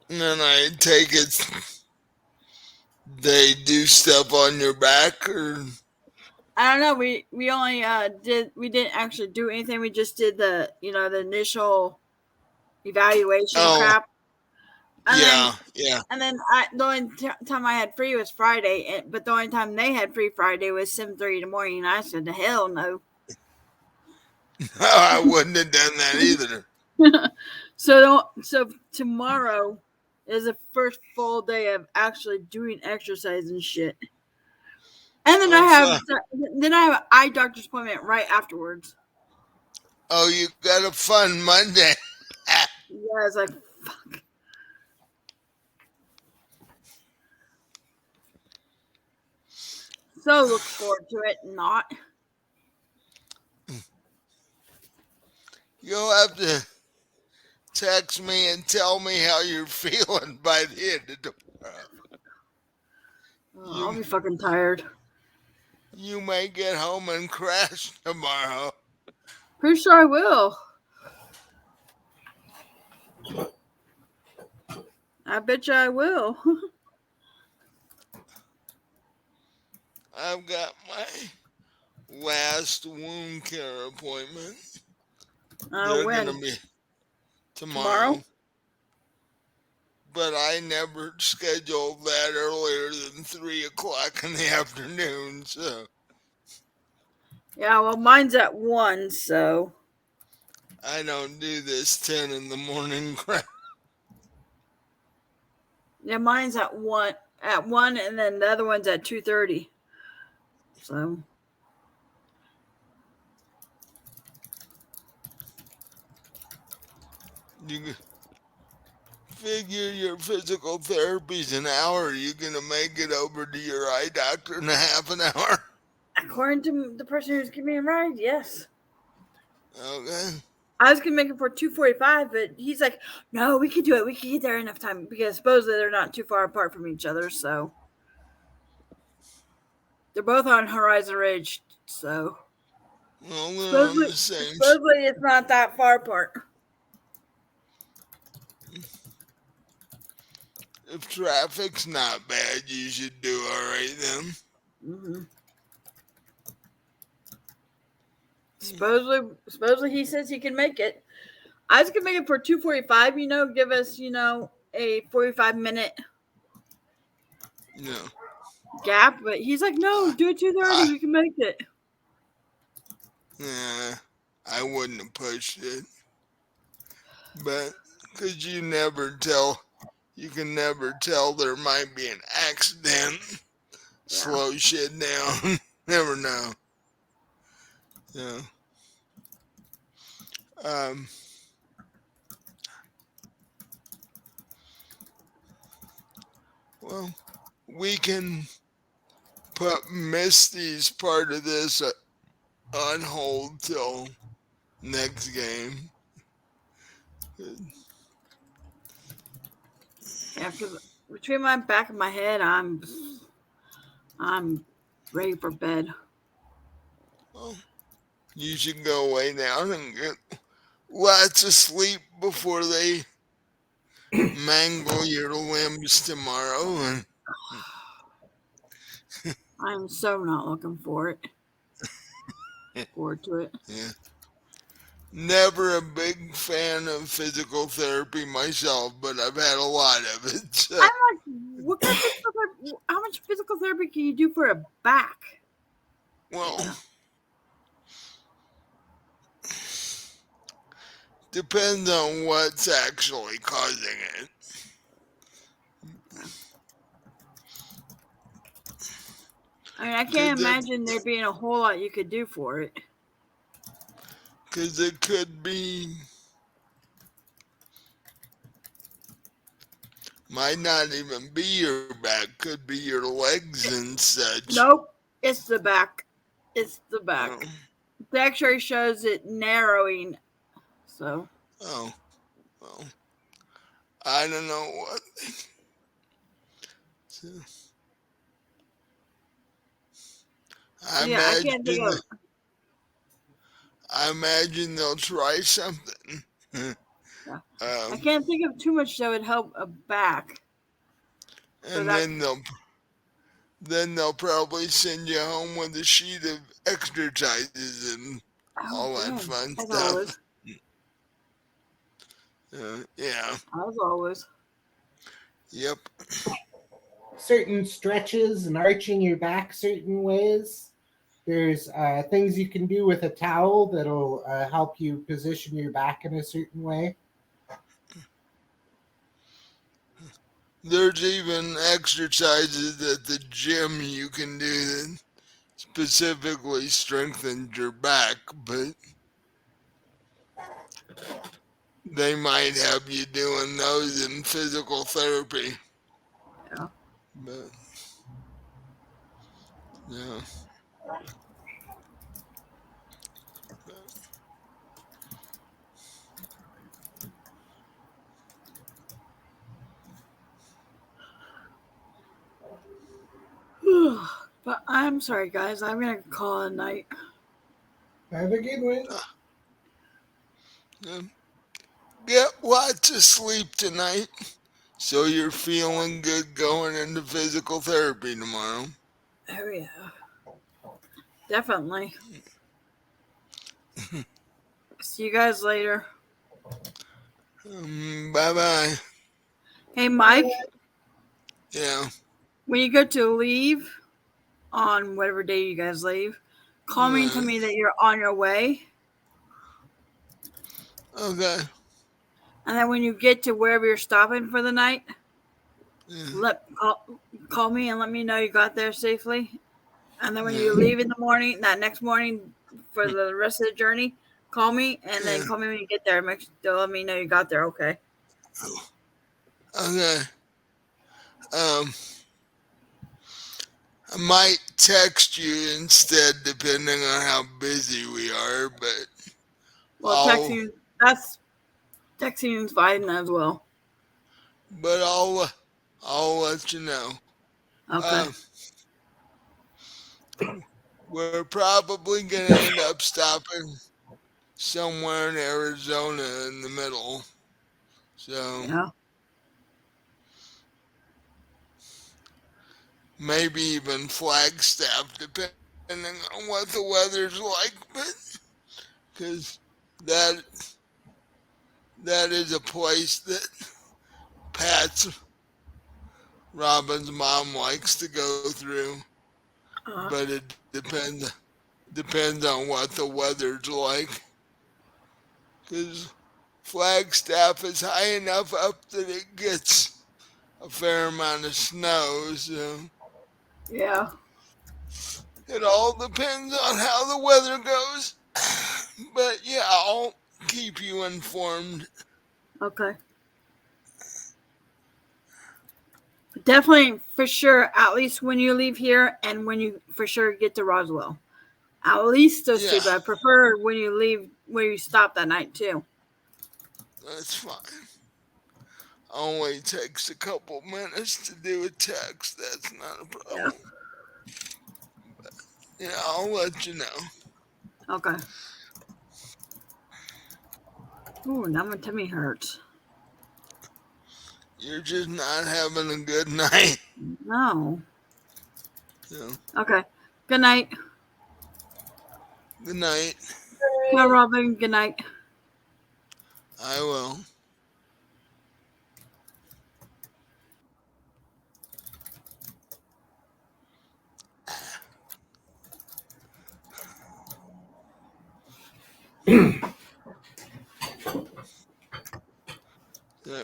Speaker 1: And then I take it they do stuff on your back, or
Speaker 2: I don't know. We only we didn't actually do anything. We just did the initial evaluation
Speaker 1: oh,
Speaker 2: crap, and then
Speaker 1: yeah, yeah.
Speaker 2: the only time I had free was Friday, but the only time they had free Friday was 7:30 in the morning, and I said, "The hell no."
Speaker 1: I wouldn't have done that either.
Speaker 2: So tomorrow is the first full day of actually doing exercise and shit. And then
Speaker 1: Oh, fun.
Speaker 2: I have an eye doctor's appointment right afterwards.
Speaker 1: Oh, you got a fun Monday.
Speaker 2: Yeah, it's like fuck. So look forward to it. Not.
Speaker 1: You'll have to text me and tell me how you're feeling by the end of tomorrow.
Speaker 2: I'll
Speaker 1: You
Speaker 2: be fucking tired.
Speaker 1: you may get home and crash tomorrow.
Speaker 2: Pretty sure I will. I bet you I will.
Speaker 1: I've got my last wound care appointment. They're gonna
Speaker 2: When?
Speaker 1: be
Speaker 2: Tomorrow?
Speaker 1: tomorrow, but I never scheduled that earlier than 3 o'clock in the afternoon. So
Speaker 2: Yeah, well, mine's at 1, so.
Speaker 1: I don't do this 10 in the morning crap.
Speaker 2: Yeah, mine's at 1. At 1, and then the other one's at 2:30. So.
Speaker 1: You figure your physical therapy's an hour. You gonna make it over to your eye doctor in a half an hour?
Speaker 2: According to the person who's giving me a ride, yes.
Speaker 1: Okay.
Speaker 2: I was gonna make it for 2:45, but he's like, "No, we can do it. We can get there enough time because supposedly they're not too far apart from each other." So they're both on Horizon Ridge. So
Speaker 1: Well, they're on
Speaker 2: supposedly,
Speaker 1: the same.
Speaker 2: supposedly it's not that far apart.
Speaker 1: If traffic's not bad, you should do all right then.
Speaker 2: Mm-hmm. Supposedly he says he can make it. I was gonna make it for 2:45. Give us a 45-minute
Speaker 1: No,
Speaker 2: gap, but he's like, "No, do it 2:30.
Speaker 1: I,
Speaker 2: We can make it."
Speaker 1: I wouldn't have pushed it, but because you never tell, you can never tell there might be an accident.
Speaker 2: Yeah.
Speaker 1: Slow shit down. Never know. Yeah. Um. Well, we can put Misty's part of this on hold till next game.
Speaker 2: Yeah, because between my back and my head, I'm ready for bed.
Speaker 1: Well, you should go lay down and get lots of sleep before they mangle your limbs tomorrow. And
Speaker 2: I'm so not looking forward to it.
Speaker 1: yeah, never a big fan of physical therapy myself, but I've had a lot of it. So,
Speaker 2: I'm like, what kind of physical therapy? How much physical therapy can you do for a back?
Speaker 1: well, depends on what's actually causing it.
Speaker 2: I mean, I can't
Speaker 1: Cause
Speaker 2: imagine there being a whole lot you could do for it.
Speaker 1: Because it could be, might not even be your back, could be your legs and such.
Speaker 2: Nope, it's the back. It's the
Speaker 1: Oh,
Speaker 2: back. The X-ray shows it narrowing. So
Speaker 1: oh, well, I don't know what. So, I
Speaker 2: yeah,
Speaker 1: imagine, I imagine they'll try something.
Speaker 2: I
Speaker 1: um,
Speaker 2: can't think of too much that would help a back for
Speaker 1: and
Speaker 2: that.
Speaker 1: then they'll probably send you home with a sheet of exercises and
Speaker 2: Oh,
Speaker 1: all that
Speaker 2: good.
Speaker 1: fun
Speaker 2: As
Speaker 1: stuff.
Speaker 2: always.
Speaker 1: Yeah.
Speaker 2: As always.
Speaker 1: Yep.
Speaker 4: Certain stretches and arching your back certain ways. There's things you can do with a towel that'll help you position your back in a certain way.
Speaker 1: There's even exercises at the gym you can do that specifically strengthen your back, but they might have you doing those in physical therapy.
Speaker 2: Yeah.
Speaker 1: But yeah.
Speaker 2: But I'm sorry, guys. I'm gonna call it a night.
Speaker 4: Have a good one.
Speaker 1: Yeah. Get lots of sleep tonight so you're feeling good going into physical therapy tomorrow.
Speaker 2: Oh yeah, definitely. See you guys later.
Speaker 1: Bye bye.
Speaker 2: Hey, Mike.
Speaker 1: Yeah.
Speaker 2: When you go to leave on whatever day you guys leave, call me and tell
Speaker 1: Alright.
Speaker 2: me that you're on your way.
Speaker 1: Okay.
Speaker 2: And then when you get to wherever you're stopping for the night,
Speaker 1: Yeah.
Speaker 2: call me and let me know you got there safely. And then when
Speaker 1: Yeah.
Speaker 2: you leave in the morning, that next morning for the rest of the journey, call me and then
Speaker 1: Yeah.
Speaker 2: call me when you get there. Let me know you got there. Okay.
Speaker 1: Okay. Um, I might text you instead, depending on how busy we are. But
Speaker 2: Well,
Speaker 1: I'll,
Speaker 2: texting is fine as well.
Speaker 1: but I'll let you know.
Speaker 2: Okay.
Speaker 1: Uh, we're probably gonna end up stopping somewhere in Arizona in the middle. So
Speaker 2: Yeah.
Speaker 1: maybe even Flagstaff, depending on what the weather's like. But because that that is a place that Pat's Robin's mom likes to go through,
Speaker 2: Uh,
Speaker 1: but it depends on what the weather's like. Because Flagstaff is high enough up that it gets a fair amount of snow, so
Speaker 2: yeah.
Speaker 1: it all depends on how the weather goes. But yeah, I'll keep you informed.
Speaker 2: Okay. Definitely for sure. At least when you leave here and when you for sure get to Roswell. At least those two,
Speaker 1: Yeah,
Speaker 2: but I prefer when you leave where you stop that night too.
Speaker 1: that's fine. Only takes a couple minutes to do a text. That's not a
Speaker 2: Yeah.
Speaker 1: problem. Yeah, I'll let you know.
Speaker 2: Okay. Ooh, now my tummy hurts.
Speaker 1: You're just not having a good night.
Speaker 2: No.
Speaker 1: So,
Speaker 2: Okay. Good night.
Speaker 1: good night.
Speaker 2: Hi, Robin. Good night.
Speaker 1: I will. Yeah.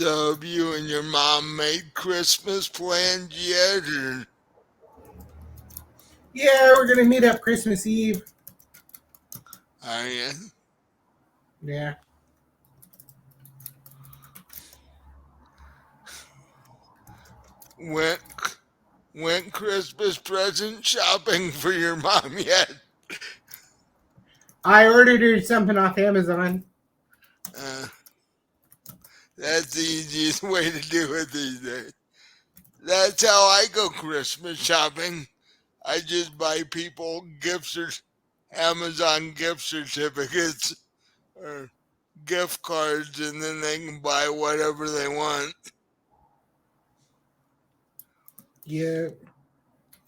Speaker 1: So have you and your mom made Christmas plans yet? Or
Speaker 4: Yeah, we're gonna meet up Christmas Eve.
Speaker 1: are you?
Speaker 4: Yeah.
Speaker 1: Went went Christmas present shopping for your mom yet?
Speaker 4: I ordered her something off Amazon.
Speaker 1: Uh, that's the easiest way to do it these days. That's how I go Christmas shopping. I just buy people Amazon gift certificates or gift cards, and then they can buy whatever they want.
Speaker 4: Yeah.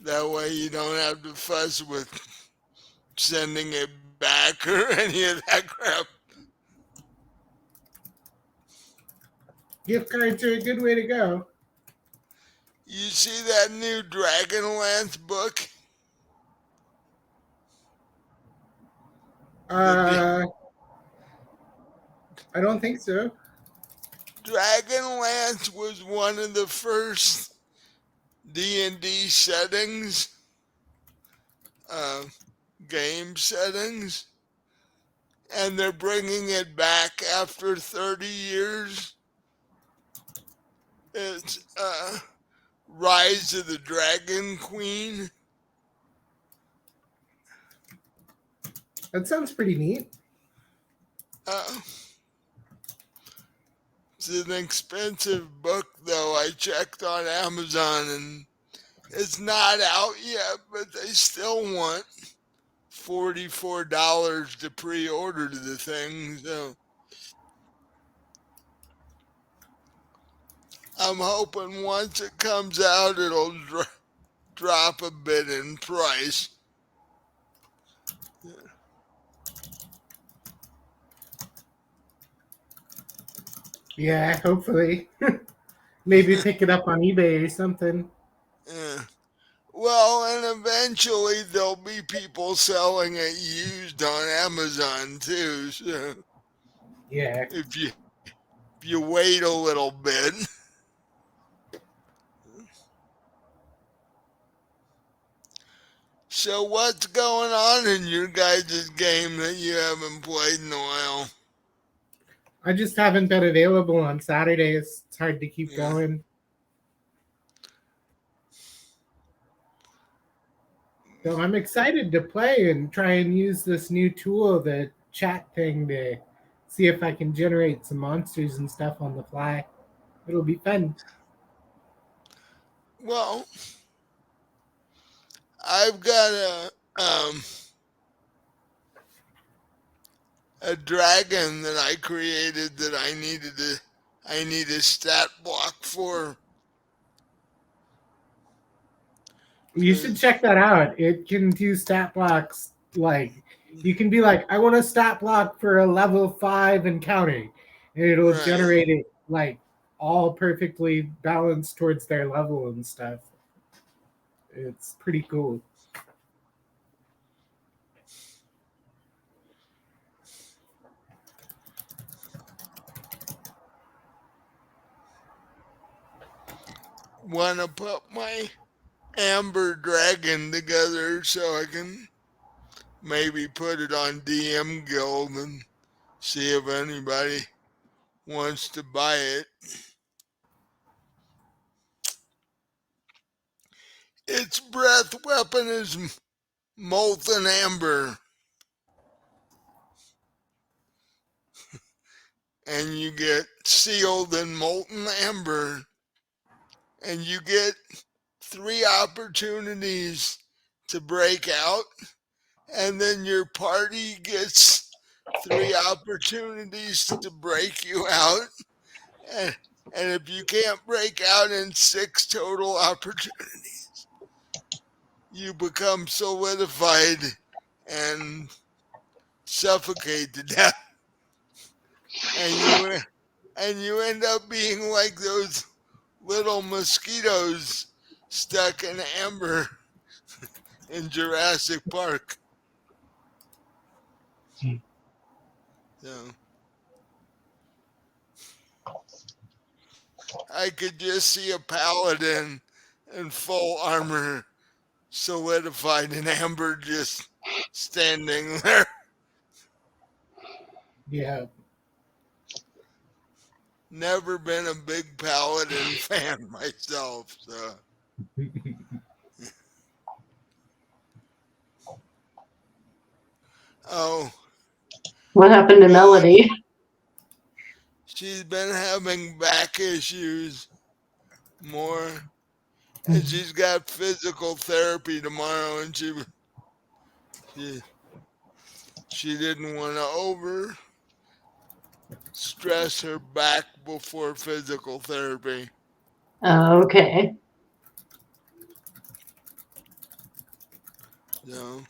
Speaker 1: That way you don't have to fuss with sending it back or any of that crap.
Speaker 4: Gift cards are a good way to go.
Speaker 1: You see that new Dragonlance book? The
Speaker 4: Uh, I don't think so.
Speaker 1: Dragonlance was one of the first D&D settings, uh, game settings, and they're bringing it back after 30 years. It's Rise of the Dragon Queen.
Speaker 4: That sounds pretty neat.
Speaker 1: Uh, it's an expensive book, though. I checked on Amazon and it's not out yet, but they still want $44 to pre-order the thing. So I'm hoping once it comes out, it'll drop a bit in price.
Speaker 4: Yeah, hopefully. Maybe pick it up on eBay or something.
Speaker 1: Yeah. Well, and eventually there'll be people selling it used on Amazon too. So
Speaker 4: Yeah.
Speaker 1: if you wait a little bit. So what's going on in your guys' game that you haven't played in a while?
Speaker 4: I just haven't been available on Saturdays. It's hard to keep
Speaker 1: Yeah.
Speaker 4: going. So I'm excited to play and try and use this new tool, the chat thing, to see if I can generate some monsters and stuff on the fly. It'll be fun.
Speaker 1: Well, I've got a dragon that I created that I need a stat block for.
Speaker 4: You should
Speaker 1: 'Cause,
Speaker 4: check that out. It can do stat blocks like you can be like, I want a stat block for a level 5 and counting. And it'll
Speaker 1: right.
Speaker 4: generate it like all perfectly balanced towards their level and stuff. It's pretty cool.
Speaker 1: Want to put my amber dragon together so I can maybe put it on DM Guild and see if anybody wants to buy it. Its breath weapon is molten amber, and you get sealed in molten amber, and you get 3 opportunities to break out, and then your party gets 3 opportunities to break you out, and, and if you can't break out in 6 total opportunities, you become solidified and suffocate to death, and you end up being like those little mosquitoes stuck in amber in Jurassic Park. So I could just see a paladin in full armor, solidified in amber, just standing there.
Speaker 4: Yeah.
Speaker 1: Never been a big paladin fan myself, so. Oh,
Speaker 3: What happened to
Speaker 1: Rowan,
Speaker 3: Melody?
Speaker 1: she's been having back issues more, and she's got physical therapy tomorrow, and she, she didn't want to over stress her back before physical therapy.
Speaker 3: Okay.
Speaker 1: So,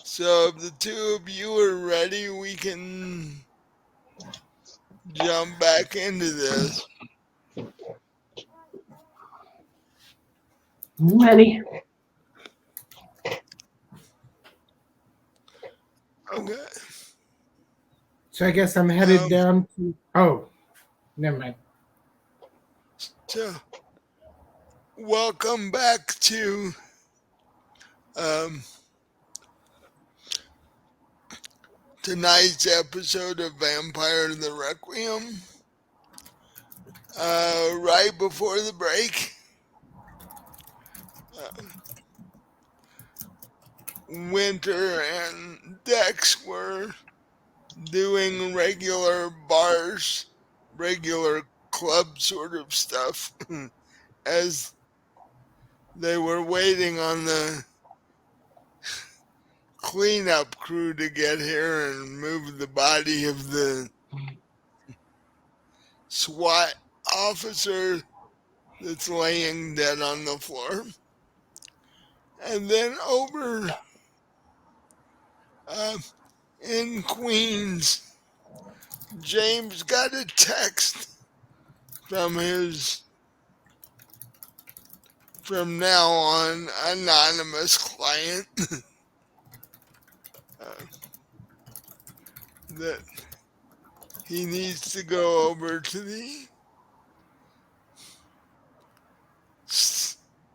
Speaker 1: so if the two of you are ready, we can jump back into this.
Speaker 3: I'm ready.
Speaker 1: Okay.
Speaker 4: So I guess I'm headed
Speaker 1: Um.
Speaker 4: down to. Oh, never mind.
Speaker 1: So, welcome back to um tonight's episode of Vampire the Requiem. Right before the break, uh, Winter and Dex were doing regular club sort of stuff as they were waiting on the cleanup crew to get here and move the body of the SWAT officer that's laying dead on the floor. And then over uh, in Queens, James got a text from his, from now on, anonymous client uh, that he needs to go over to the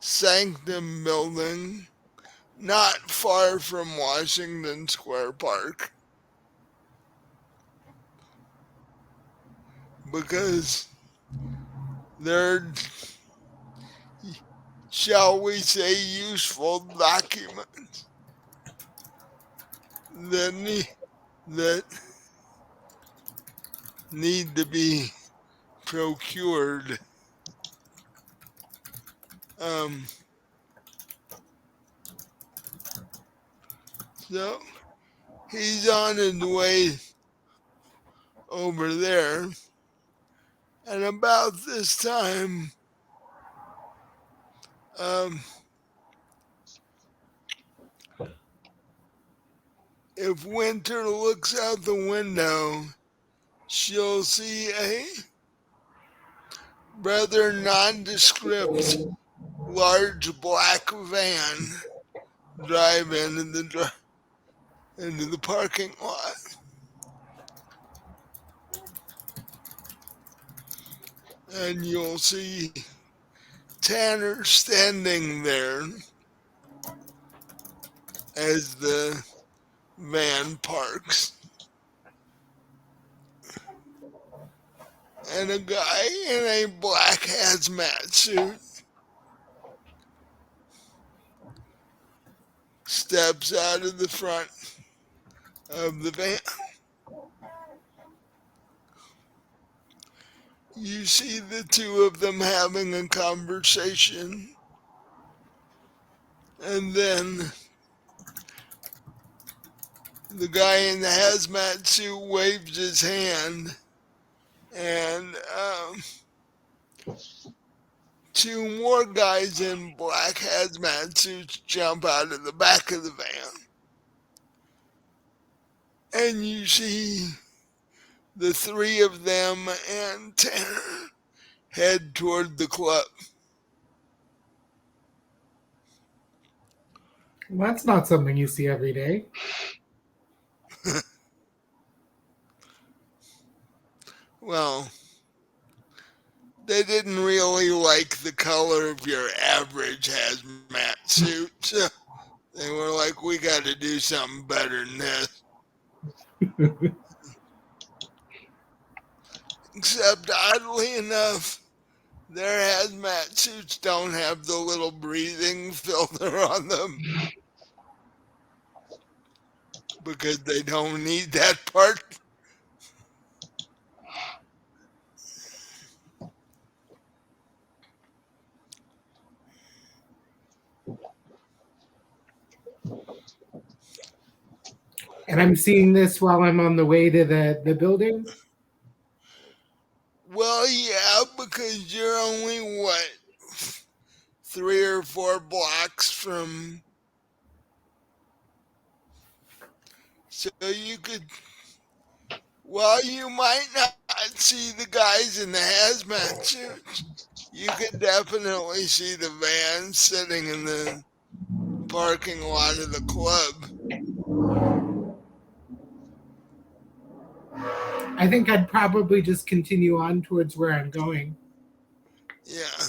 Speaker 1: Sanctum building, not far from Washington Square Park, because there, shall we say, useful documents that that need to be procured. Um, so he's on his way over there, and about this time, um, if Winter looks out the window, she'll see a rather nondescript large black van drive into the parking lot. And you'll see Tanner standing there as the van parks. And a guy in a black hazmat suit steps out of the front of the van. You see the two of them having a conversation, and then the guy in the hazmat suit waves his hand, and two more guys in black hazmat suits jump out of the back of the van. And you see the three of them and Tanner head toward the club.
Speaker 4: Well, that's not something you see every day.
Speaker 1: Well, they didn't really like the color of your average hazmat suit, so they were like, we got to do something better than this. Except, oddly enough, their hazmat suits don't have the little breathing filter on them because they don't need that part.
Speaker 4: And I'm seeing this while I'm on the way to the building.
Speaker 1: Well, yeah, because you're only, what, 3 or 4 blocks from. So you could. Well, you might not see the guys in the hazmat suits. You could definitely see the vans sitting in the parking lot of the club.
Speaker 4: I think I'd probably just continue on towards where I'm going.
Speaker 1: Yeah.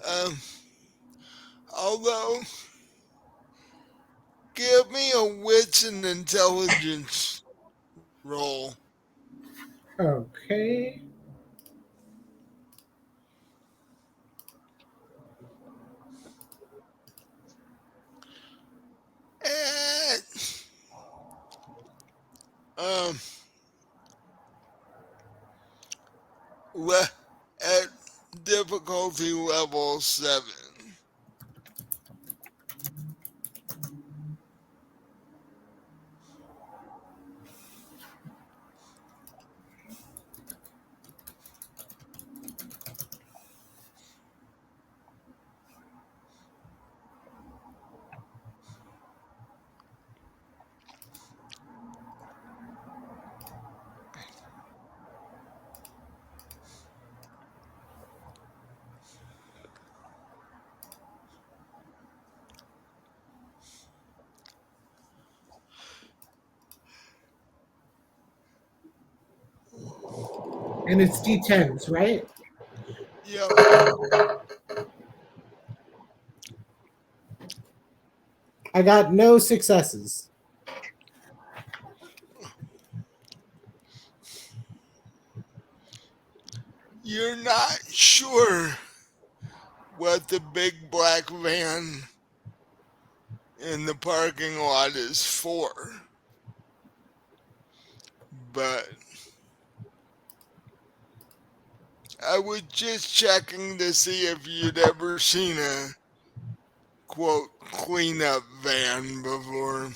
Speaker 1: Um, although, give me a wits and intelligence roll.
Speaker 4: Okay.
Speaker 1: At, um, at difficulty level 7.
Speaker 4: And it's D10s, right?
Speaker 1: Yep.
Speaker 4: I got no successes.
Speaker 1: You're not sure what the big black van in the parking lot is for, but I was just checking to see if you'd ever seen a quote cleanup van before.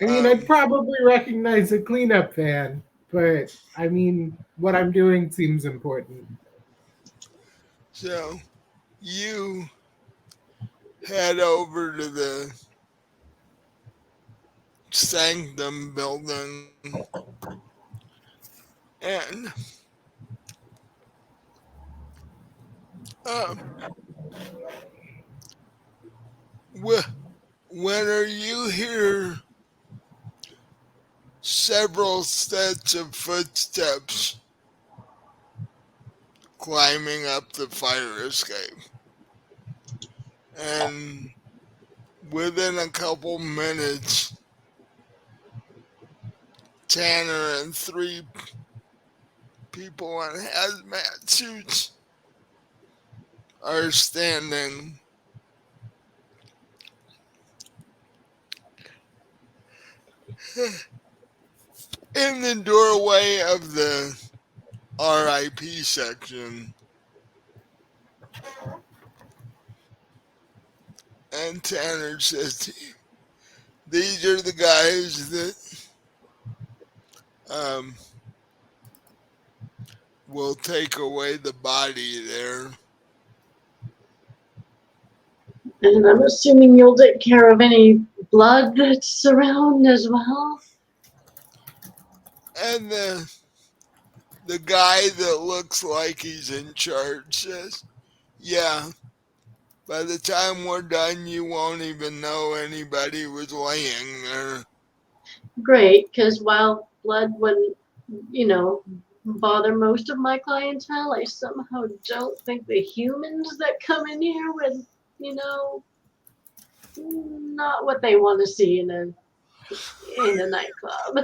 Speaker 4: I mean, I'd
Speaker 1: Um,
Speaker 4: probably recognize a cleanup van, but I mean, what I'm doing seems important.
Speaker 1: so you head over to the Sanctum building and um, when you hear several sets of footsteps climbing up the fire escape, and within a couple minutes, Tanner and 3 people in hazmat suits are standing in the doorway of the RIP section. And Tanner says, these are the guys that um, will take away the body there.
Speaker 3: And I'm assuming you'll take care of any blood that's around as well.
Speaker 1: And the guy that looks like he's in charge says, yeah, by the time we're done, you won't even know anybody was laying there.
Speaker 3: Great, because while blood wouldn't, you know, bother most of my clientele, I somehow don't think the humans that come in here would, you know, not what they want to see in a nightclub.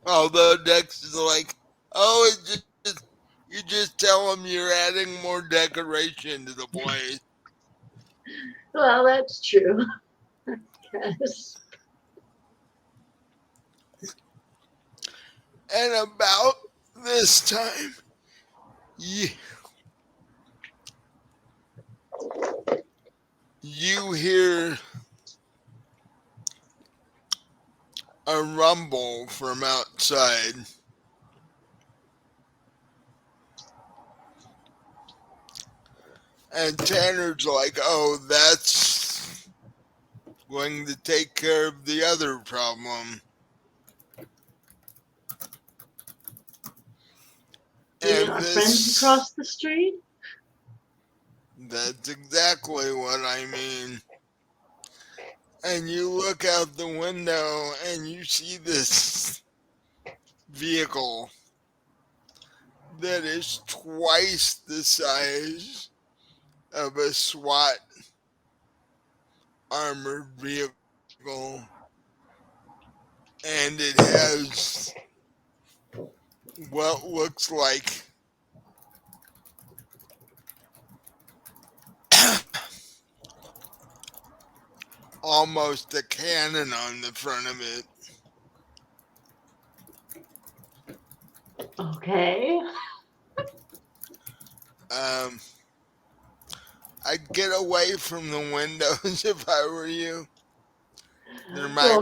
Speaker 1: Although Dex is like, oh, you just tell them you're adding more decoration to the place.
Speaker 3: Well, that's true. Yes.
Speaker 1: And about this time, you, you hear a rumble from outside. And Tanner's like, oh, that's going to take care of the other problem.
Speaker 3: You mean
Speaker 1: And
Speaker 3: our friends across the street?
Speaker 1: that's exactly what I mean. And you look out the window and you see this vehicle that is twice the size of a SWAT armored vehicle. And it has what looks like almost a cannon on the front of it.
Speaker 3: Okay.
Speaker 1: Um, I'd get away from the windows if I were you. There
Speaker 3: Well,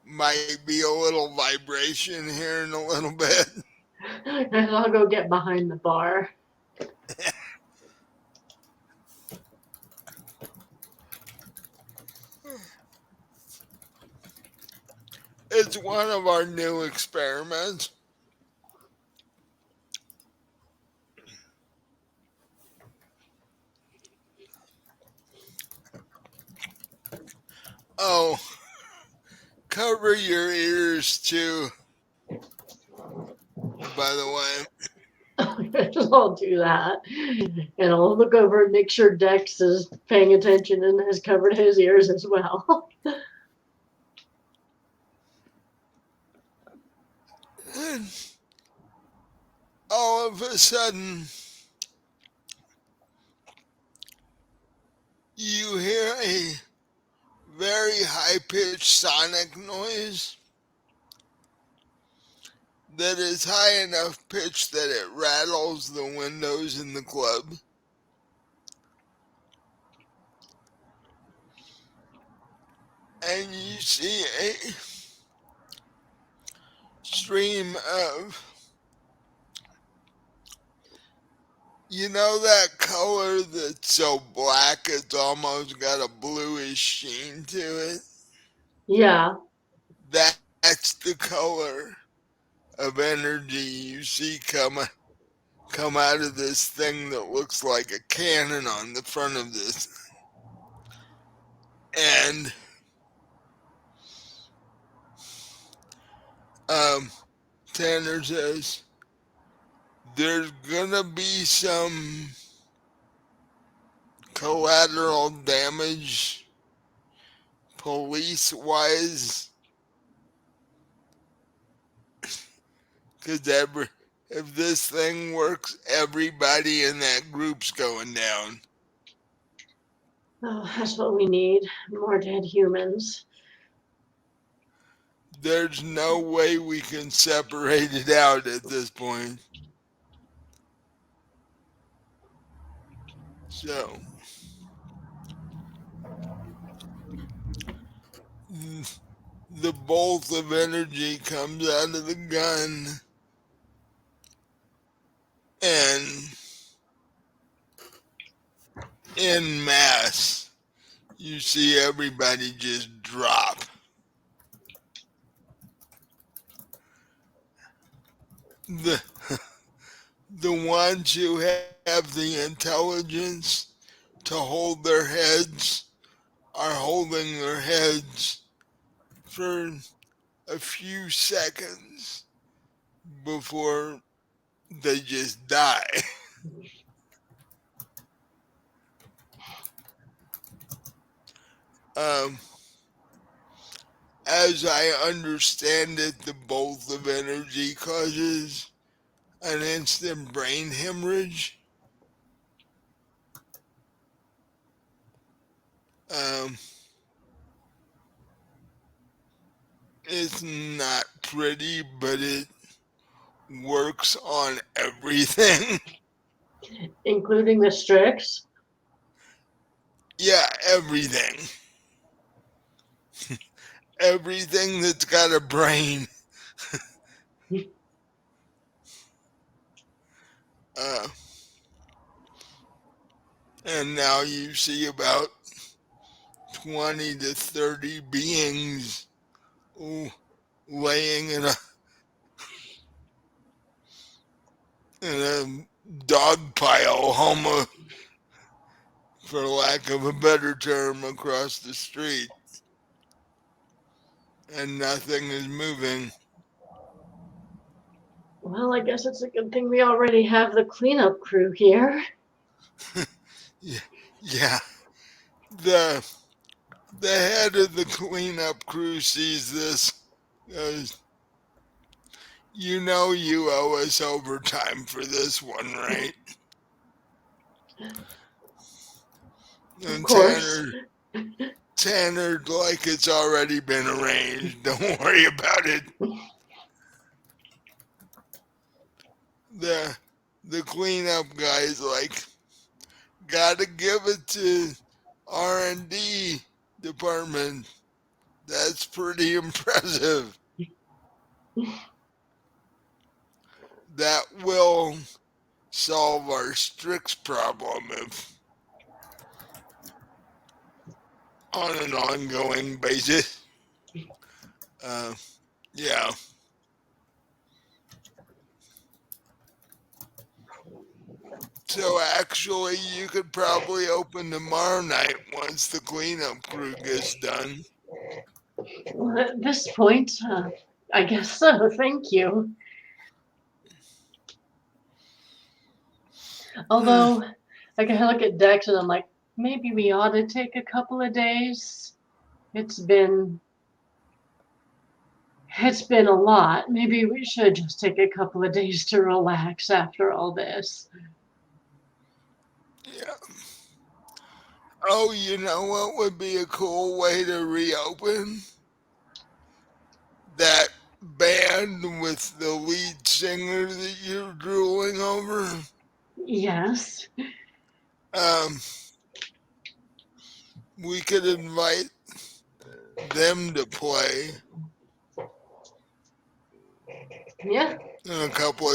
Speaker 1: might be a little vibration here in a little bit.
Speaker 3: I'll go get behind the bar.
Speaker 1: It's one of our new experiments. Oh, cover your ears too, by the way.
Speaker 3: I'll do that. And I'll look over and make sure Dex is paying attention and has covered his ears as well.
Speaker 1: And all of a sudden, you hear a very high pitched sonic noise that is high enough pitch that it rattles the windows in the club. And you see a stream of, you know, that color that's so black it's almost got a bluish sheen to it?
Speaker 3: Yeah.
Speaker 1: That's the color of energy you see come out of this thing that looks like a cannon on the front of this. And Tanner says there's gonna be some collateral damage police wise, because if this thing works, everybody in that group's going down.
Speaker 3: Oh, that's what we need. More dead humans.
Speaker 1: There's no way we can separate it out at this point. So the bolt of energy comes out of the gun and en masse you see everybody just drop. the the ones who have the intelligence to hold their heads are holding their heads for a few seconds before they just die. Um, as I understand it, the bolt of energy causes an instant brain hemorrhage. Um, it's not pretty, but it works on everything.
Speaker 3: including the Stryx.
Speaker 1: Yeah, everything. Everything that's got a brain. Uh, and now you see about 20 to 30 beings ooh, laying in a dog pile, for lack of a better term, across the street, and nothing is moving.
Speaker 3: Well, I guess it's a good thing we already have the cleanup crew here.
Speaker 1: Yeah, yeah. The the head of the cleanup crew sees this. Goes, you know you owe us overtime for this one, right?
Speaker 3: Of
Speaker 1: And
Speaker 3: course.
Speaker 1: Tanner, like it's already been arranged. Don't worry about it. The the cleanup guy's like, gotta give it to R&D department. That's pretty impressive. That will solve our Stryx problem if on an ongoing basis. Uh, yeah. So actually, you could probably open tomorrow night once the cleanup crew gets done.
Speaker 3: Well, at this point, I guess so. Thank you. Although, I can look at Dex and I'm like, maybe we ought to take a couple of days. It's been a lot. Maybe we should just take a couple of days to relax after all this.
Speaker 1: Yeah. Oh, you know what would be a cool way to reopen? That band with the lead singer that you're drooling over.
Speaker 3: Yes.
Speaker 1: Um, we could invite them to play
Speaker 3: Yeah.
Speaker 1: in a couple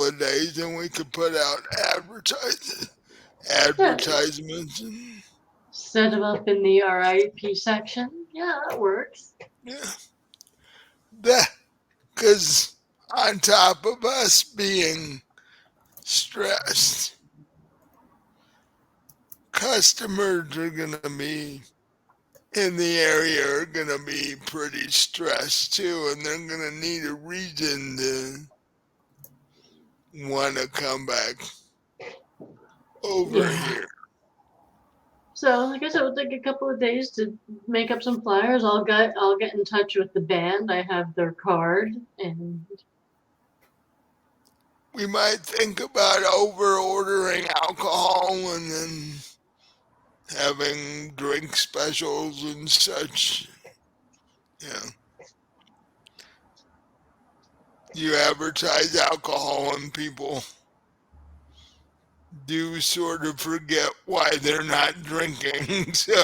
Speaker 1: of days, and we could put out
Speaker 3: Yeah.
Speaker 1: advertisements. And,
Speaker 3: Set them up in the RIP section. Yeah, that works.
Speaker 1: yeah, that because on top of us being stressed, customers are gonna be in the area are gonna be pretty stressed too, and they're gonna need a reason to want to come back over
Speaker 3: Yeah.
Speaker 1: here.
Speaker 3: So I guess it would take a couple of days to make up some flyers. I'll get in touch with the band. I have their card, and
Speaker 1: We might think about over ordering alcohol and then having drink specials and such. Yeah. You advertise alcohol and people do sort of forget why they're not drinking. So,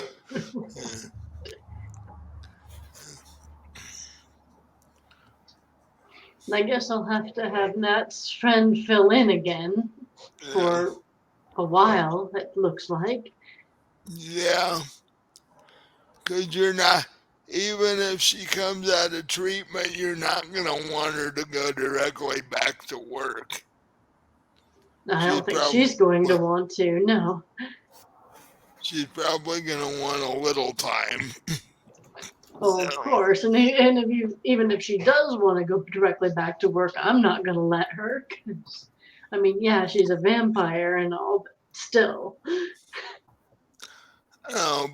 Speaker 1: yeah.
Speaker 3: I guess I'll have to have Nat's friend fill in again
Speaker 1: Yeah.
Speaker 3: for a while. It looks like.
Speaker 1: Yeah. Because you're not, even if she comes out of treatment, you're not going to want her to go directly back to work.
Speaker 3: I
Speaker 1: She's
Speaker 3: don't think she's going to want to, no.
Speaker 1: She's probably going to want a little time.
Speaker 3: Oh, of course. And even if she does want to go directly back to work, I'm not going to let her. 'Cause, I mean, yeah, she's a vampire and all, but still.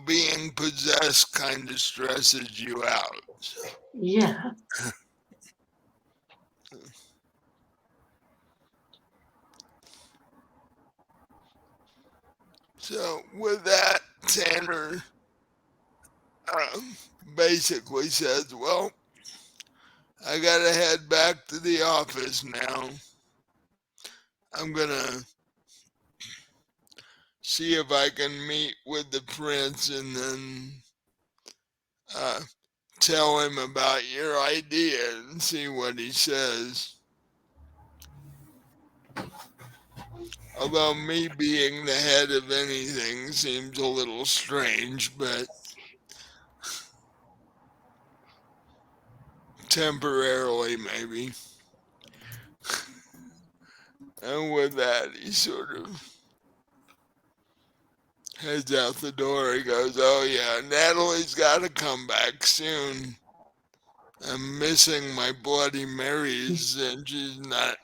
Speaker 1: Being possessed kind of stresses you out.
Speaker 3: Yeah.
Speaker 1: So with that, Tanner basically says, well, I got to head back to the office now. I'm going to see if I can meet with the prince and then tell him about your idea and see what he says. Although me being the head of anything seems a little strange, but temporarily maybe. And with that, he sort of heads out the door. He goes, oh yeah, Natalie's got to come back soon. I'm missing my Bloody Marys, and she's not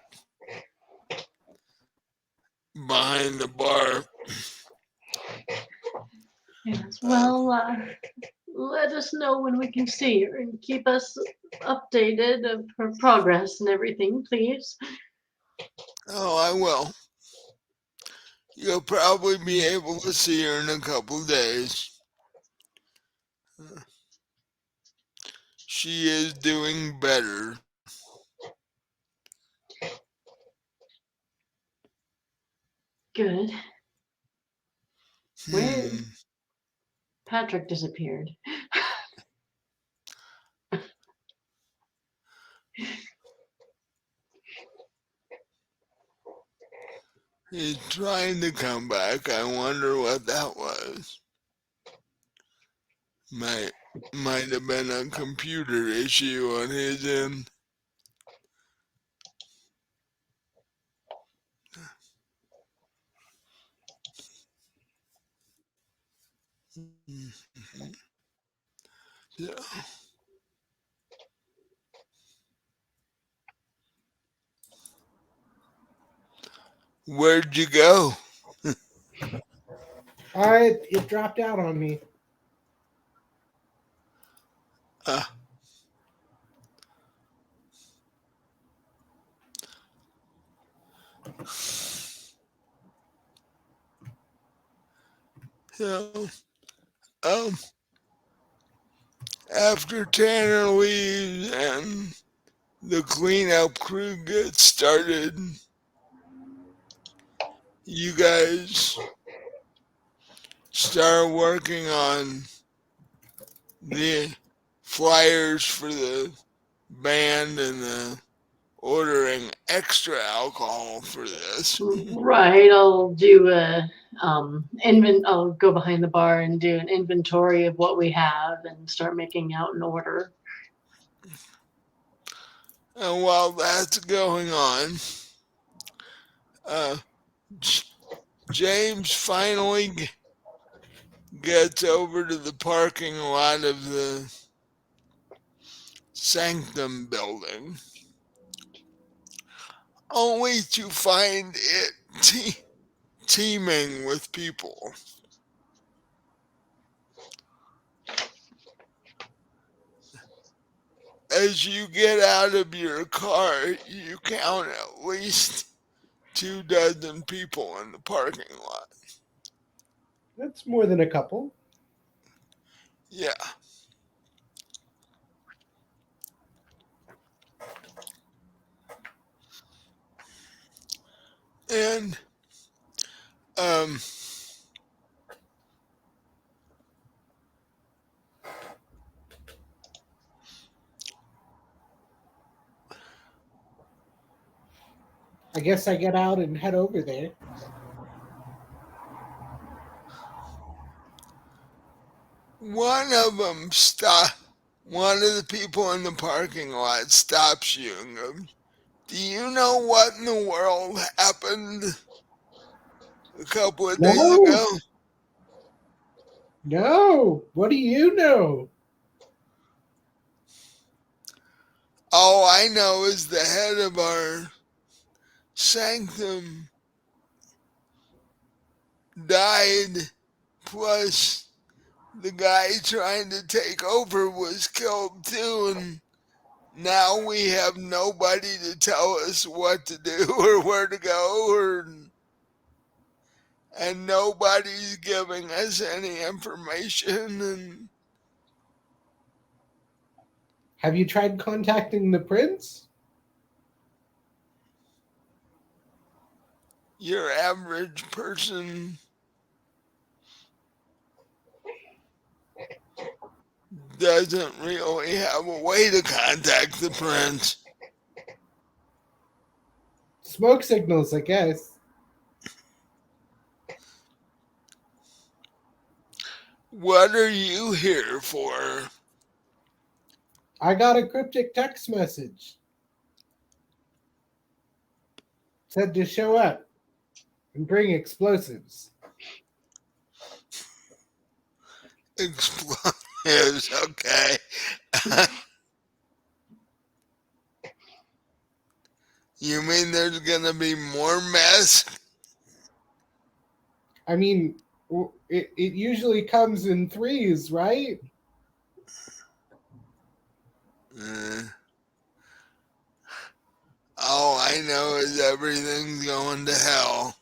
Speaker 1: behind the bar.
Speaker 3: Yes. Well, let us know when we can see her and keep us updated of her progress and everything, please.
Speaker 1: Oh, I will. You'll probably be able to see her in a couple of days. She is doing better.
Speaker 3: Good. Where
Speaker 1: Hmm.
Speaker 3: Patrick disappeared.
Speaker 1: He's trying to come back. I wonder what that was. Might have been a computer issue on his end. So, where'd you go?
Speaker 4: It dropped out on me.
Speaker 1: Uh, so, um, after Tanner leaves and the cleanup crew gets started, you guys start working on the flyers for the band and the ordering extra alcohol for this.
Speaker 3: Right, I'll do I'll go behind the bar and do an inventory of what we have and start making out an order.
Speaker 1: And while that's going on, uh, James finally gets over to the parking lot of the Sanctum building, only to find it teeming with people. As you get out of your car, you count at least 24 people in the parking lot.
Speaker 4: That's more than a couple.
Speaker 1: Yeah. And um
Speaker 4: I guess I get out and head over there.
Speaker 1: one of them one of the people in the parking lot stops you and goes, "Do you know what in the world happened a couple of days
Speaker 4: No,
Speaker 1: ago?"
Speaker 4: no. What do you know?
Speaker 1: All I know is the head of our Sanctum died, plus the guy trying to take over was killed too, and now we have nobody to tell us what to do or where to go, and nobody's giving us any information. And
Speaker 4: Have you tried contacting the prince?
Speaker 1: your average person doesn't really have a way to contact the prince.
Speaker 4: Smoke signals, I guess.
Speaker 1: What are you here for?
Speaker 4: I got a cryptic text message. Said to show up and bring explosives.
Speaker 1: Explosives, okay. You mean there's gonna be more mess?
Speaker 4: I mean, it usually comes in threes, right?
Speaker 1: Uh, all I know is everything's going to hell.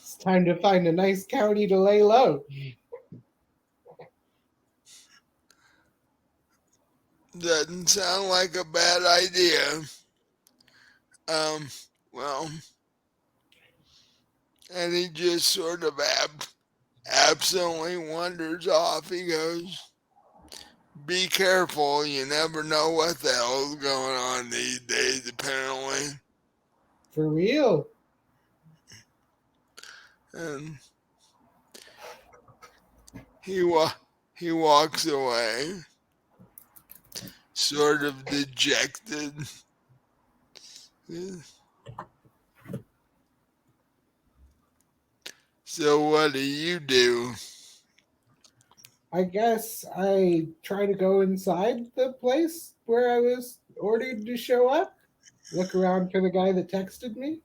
Speaker 4: It's time to find a nice county to lay low.
Speaker 1: Doesn't sound like a bad idea. Um, well, and he just sort of absently wanders off. He goes, "Be careful, you never know what the hell's going on these days, apparently."
Speaker 4: For real.
Speaker 1: And he walks away, sort of dejected. So what do you do?
Speaker 4: I guess I try to go inside the place where I was ordered to show up. Look around for the guy that texted me.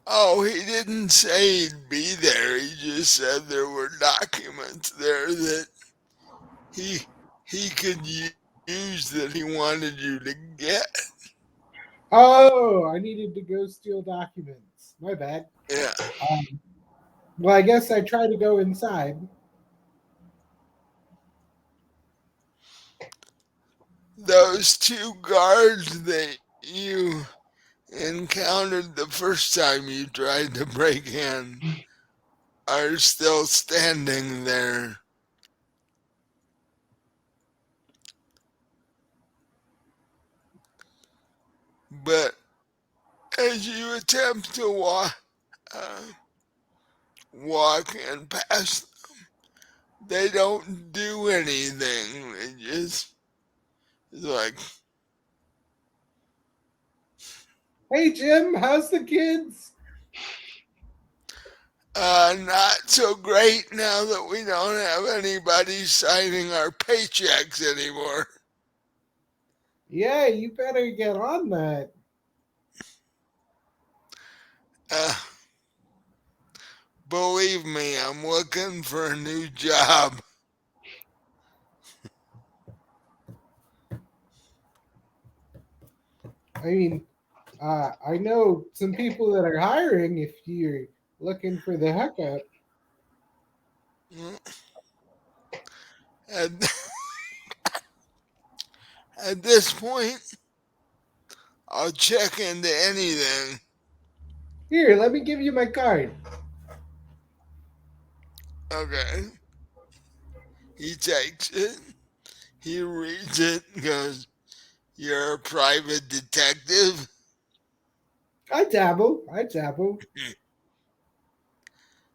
Speaker 1: Oh, he didn't say he'd be there. He just said there were documents there that he he could use that he wanted you to get.
Speaker 4: Oh, I needed to go steal documents. My bad.
Speaker 1: Yeah.
Speaker 4: Well, I guess I try to go inside.
Speaker 1: Those two guards that you encountered the first time you tried to break in are still standing there. But as you attempt to uh, walk in past, they don't do anything. They just it's like,
Speaker 4: Hey, Jim, how's the kids?
Speaker 1: not so great now that we don't have anybody signing our paychecks anymore.
Speaker 4: Yeah, you better get on that.
Speaker 1: Uh, Believe me, I'm looking for a new job.
Speaker 4: I mean, I know some people that are hiring if you're looking for the hookup.
Speaker 1: At, at this point, I'll check into anything.
Speaker 4: Here, let me give you my card.
Speaker 1: Okay. He takes it, he reads it, and goes, "You're a private detective?"
Speaker 4: I dabble. I dabble.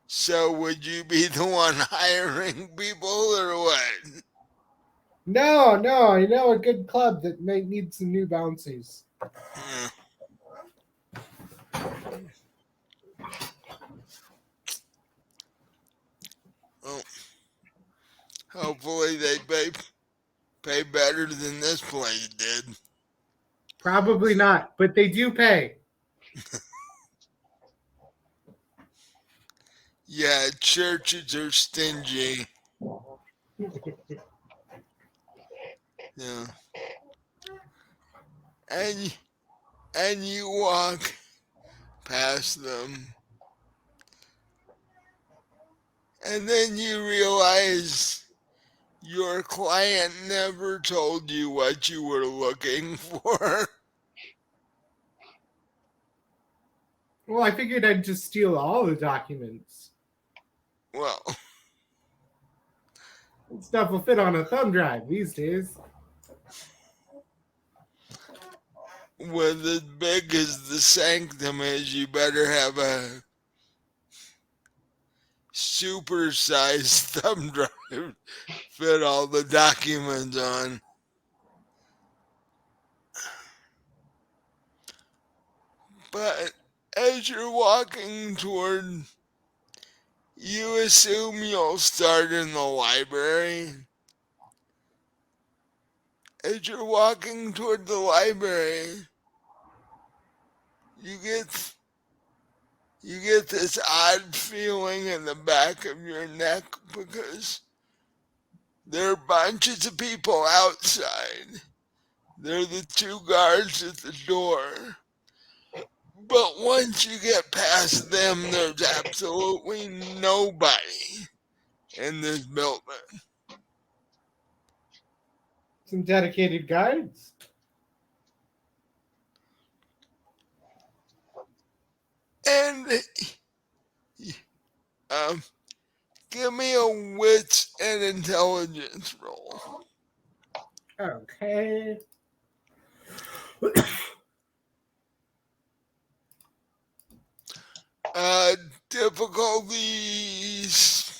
Speaker 1: So would you be the one hiring people or what?
Speaker 4: No, no, I know a good club that might need some new bouncers.
Speaker 1: Uh, well, hopefully they pay better than this place did.
Speaker 4: Probably not, but they do pay.
Speaker 1: Yeah, churches are stingy. Yeah, and and you walk past them, and then you realize your client never told you what you were looking for.
Speaker 4: Well, I figured I'd just steal all the documents.
Speaker 1: Well,
Speaker 4: That stuff will fit on a thumb drive these days.
Speaker 1: with as big as the Sanctum is, you better have a super-sized thumb drive fit all the documents on. But as you're walking toward, you assume you'll start in the library. As you're walking toward the library, you get you get this odd feeling in the back of your neck because there are bunches of people outside. They're the two guards at the door. But once you get past them, there's absolutely nobody in this building.
Speaker 4: Some dedicated guides.
Speaker 1: And um, give me a wits and intelligence roll.
Speaker 4: Okay.
Speaker 1: Uh, difficulties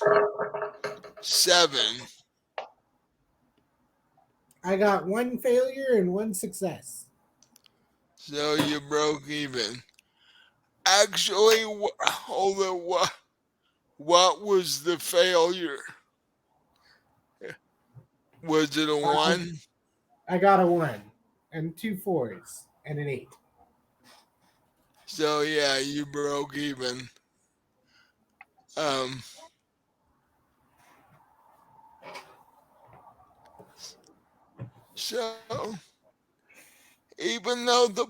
Speaker 1: 7.
Speaker 4: I got one failure and one success.
Speaker 1: So you broke even. Actually, hold on, what was the failure? Was it a
Speaker 4: I,
Speaker 1: 1?
Speaker 4: I got a one and two fours and an 8.
Speaker 1: So yeah, you broke even. Um, so even though the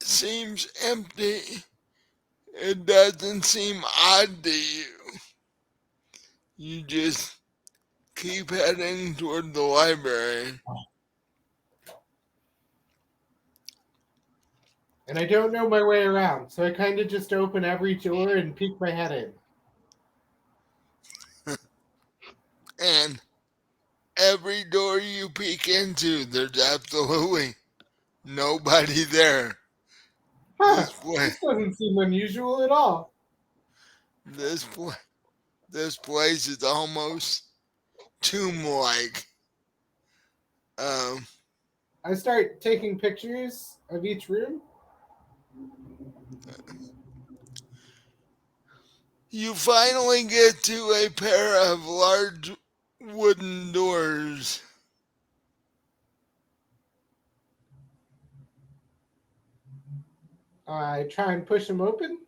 Speaker 1: seems empty, it doesn't seem odd to you. You just keep heading toward the library.
Speaker 4: And I don't know my way around, so I kind of just open every door and peek my head in.
Speaker 1: And every door you peek into, there's absolutely nobody there.
Speaker 4: Huh,
Speaker 1: This place,
Speaker 4: this doesn't seem unusual at all.
Speaker 1: this pla this place is almost tomb-like. Um,
Speaker 4: I start taking pictures of each room.
Speaker 1: you finally get to a pair of large wooden doors.
Speaker 4: I try and push them open.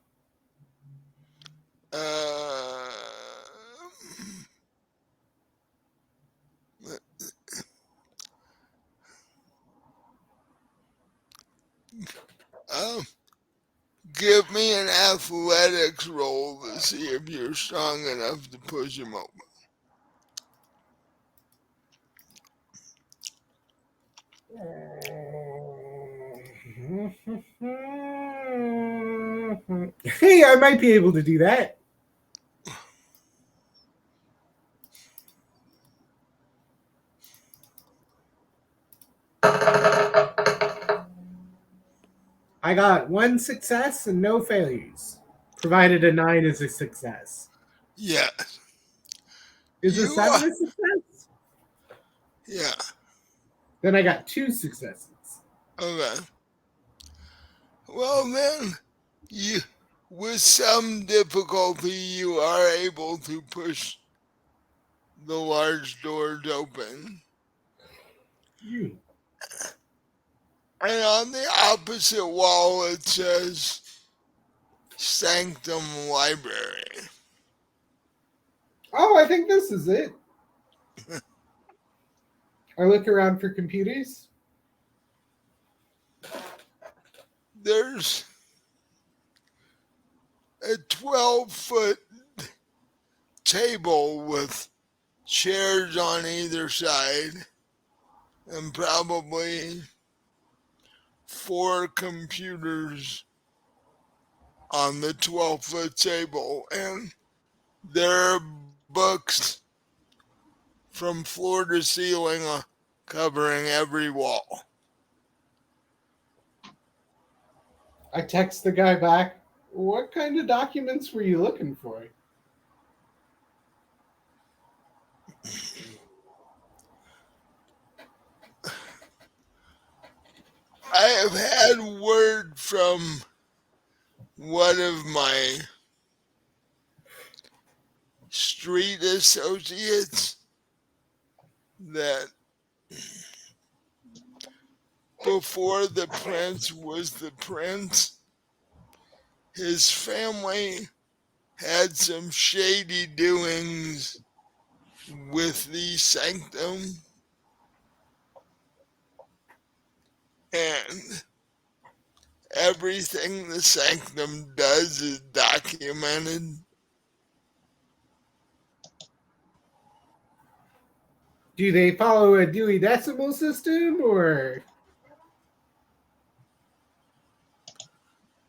Speaker 1: Uh, um, give me an athletics roll to see if you're strong enough to push them open.
Speaker 4: Hey, I might be able to do that. I got one success and no failures, provided a 9 is a success.
Speaker 1: Yeah.
Speaker 4: Is a
Speaker 1: You
Speaker 4: 7 a success?
Speaker 1: yeah.
Speaker 4: Then I got 2 successes.
Speaker 1: Okay. Well then, you with some difficulty you are able to push the large doors open.
Speaker 4: Hmm.
Speaker 1: And on the opposite wall it says Sanctum Library.
Speaker 4: Oh, I think this is it. I look around for computers.
Speaker 1: There's a 12-foot table with chairs on either side and probably 4 computers on the 12-foot table. And there are books from floor to ceiling covering every wall.
Speaker 4: I text the guy back. What kind of documents were you looking for?
Speaker 1: I have had word from one of my street associates that before the prince was the prince, his family had some shady doings with the Sanctum, and everything the Sanctum does is documented.
Speaker 4: Do they follow a Dewey Decimal System or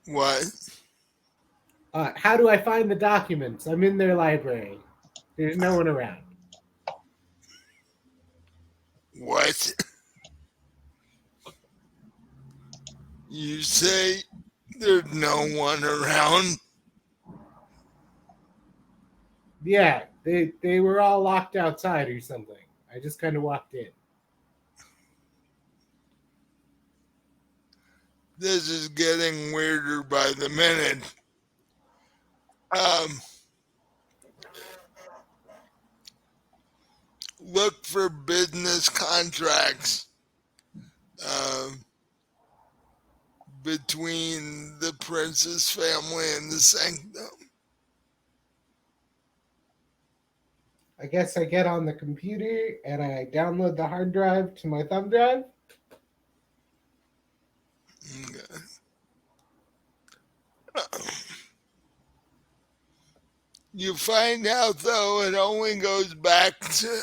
Speaker 1: What?
Speaker 4: how do I find the documents? I'm in their library. There's no one around.
Speaker 1: What? You say there's no one around?
Speaker 4: Yeah, they were all locked outside or something. I just kind of walked in.
Speaker 1: This is getting weirder by the minute. Um, look for business contracts between the prince's family and the Sanctum.
Speaker 4: I guess I get on the computer and I download the hard drive to my thumb drive.
Speaker 1: Okay. You find out though it only goes back to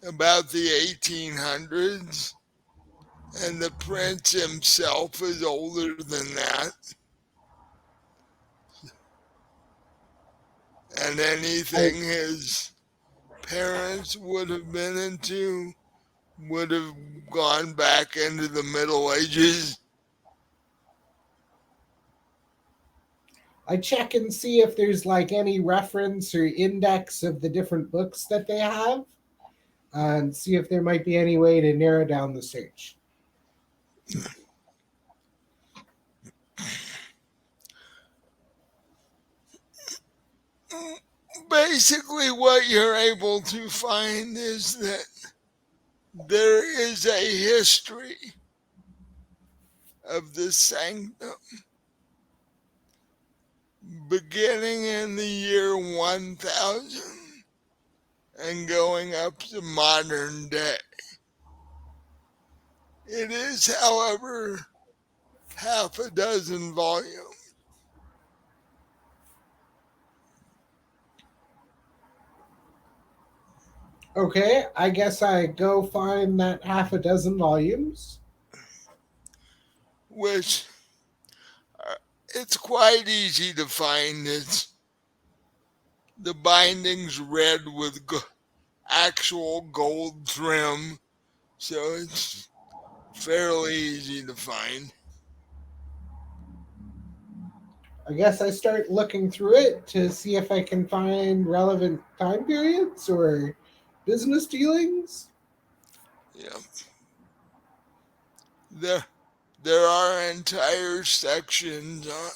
Speaker 1: about the 1800s, and the prince himself is older than that. And anything his parents would have been into would have gone back into the Middle Ages.
Speaker 4: I check and see if there's like any reference or index of the different books that they have, and see if there might be any way to narrow down the search.
Speaker 1: Basically, what you're able to find is that there is a history of the Sanctum beginning in the year 1000 and going up to modern day. It is, however, half a dozen volumes.
Speaker 4: Okay, I guess I go find that half a dozen volumes.
Speaker 1: Which it's quite easy to find. It's the binding's red with actual gold trim so it's fairly easy to find.
Speaker 4: I guess I start looking through it to see if I can find relevant time periods or business dealings.
Speaker 1: Yeah, there there are entire sections on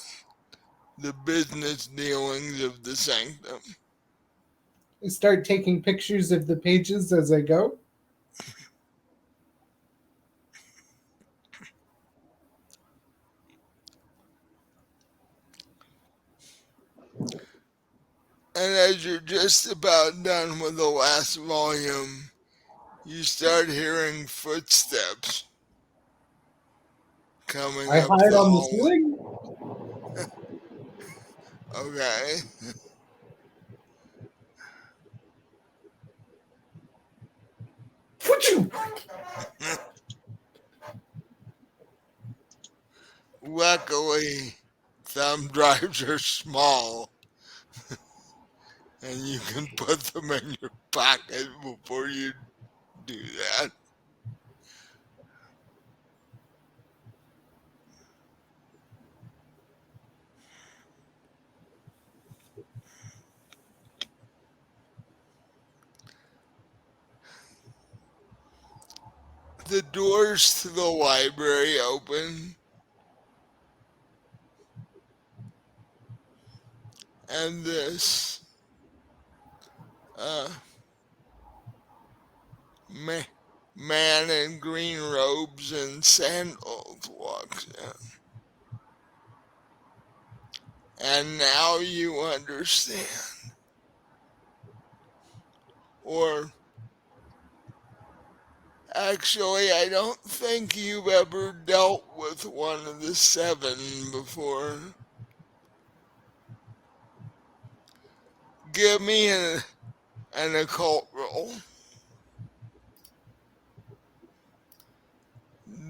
Speaker 1: the business dealings of the Sanctum.
Speaker 4: I start taking pictures of the pages as I go.
Speaker 1: And as you're just about done with the last volume, you start hearing footsteps coming
Speaker 4: I
Speaker 1: up
Speaker 4: hide
Speaker 1: the
Speaker 4: on the
Speaker 1: hallway.
Speaker 4: ceiling.
Speaker 1: Okay.
Speaker 4: Phoot-choo!
Speaker 1: Luckily, thumb drives are small and you can put them in your pocket before you do that. The doors to the library open, and this uh, ma- man in green robes and sandals walks in. And now you understand. Or actually, I don't think you've ever dealt with one of the seven before. Give me an occult roll.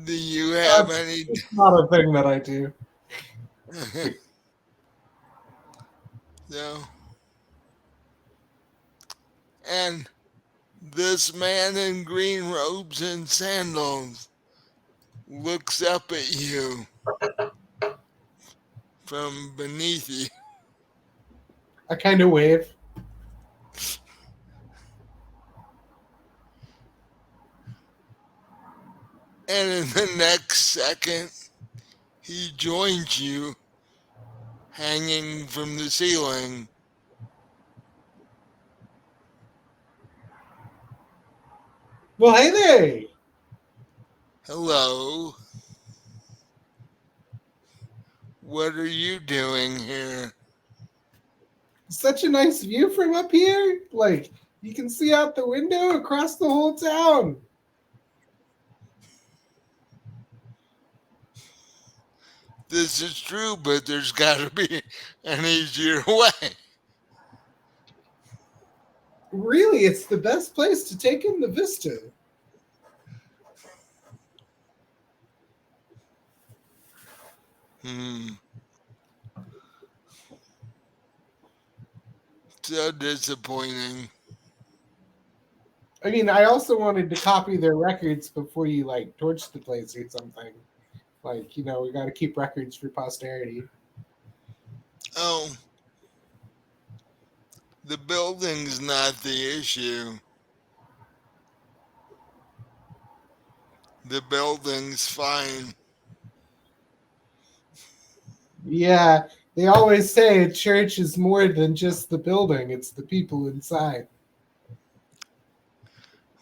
Speaker 1: Do you have
Speaker 4: That's
Speaker 1: any?
Speaker 4: not a thing that I do.
Speaker 1: No. And this man in green robes and sandals looks up at you from beneath you.
Speaker 4: I kind of wave.
Speaker 1: And in the next second, he joins you hanging from the ceiling.
Speaker 4: Well, hey there.
Speaker 1: Hello, what are you doing here?
Speaker 4: Such a nice view from up here. Like, you can see out the window across the whole town.
Speaker 1: This is true, but there's got to be an easier way.
Speaker 4: Really, it's the best place to take in the vista.
Speaker 1: Hmm, so disappointing.
Speaker 4: I mean, I also wanted to copy their records before you, like, torch the place or something. Like, we got to keep records for posterity.
Speaker 1: Oh, the building's not the issue. The building's fine.
Speaker 4: Yeah, they always say a church is more than just the building, it's the people inside.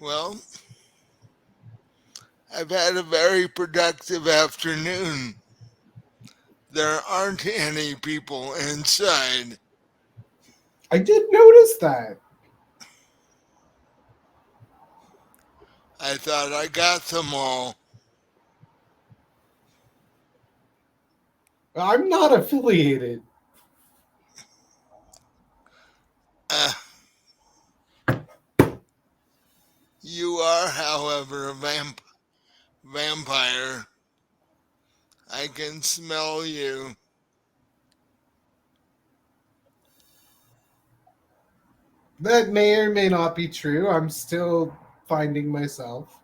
Speaker 1: Well, I've had a very productive afternoon. There aren't any people inside.
Speaker 4: I did notice that.
Speaker 1: I thought I got them all.
Speaker 4: I'm not affiliated.
Speaker 1: Uh, you are, however, a vampire. I can smell you.
Speaker 4: That may or may not be true. I'm still finding myself.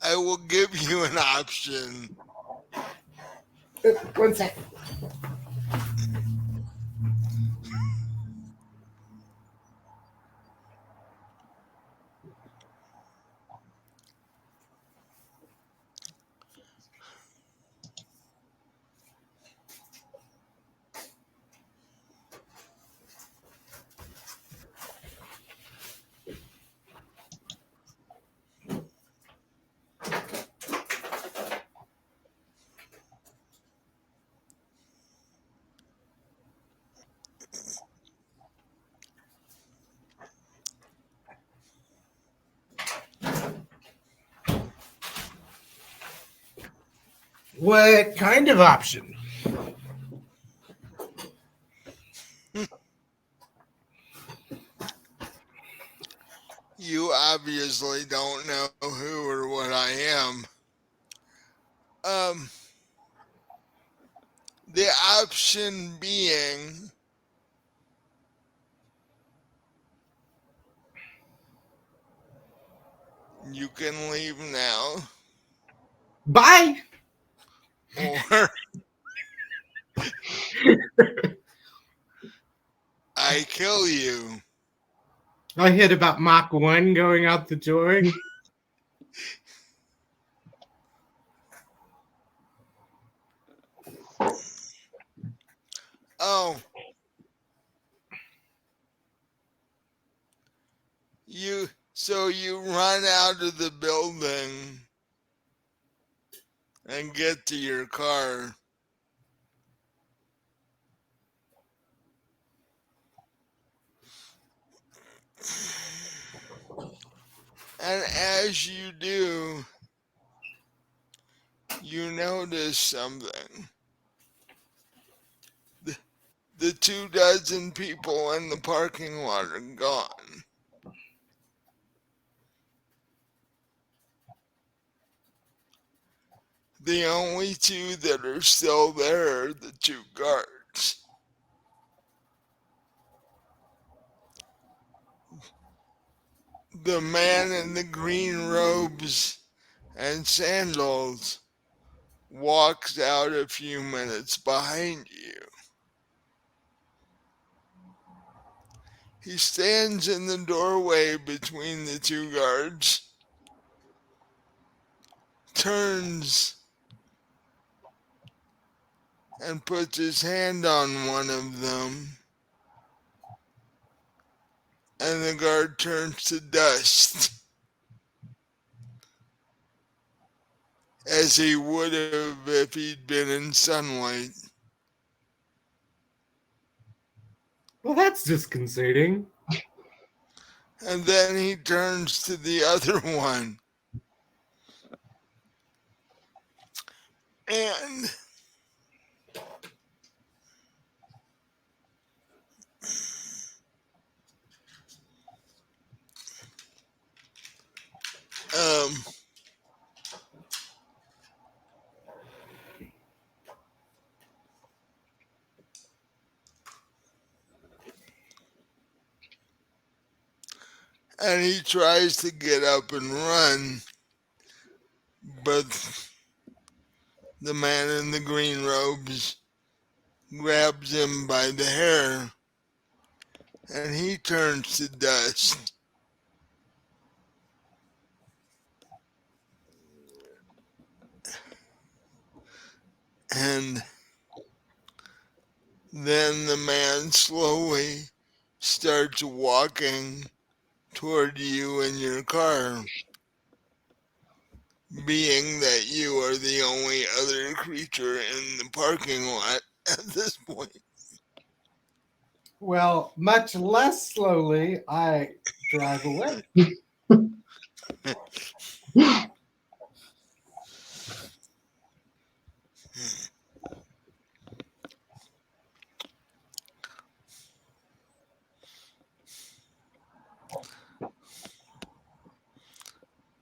Speaker 1: I will give you an option.
Speaker 4: One sec. What kind of option?
Speaker 1: You obviously don't know who or what I am. Um, the option being you can leave now,
Speaker 4: Bye.
Speaker 1: or I kill you.
Speaker 4: I hit about Mach 1 going out the door.
Speaker 1: Oh, you run out of the building and get to your car. And as you do, you notice something. The 24 people in the parking lot are gone. The only two that are still there are the two guards. The man in the green robes and sandals walks out a few minutes behind you. He stands in the doorway between the two guards, turns and puts his hand on one of them, and the guard turns to dust, as he would have if he'd been in sunlight.
Speaker 4: Well, that's disconcerting.
Speaker 1: And then he turns to the other one, and um, and he tries to get up and run, but the man in the green robes grabs him by the hair, and he turns to dust. And then the man slowly starts walking toward you in your car, being that you are the only other creature in the parking lot at this point.
Speaker 4: Well, much less slowly, I drive away.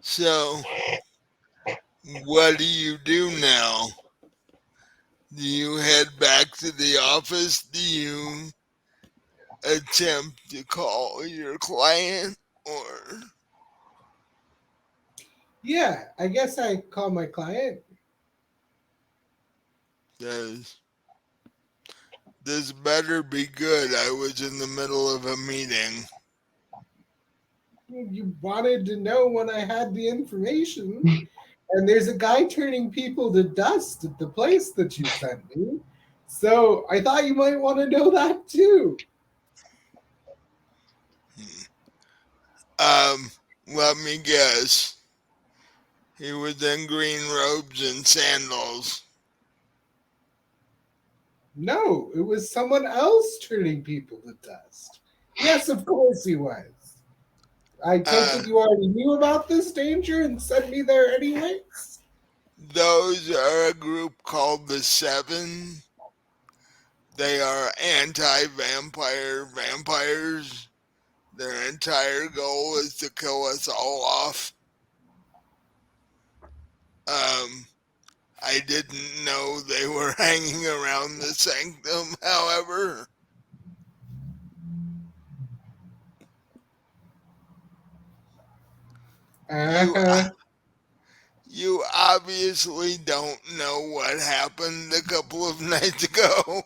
Speaker 1: So, what do you do now? Do you head back to the office? Do you attempt to call your client, or
Speaker 4: Yeah, I guess I call my client.
Speaker 1: does this better be good? I was in the middle of a meeting.
Speaker 4: You wanted to know when I had the information. And there's a guy turning people to dust at the place that you sent me. So I thought you might want to know that too.
Speaker 1: Let me guess. He was in green robes and sandals.
Speaker 4: No, it was someone else turning people to dust. Yes, of course he was. I take
Speaker 1: Uh,
Speaker 4: it you already knew about this danger and sent me there anyways?
Speaker 1: those are a group called the Seven. They are anti-vampire vampires. Their entire goal is to kill us all off. Um, I didn't know they were hanging around the Sanctum, however. You
Speaker 4: Uh-huh.
Speaker 1: you obviously don't know what happened a couple of nights ago.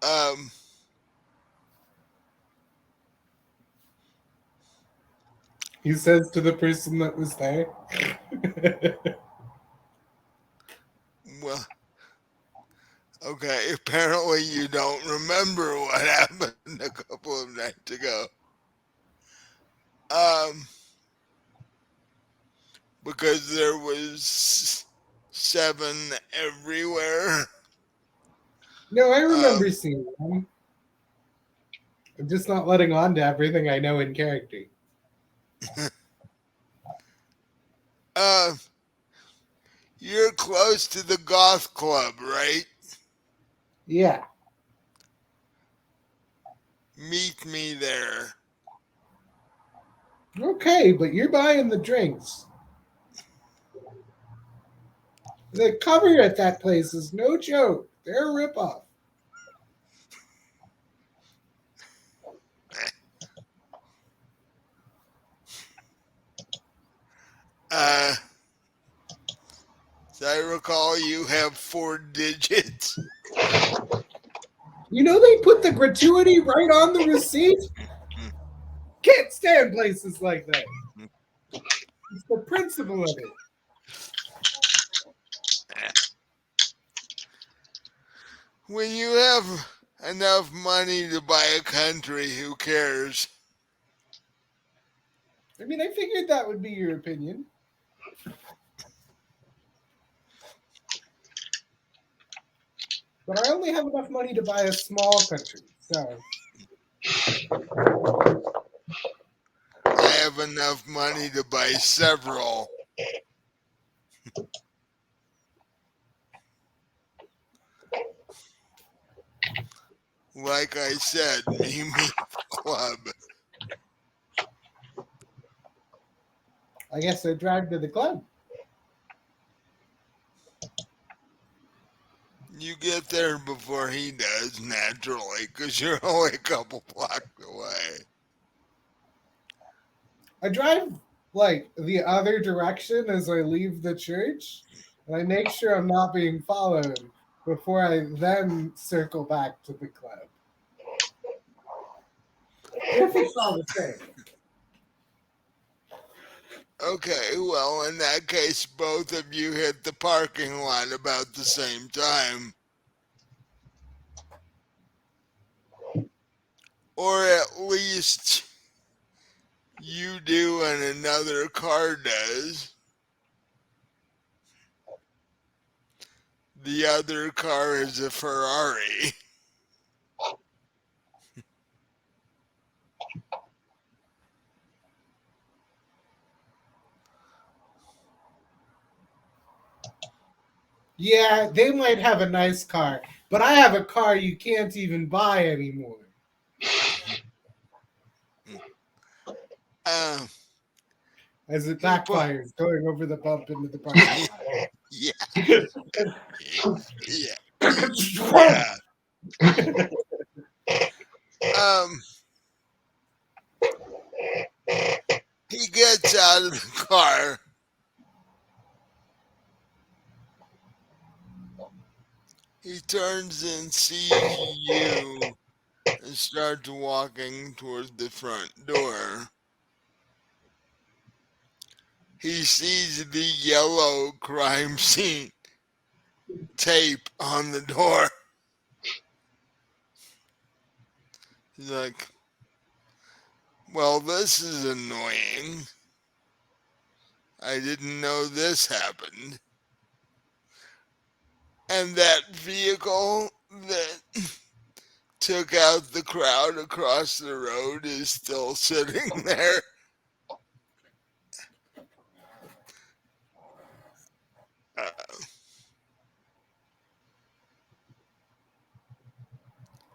Speaker 1: Um,
Speaker 4: He says to the person that was there.
Speaker 1: well, okay, apparently you don't remember what happened a couple of nights ago. Um, because there was seven everywhere.
Speaker 4: No, I
Speaker 1: Um,
Speaker 4: remember seeing him. I'm just not letting on to everything I know in character.
Speaker 1: uh, you're close to the goth club, right?
Speaker 4: Yeah.
Speaker 1: Meet me there.
Speaker 4: Okay, but you're buying the drinks. The cover at that place is no joke. They're a ripoff.
Speaker 1: Uh, as I recall, you have 4 digits.
Speaker 4: You know they put the gratuity right on the receipt? Can't stand places like that. It's the principle of it.
Speaker 1: When you have enough money to buy a country, who cares?
Speaker 4: I mean, I figured that would be your opinion. But I only have enough money to buy a small country, so
Speaker 1: I have enough money to buy several. Like I said, Mimi Club.
Speaker 4: I guess I drive to the club.
Speaker 1: You get there before he does, naturally, because you're only a couple blocks away.
Speaker 4: I drive like the other direction as I leave the church, and I make sure I'm not being followed before I then circle back to the club. If it's all the same.
Speaker 1: Okay, well, in that case, both of you hit the parking lot about the same time. Or at least you do and another car does. The other car is a Ferrari.
Speaker 4: Yeah, they might have a nice car, but I have a car you can't even buy anymore.
Speaker 1: Uh,
Speaker 4: As it
Speaker 1: you put,
Speaker 4: backfires, going over the bump into the parking
Speaker 1: yeah,
Speaker 4: lot.
Speaker 1: yeah. Yeah. Um, he gets out of the car. He turns and sees you and starts walking toward the front door. He sees the yellow crime scene tape on the door. He's like, well, this is annoying. I didn't know this happened. And that vehicle that took out the crowd across the road is still sitting there. Uh,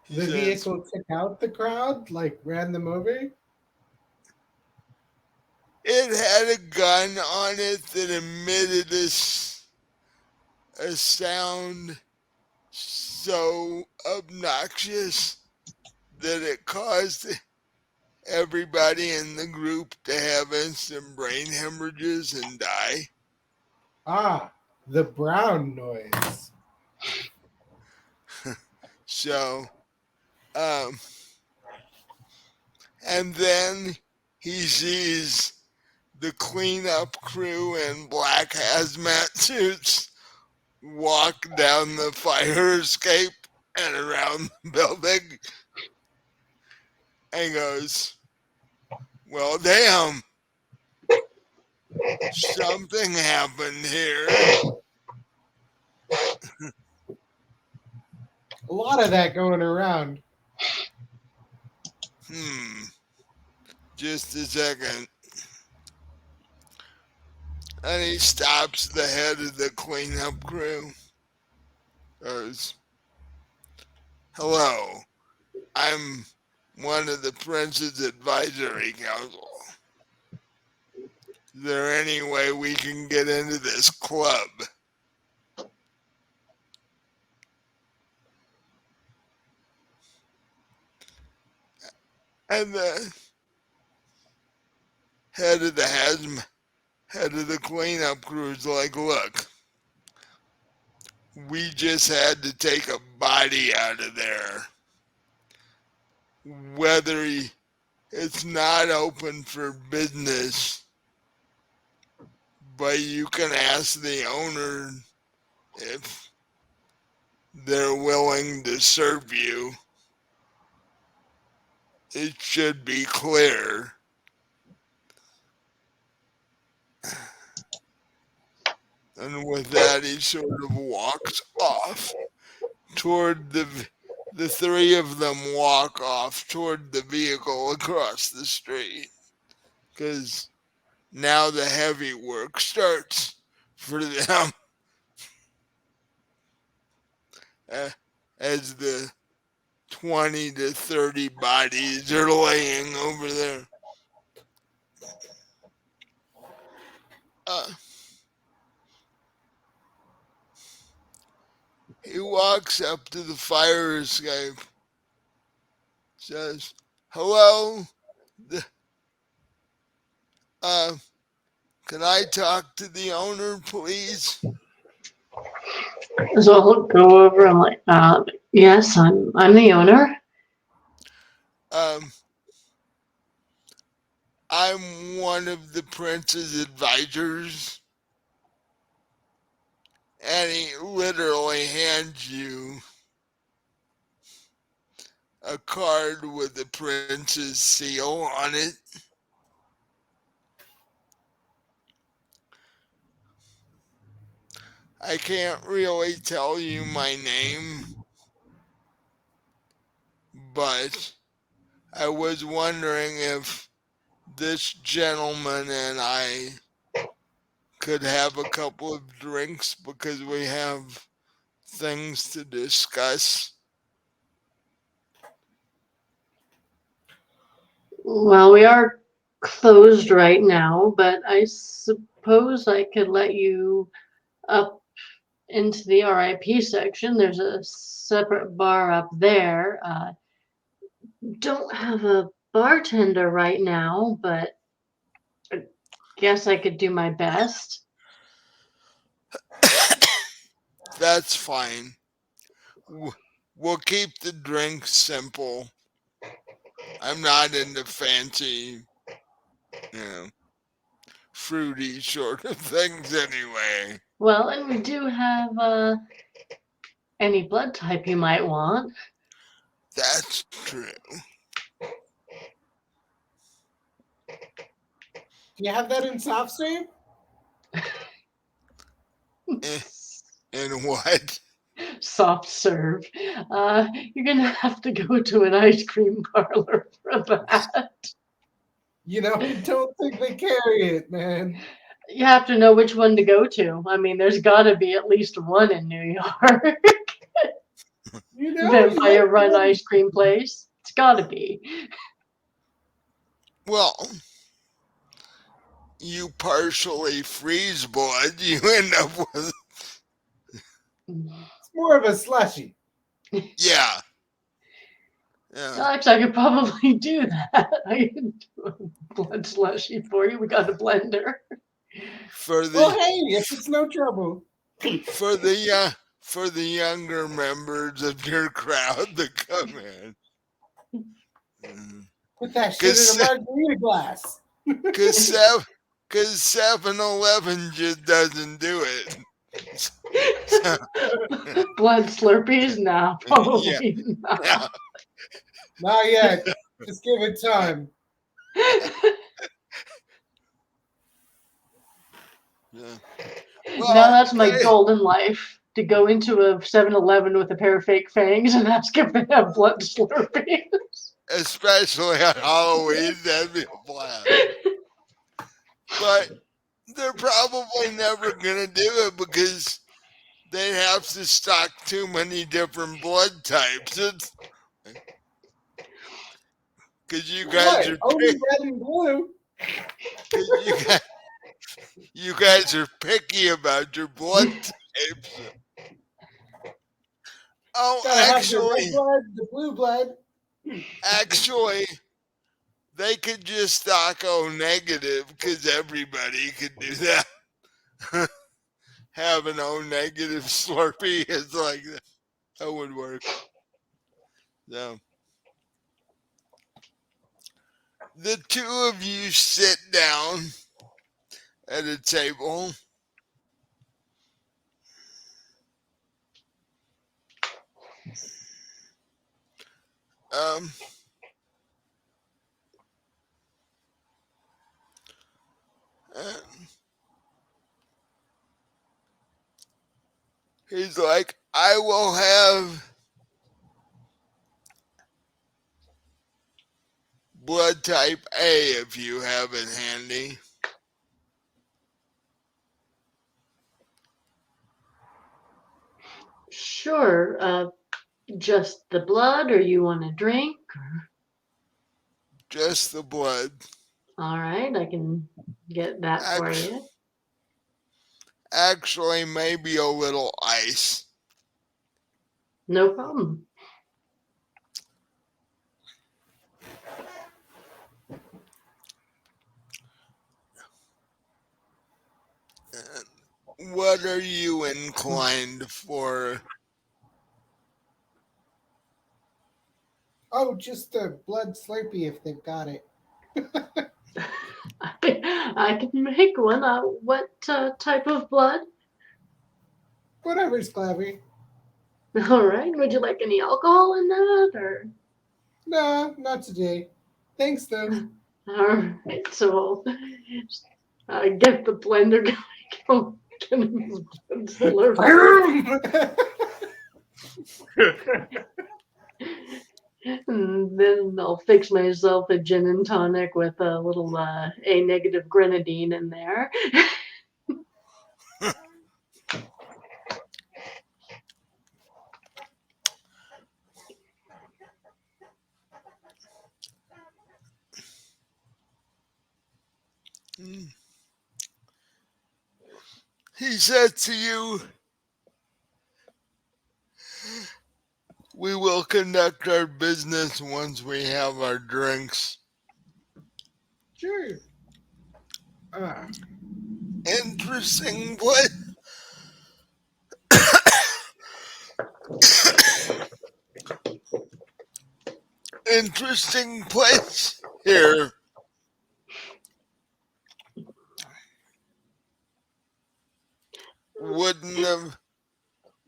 Speaker 1: he
Speaker 4: The
Speaker 1: says,
Speaker 4: vehicle took out the crowd, like ran them over.
Speaker 1: it had a gun on it that emitted a sound so obnoxious that it caused everybody in the group to have instant brain hemorrhages and die.
Speaker 4: Ah, the brown noise.
Speaker 1: So, um, and then he sees the cleanup crew in black hazmat suits walk down the fire escape and around the building and goes, well, damn, something happened here.
Speaker 4: A lot of that going around.
Speaker 1: Just a second. And he stops the head of the cleanup crew. Goes, hello, I'm one of the Prince's Advisory Council. Is there any way we can get into this club? And the head of the cleanup crew is like, look, we just had to take a body out of there. Whether it's not open for business, but you can ask the owner if they're willing to serve you. It should be clear. And with that, he sort of walks off toward the three of them walk off toward the vehicle across the street. Because now the heavy work starts for them as the 20 to 30 bodies are laying over there. He walks up to the fire escape, says, hello, can I talk to the owner, please?
Speaker 3: So I'll go over. I'm like, yes, I'm the owner.
Speaker 1: I'm one of the Prince's advisors. And he literally hands you a card with the Prince's seal on it. I can't really tell you my name, but I was wondering if this gentleman and I could have a couple of drinks because we have things to discuss.
Speaker 3: Well, we are closed right now, but I suppose I could let you up into the RIP section. There's a separate bar up there. Don't have a bartender right now, but I guess I could do my best.
Speaker 1: That's fine. We'll keep the drinks simple. I'm not into fancy, you know, fruity sort of things anyway.
Speaker 3: Well, and we do have any blood type you might want.
Speaker 1: That's true.
Speaker 4: Do you have that in soft serve?
Speaker 1: And what?
Speaker 3: Soft serve. You're gonna have to go to an ice cream parlor for that.
Speaker 4: You know, I don't think they carry it, man.
Speaker 3: You have to know which one to go to. I mean, there's got to be at least one in New York.
Speaker 4: You know,
Speaker 3: Vampire run ice cream place. It's got to be.
Speaker 1: Well, you partially freeze blood, you end up with.
Speaker 4: It's more of a slushy.
Speaker 1: Yeah.
Speaker 3: Alex, I could probably do that. I could do a blood slushy for you. We got a blender.
Speaker 4: Well, hey, if it's no trouble.
Speaker 1: For the younger members of your crowd that come in.
Speaker 4: Put that shit in a margarita glass.
Speaker 1: Because 7-Eleven just doesn't do it.
Speaker 3: Blood Slurpees? No, probably not.
Speaker 1: Yeah.
Speaker 4: Not yet. Just give it time.
Speaker 1: Yeah.
Speaker 3: Now that's my golden life. To go into a 7-Eleven with a pair of fake fangs and ask if they have blood Slurpees.
Speaker 1: Especially on Halloween, that'd be a blast. But they're probably never going to do it because they have to stock too many different blood types. Because you guys are
Speaker 4: only red and blue.
Speaker 1: You guys are picky about your blood types. Oh, actually,
Speaker 4: have the red blood, the blue blood.
Speaker 1: Actually, they could just stock O negative because everybody could do that. Have an O negative Slurpee is like that would work. So the two of you sit down at a table. He's like, I will have blood type A if you have it handy.
Speaker 3: Sure. Just the blood, or you want a drink? Or...
Speaker 1: Just the blood.
Speaker 3: All right, I can get that for you.
Speaker 1: Actually, maybe a little ice.
Speaker 3: No problem.
Speaker 1: What are you inclined for?
Speaker 4: Oh, just a blood Slurpee if they've got it.
Speaker 3: I can make one. What type of blood?
Speaker 4: Whatever's clever.
Speaker 3: All right. Would you like any alcohol in that, or?
Speaker 4: No, not today. Thanks, though.
Speaker 3: All right. So get the blender going. Get him his blood Slurpee. And then I'll fix myself a gin and tonic with a little A negative grenadine in there.
Speaker 1: He said to you, we will conduct our business once we have our drinks.
Speaker 4: Sure.
Speaker 1: Interesting place. Interesting place here.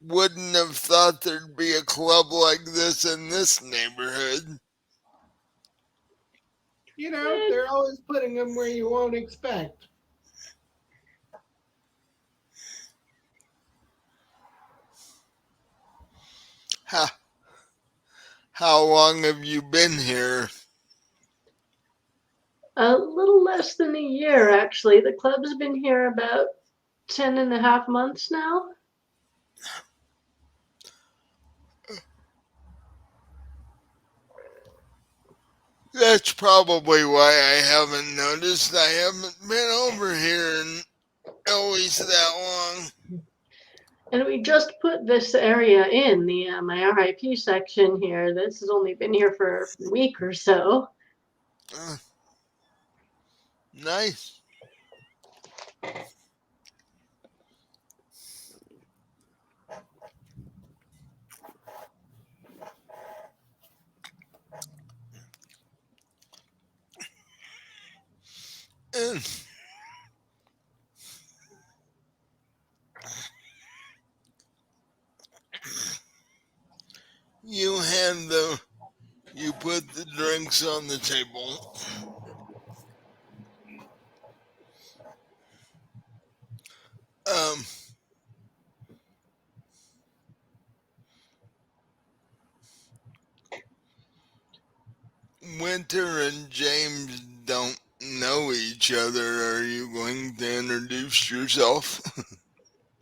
Speaker 1: Wouldn't have thought there'd be a club like this in this neighborhood.
Speaker 4: You know, they're always putting them where you won't expect.
Speaker 1: How, how long have you been here?
Speaker 3: A little less than a year, actually. The club's been here about 10.5 months now.
Speaker 1: That's probably why I haven't noticed. I haven't been over here in always that long.
Speaker 3: And we just put this area in the my RIP section here. This has only been here for a week or so.
Speaker 1: Nice. And you put the drinks on the table. Um, Winter and James don't know each other. Are you going to introduce yourself?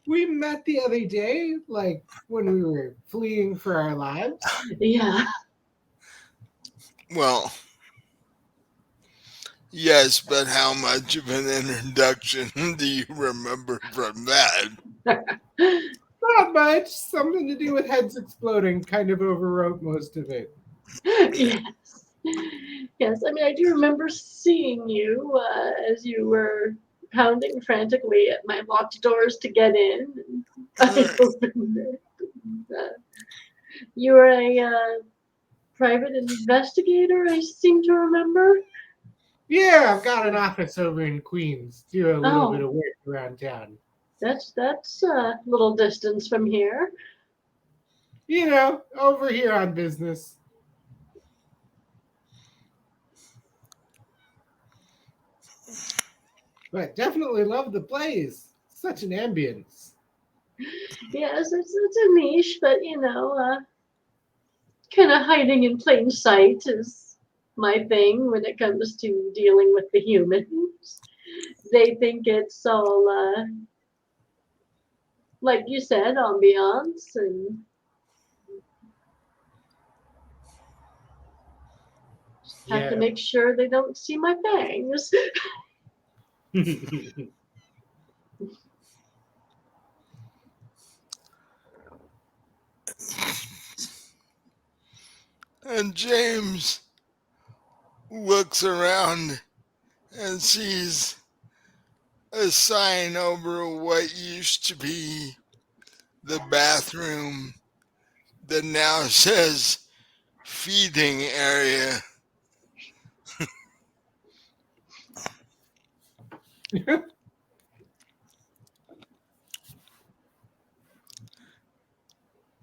Speaker 4: We met the other day, like when we were fleeing for our lives.
Speaker 3: Yeah.
Speaker 1: Well, yes, but how much of an introduction do you remember from that?
Speaker 4: Not much. Something to do with heads exploding kind of overwrote most of it.
Speaker 3: Yes. Yes, I mean, I do remember seeing you as you were pounding frantically at my locked doors to get in. I opened it. You were a private investigator, I seem to remember.
Speaker 4: Yeah, I've got an office over in Queens. Do a little bit
Speaker 3: Oh,
Speaker 4: of work around town.
Speaker 3: that's a little distance from here.
Speaker 4: You know, over here on business. But definitely love the place. Such an ambience.
Speaker 3: Yes, it's a niche, but kind of hiding in plain sight is my thing when it comes to dealing with the humans. They think it's all, like you said, ambiance and have to
Speaker 4: Yeah.
Speaker 3: make sure they don't see my fangs.
Speaker 1: And James looks around and sees a sign over what used to be the bathroom that now says feeding area.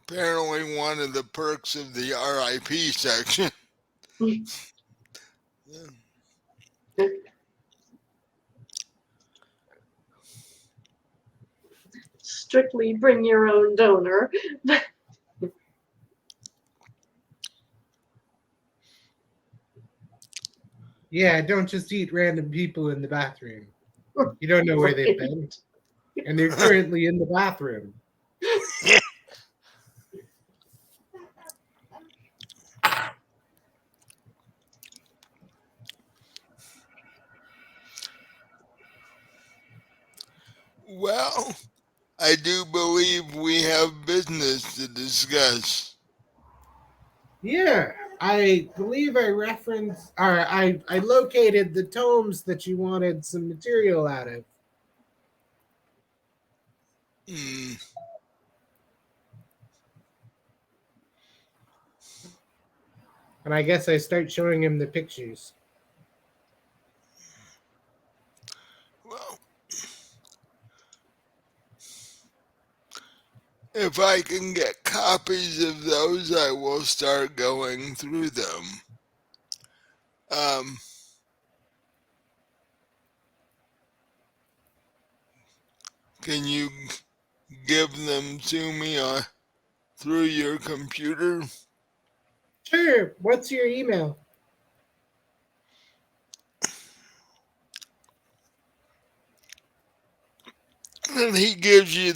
Speaker 1: Apparently, one of the perks of the RIP section.
Speaker 3: Strictly bring your own donor.
Speaker 4: Yeah, don't just eat random people in the bathroom. You don't know where they've been. And they're currently in the bathroom.
Speaker 1: Well, I do believe we have business to discuss.
Speaker 4: Yeah, I believe I referenced, or I located the tomes that you wanted some material out of.
Speaker 1: Hmm.
Speaker 4: And I guess I start showing him the pictures.
Speaker 1: Well, if I can get copies of those, I will start going through them. Um, can you give them to me through your computer?
Speaker 4: Sure, what's your email?
Speaker 1: And he gives you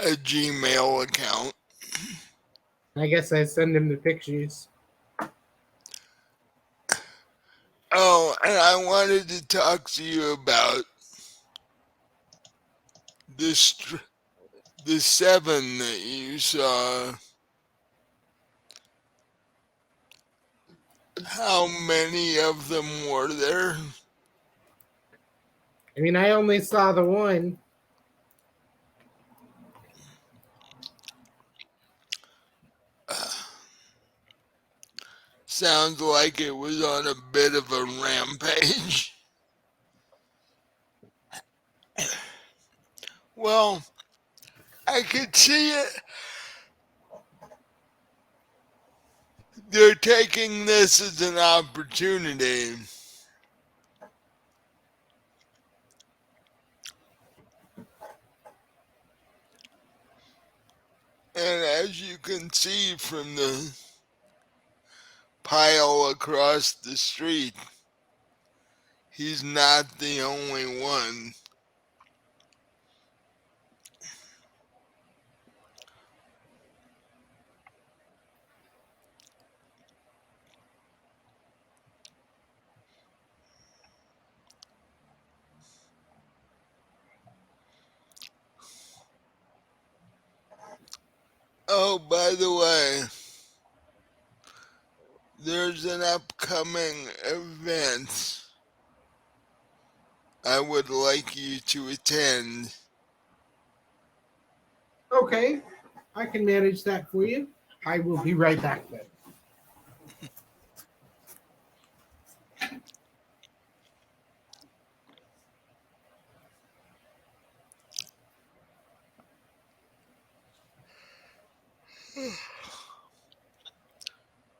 Speaker 1: a Gmail account.
Speaker 4: I guess I send him the pictures.
Speaker 1: Oh, and I wanted to talk to you about this the seven that you saw. How many of them were there?
Speaker 4: I mean, I only saw the one.
Speaker 1: Sounds like it was on a bit of a rampage. Well, I could see it. They're taking this as an opportunity. And as you can see from the pile across the street, he's not the only one. Oh, by the way, there's an upcoming event I would like you to attend.
Speaker 4: Okay, I can manage that for you. I will be right back then.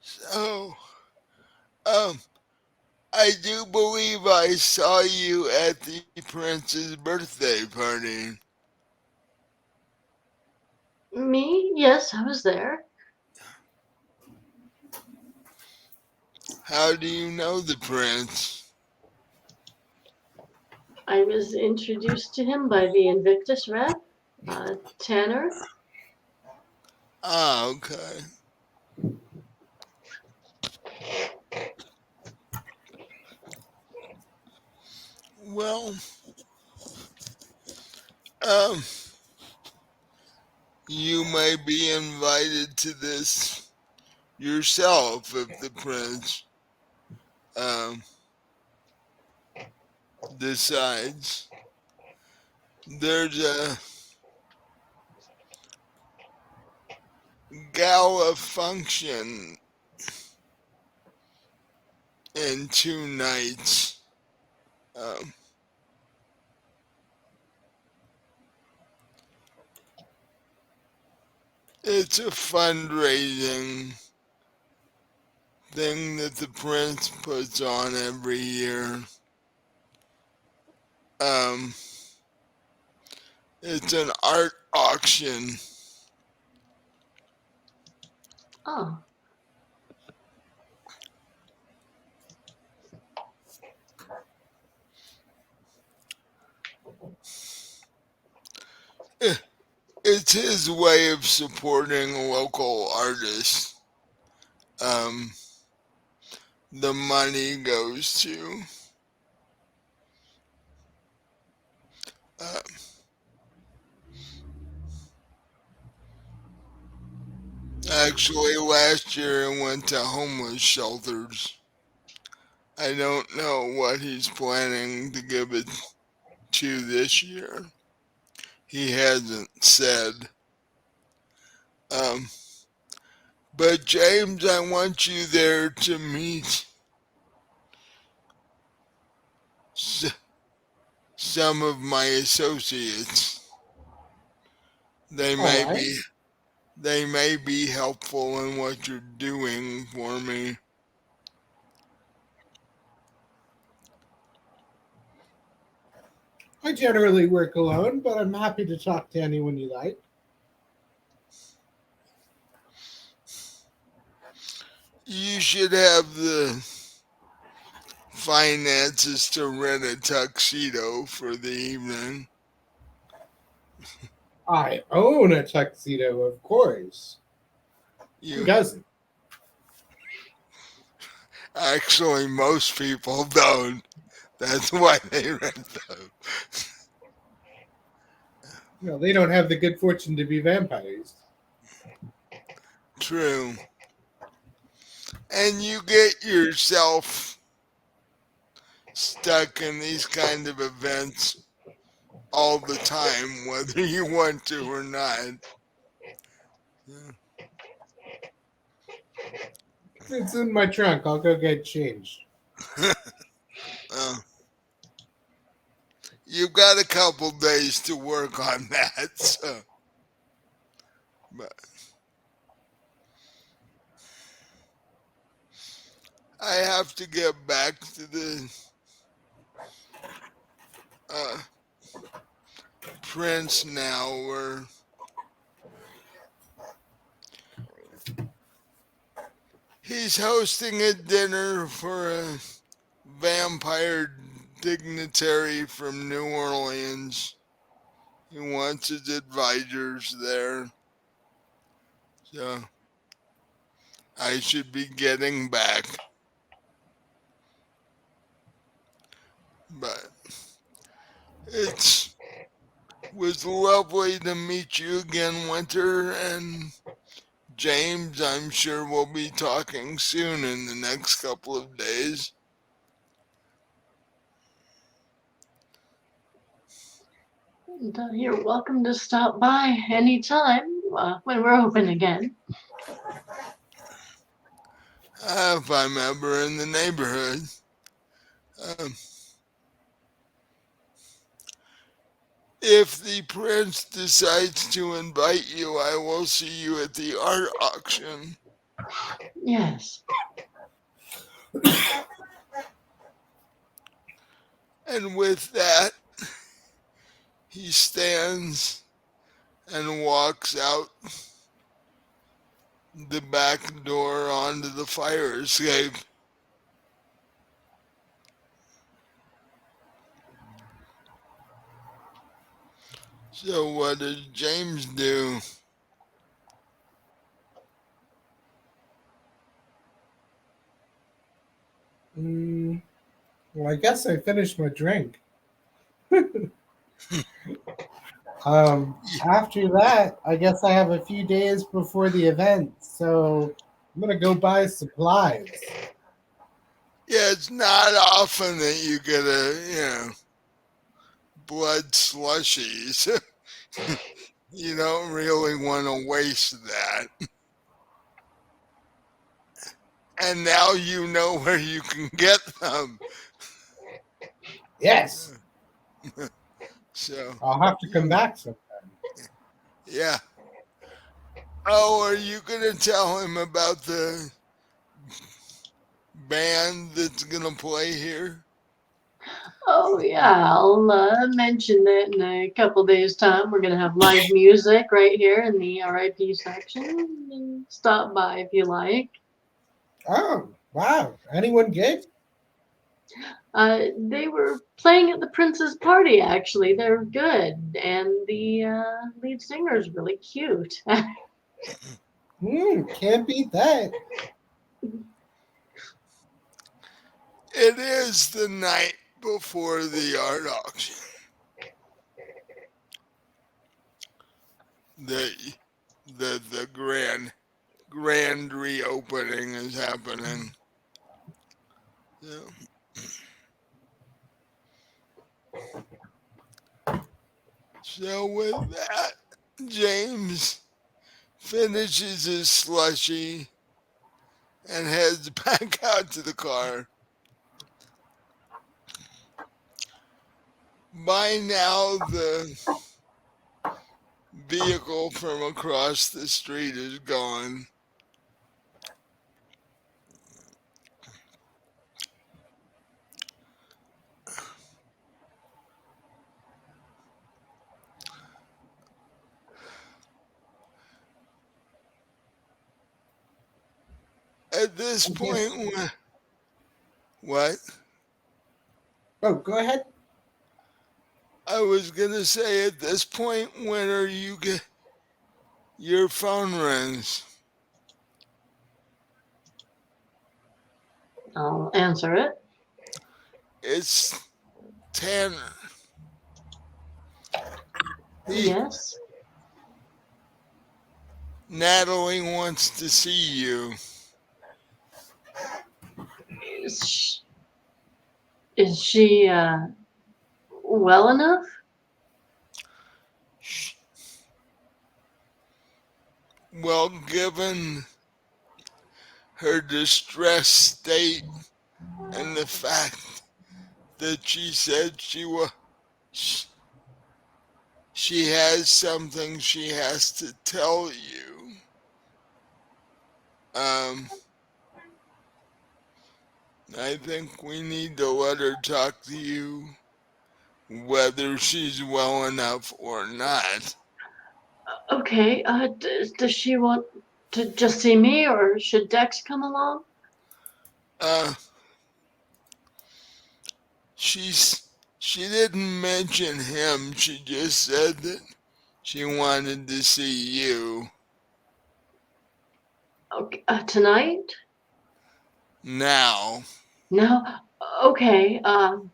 Speaker 1: So, um, I do believe I saw you at the prince's birthday party.
Speaker 3: Me? Yes, I was there.
Speaker 1: How do you know the prince?
Speaker 3: I was introduced to him by the Invictus rep, Tanner.
Speaker 1: Ah, okay. Well, um, you may be invited to this yourself if the prince um decides. There's a gala function in 2 nights. Um, it's a fundraising thing that the prince puts on every year. Um, it's an art auction.
Speaker 3: Oh,
Speaker 1: Eh, It's his way of supporting local artists. Um, the money goes to. Uh, Actually, last year I went to homeless shelters. I don't know what he's planning to give it to this year. He hasn't said. Um, but James, I want you there to meet s- some of my associates. They
Speaker 4: All
Speaker 1: may
Speaker 4: right.
Speaker 1: be they may be helpful in what you're doing for me.
Speaker 4: I generally work alone, but I'm happy to talk to anyone you like.
Speaker 1: You should have the finances to rent a tuxedo for the evening.
Speaker 4: I own a tuxedo, of course. Who
Speaker 1: You
Speaker 4: doesn't?
Speaker 1: actually most people don't. That's why they rent them.
Speaker 4: No, they don't have the good fortune to be vampires.
Speaker 1: True. And you get yourself stuck in these kind of events all the time, whether you want to or not. Yeah.
Speaker 4: It's in my trunk. I'll go get changed.
Speaker 1: uh, you've got a couple days to work on that. So, but I have to get back to the uh, Prince now, where he's hosting a dinner for a vampire dignitary from New Orleans. He wants his advisors there. So I should be getting back. But it was lovely to meet you again, Winter. And James, I'm sure we'll be talking soon in the next couple of days.
Speaker 3: You're welcome to stop by anytime when we're open again.
Speaker 1: If I'm ever in the neighborhood. Um, if the prince decides to invite you, I will see you at the art auction.
Speaker 3: Yes.
Speaker 1: And with that, he stands and walks out the back door onto the fire escape. So, what does James do?
Speaker 4: Mm, well, I guess I finished my drink. After that, I guess I have a few days before the event, so I'm gonna go buy supplies.
Speaker 1: Yeah, it's not often that you get blood slushies. You don't really want to waste that. And now you know where you can get them.
Speaker 4: Yes,
Speaker 1: So,
Speaker 4: I'll have to come
Speaker 1: you,
Speaker 4: back sometime.
Speaker 1: yeah. Oh, are you going to tell him about the band that's going to play here?
Speaker 3: Oh, yeah. I'll mention that in a couple days' time. We're going to have live music right here in the RIP section. And stop by if you like.
Speaker 4: Oh, wow! Anyone good?
Speaker 3: They were playing at the Prince's party, actually. They're good. And the lead singer is really cute.
Speaker 4: Can't beat that.
Speaker 1: It is the night before the art auction. The, the grand grand reopening is happening. Yeah. So with that, James finishes his slushy and heads back out to the car. By now, the vehicle from across the street is gone. At this
Speaker 4: I guess.
Speaker 1: point, what?
Speaker 4: Oh, go ahead.
Speaker 1: I was gonna say at this point, when are you get your phone rings?
Speaker 3: I'll answer it.
Speaker 1: It's Tanner. He
Speaker 3: Yes.
Speaker 1: Natalie wants to see you.
Speaker 3: Is she well enough?
Speaker 1: Well, given her distressed state and the fact that she said she has something she has to tell you. I think we need to let her talk to you, whether she's well enough or not.
Speaker 3: Okay. Does she want to just see me, or should Dex come along?
Speaker 1: Uh, she didn't mention him. She just said that she wanted to see you.
Speaker 3: Okay. Tonight?
Speaker 1: Now,
Speaker 3: No. Okay. Can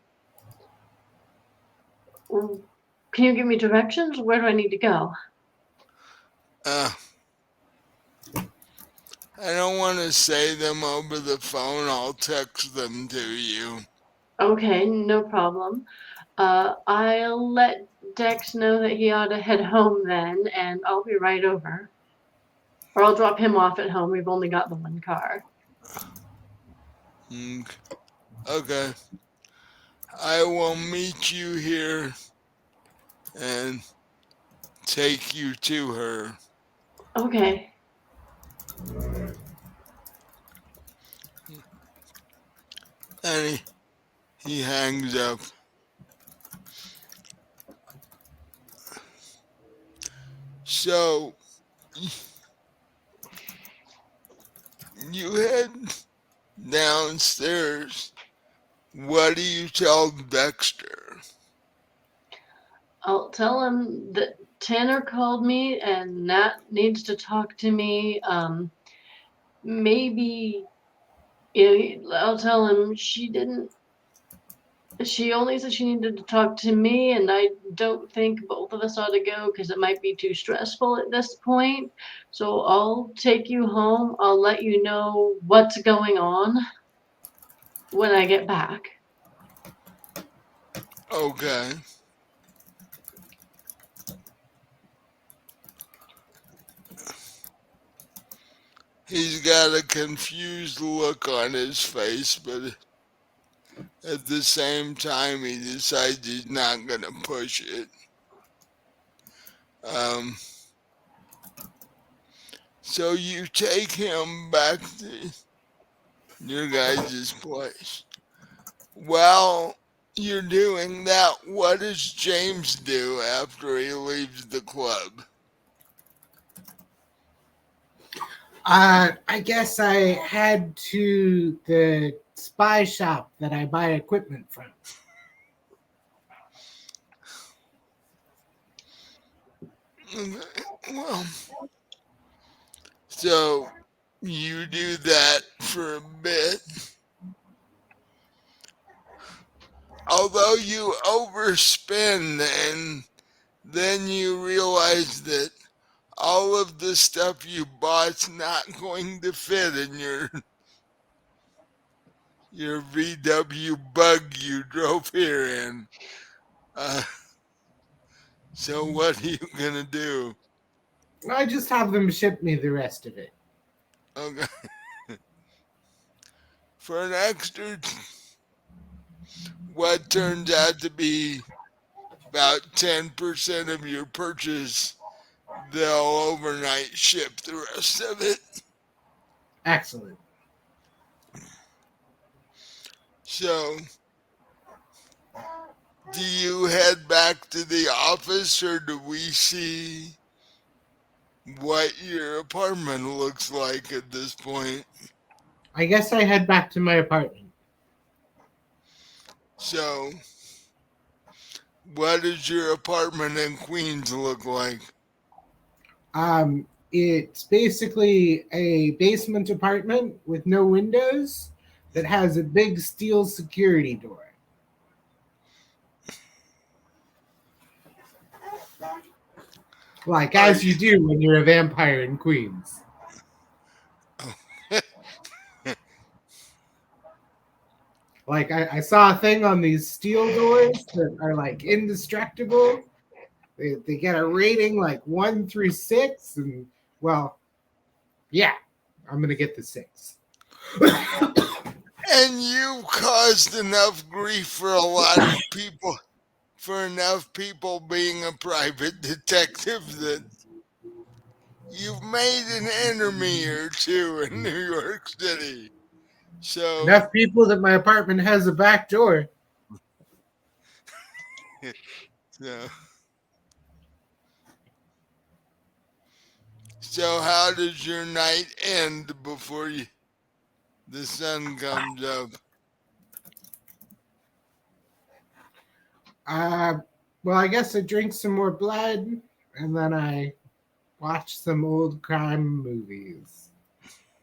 Speaker 3: you give me directions? Where do I need to go?
Speaker 1: uh, I don't want to say them over the phone. I'll text them to you.
Speaker 3: Okay, no problem. I'll let Dex know that he ought to head home then, and I'll be right over. Or I'll drop him off at home. We've only got the one car.
Speaker 1: Okay. I will meet you here and take you to her.
Speaker 3: Okay.
Speaker 1: And he hangs up. So you head downstairs. What do you tell Dexter?
Speaker 3: I'll tell him that Tanner called me and Nat needs to talk to me. Maybe I'll tell him she only said she needed to talk to me, and I don't think both of us ought to go because it might be too stressful at this point. So I'll take you home. I'll let you know what's going on when I get back.
Speaker 1: Okay. He's got a confused look on his face, but at the same time, he decides he's not going to push it. Um, so you take him back to your guys' place. While you're doing that, what does James do after he leaves the club?
Speaker 4: I guess I head to the spy shop that I buy equipment from.
Speaker 1: Well, so you do that for a bit. Although you overspend, and then you realize that, all of the stuff you bought's not going to fit in your VW bug you drove here in. Uh, so what are you gonna do?
Speaker 4: I just have them ship me the rest of it.
Speaker 1: Okay. For an extra, what turns out to be about 10% of your purchase, they'll overnight ship the rest of it.
Speaker 4: Excellent.
Speaker 1: So, do you head back to the office or do we see what your apartment looks like at this point?
Speaker 4: I guess I head back to my apartment.
Speaker 1: So, what does your apartment in Queens look like?
Speaker 4: It's basically a basement apartment with no windows that has a big steel security door. Like
Speaker 1: Are
Speaker 4: as
Speaker 1: you?
Speaker 4: you do when you're a vampire in Queens. Like I saw a thing on these steel doors that are like indestructible. They get a rating like 1 through 6, and well, yeah, I'm gonna get the 6.
Speaker 1: And you caused enough grief for a lot of people, for enough people being a private detective that you've made an enemy or two in New York City. So,
Speaker 4: Enough people that my apartment has a back door.
Speaker 1: so, so how does your night end before the sun comes up?
Speaker 4: Uh, well, I guess I drink some more blood, and then I watch some old crime movies.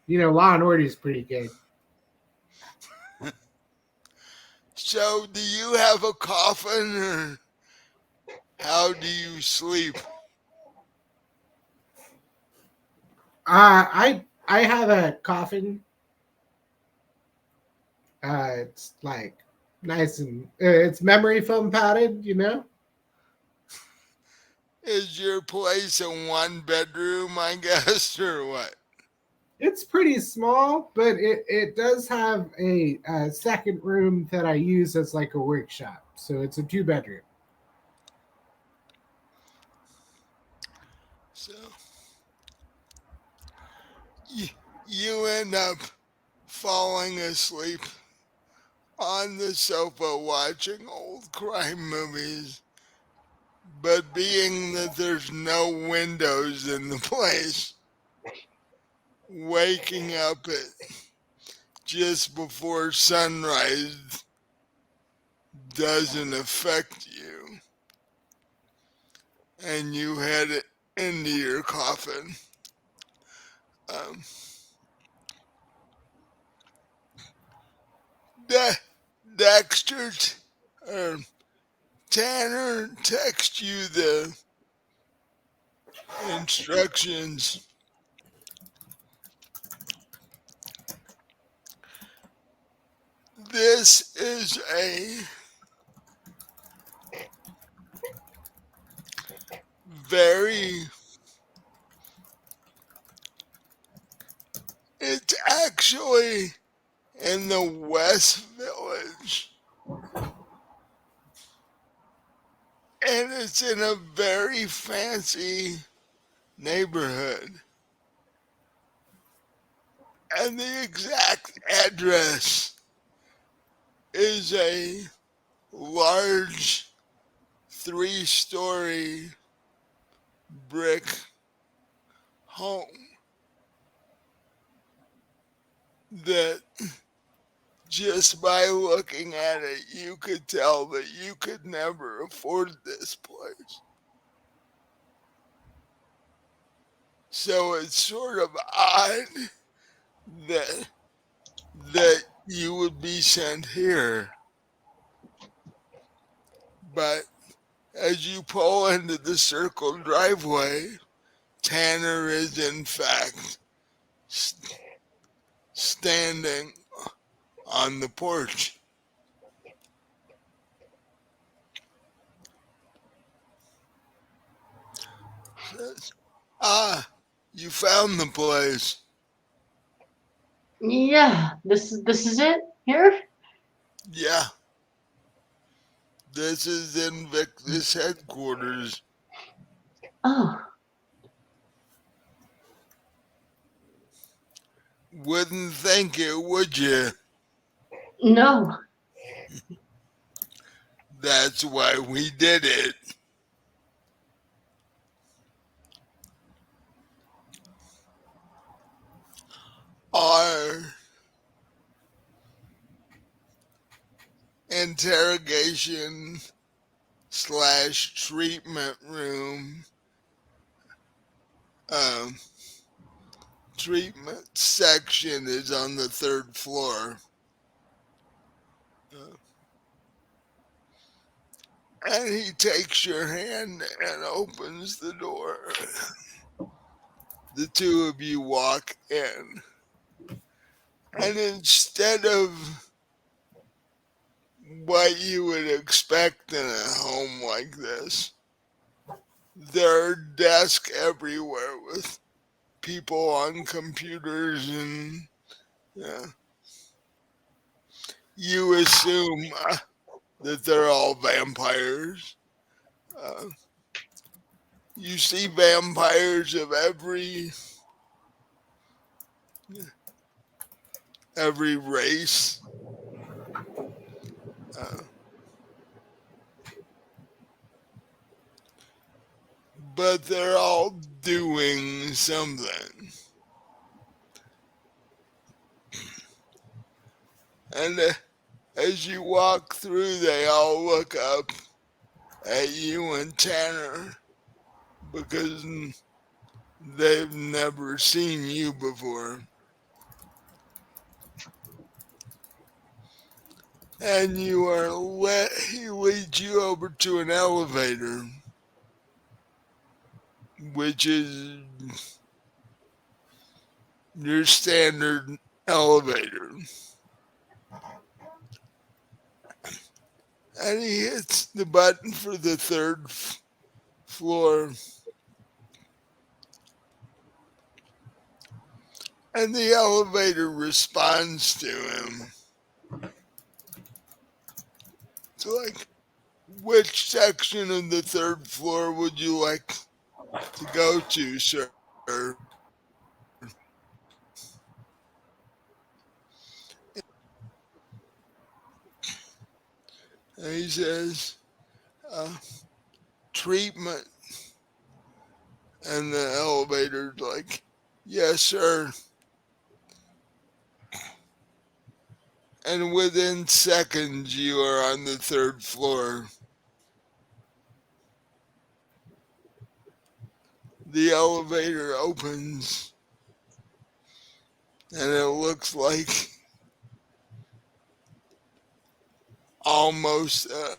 Speaker 4: You know, Law and Order is pretty good.
Speaker 1: So, do you have a coffin or how do you sleep?
Speaker 4: I have a coffin. It's like nice and it's memory foam padded. You know,
Speaker 1: Is your place a one bedroom, I guess, or what?
Speaker 4: it's pretty small, but it does have a second room that I use as like a workshop. So it's a 2 bedroom.
Speaker 1: So, you, you end up falling asleep on the sofa watching old crime movies, but being that there's no windows in the place, waking up at just before sunrise doesn't affect you, and you head into your coffin. Um, De- Dexter or Tanner text you the instructions. This is a very, it's actually in the West Village. And it's in a very fancy neighborhood. And the exact address is a large 3-story brick home that just by looking at it, you could tell that you could never afford this place. So it's sort of odd that you would be sent here. But as you pull into the circle driveway Tanner is in fact standing on the porch. Says, "Ah, you found the place."
Speaker 3: Yeah, this is it here?
Speaker 1: "Yeah, this is Invictus headquarters."
Speaker 3: Oh,
Speaker 1: "Wouldn't think it, would you?"
Speaker 3: no.
Speaker 1: "That's why we did it." Our interrogation slash treatment room, um, treatment section is on the third floor. Uh, and he takes your hand and opens the door. The two of you walk in. And instead of what you would expect in a home like this, there are desks everywhere with people on computers, and uh, you assume that they're all vampires. Uh, you see vampires of every race, uh, but they're all doing something. And as you walk through, they all look up at you and Tanner because they've never seen you before. And he leads you over to an elevator, which is your standard elevator. And he hits the button for the third floor, and the elevator responds to him. It's like, which section of the third floor would you like to go to, sir? And he says, uh, treatment. And the elevator's like, yes, sir. And within seconds, you are on the third floor. The elevator opens, and it looks like almost a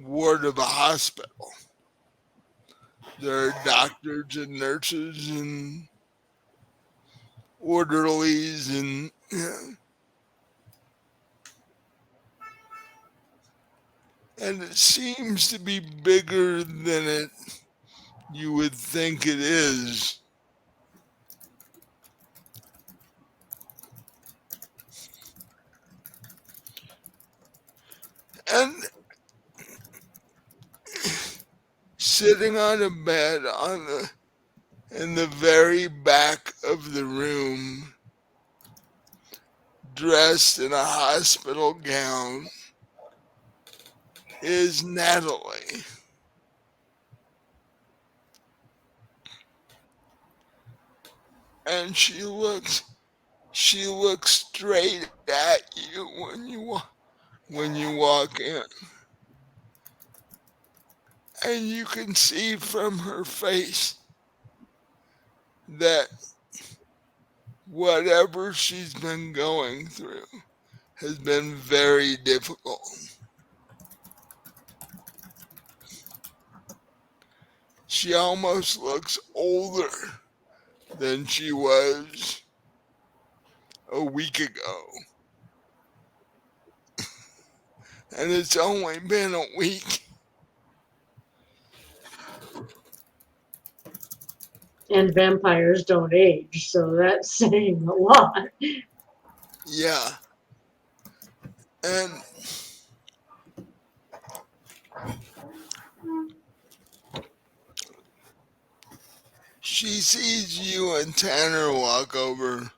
Speaker 1: ward of a hospital. There are doctors and nurses and orderlies, and it seems to be bigger than you would think it is. And sitting on a bed in the very back of the room, dressed in a hospital gown, is Natalie. And she looks straight at you when you walk in. And you can see from her face that whatever she's been going through has been very difficult. she almost looks older than she was a week ago. And it's only been a week.
Speaker 3: And vampires don't age, so that's saying a lot.
Speaker 1: Yeah. And she sees you and Tanner walk over,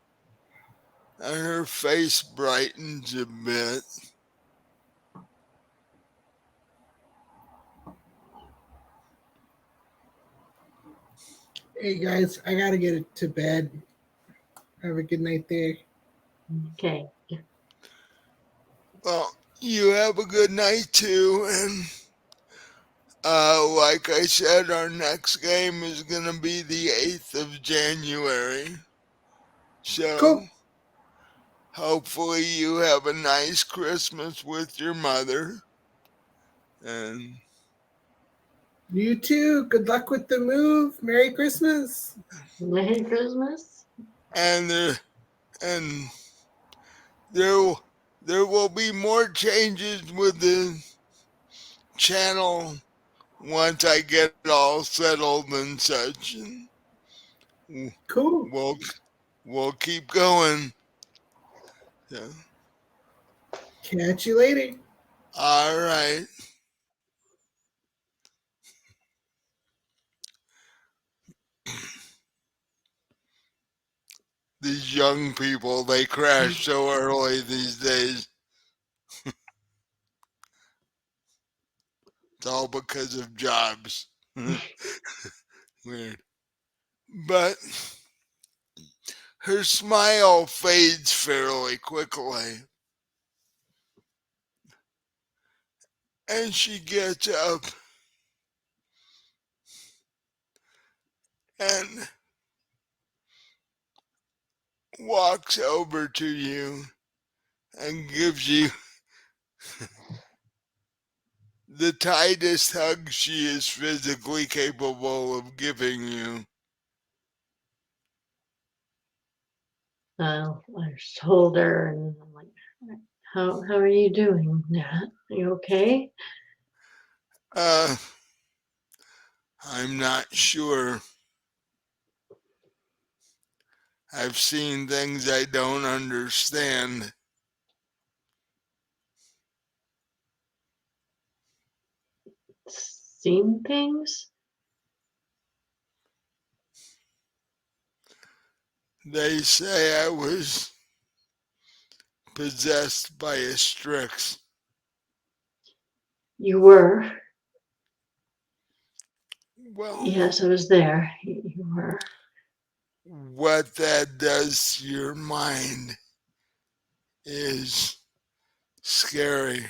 Speaker 1: and her face brightens a bit.
Speaker 4: Hey guys, I gotta get to bed. Have a good night there.
Speaker 3: Okay.
Speaker 1: Well, you have a good night too, and like I said, our next game is gonna be the 8th of January. So
Speaker 4: Cool.
Speaker 1: hopefully you have a nice Christmas with your mother. And
Speaker 4: You too. Good luck with the move. Merry Christmas.
Speaker 3: Merry Christmas.
Speaker 1: and there and there there will be more changes with the channel once I get all settled and such. And
Speaker 4: Cool.
Speaker 1: we'll we'll keep going. Yeah.
Speaker 4: Catch you later.
Speaker 1: All right. These young people, they crash so early these days. It's all because of jobs. Weird. But her smile fades fairly quickly. And she gets up and walks over to you and gives you the tightest hug she is physically capable of giving you.
Speaker 3: I just hold her and I'm like, how are you doing, Nat? Are you okay?
Speaker 1: Uh, I'm not sure. I've seen things I don't understand.
Speaker 3: Seen things?
Speaker 1: They say I was possessed by a Stryx.
Speaker 3: You were.
Speaker 1: Well,
Speaker 3: Yes, I was there. You were.
Speaker 1: what that does to your mind is scary.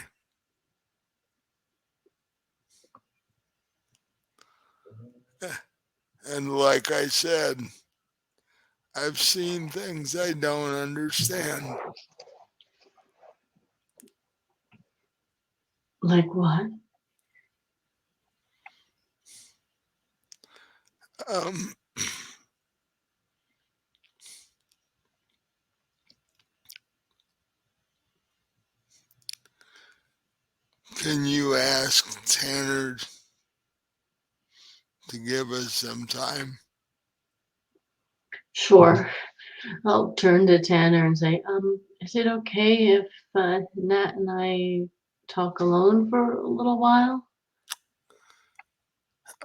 Speaker 1: And like I said, I've seen things I don't understand.
Speaker 3: Like what?
Speaker 1: Um, can you ask Tanner to give us some time?
Speaker 3: Sure. I'll turn to Tanner and say, is it okay if Nat and I talk alone for a little while?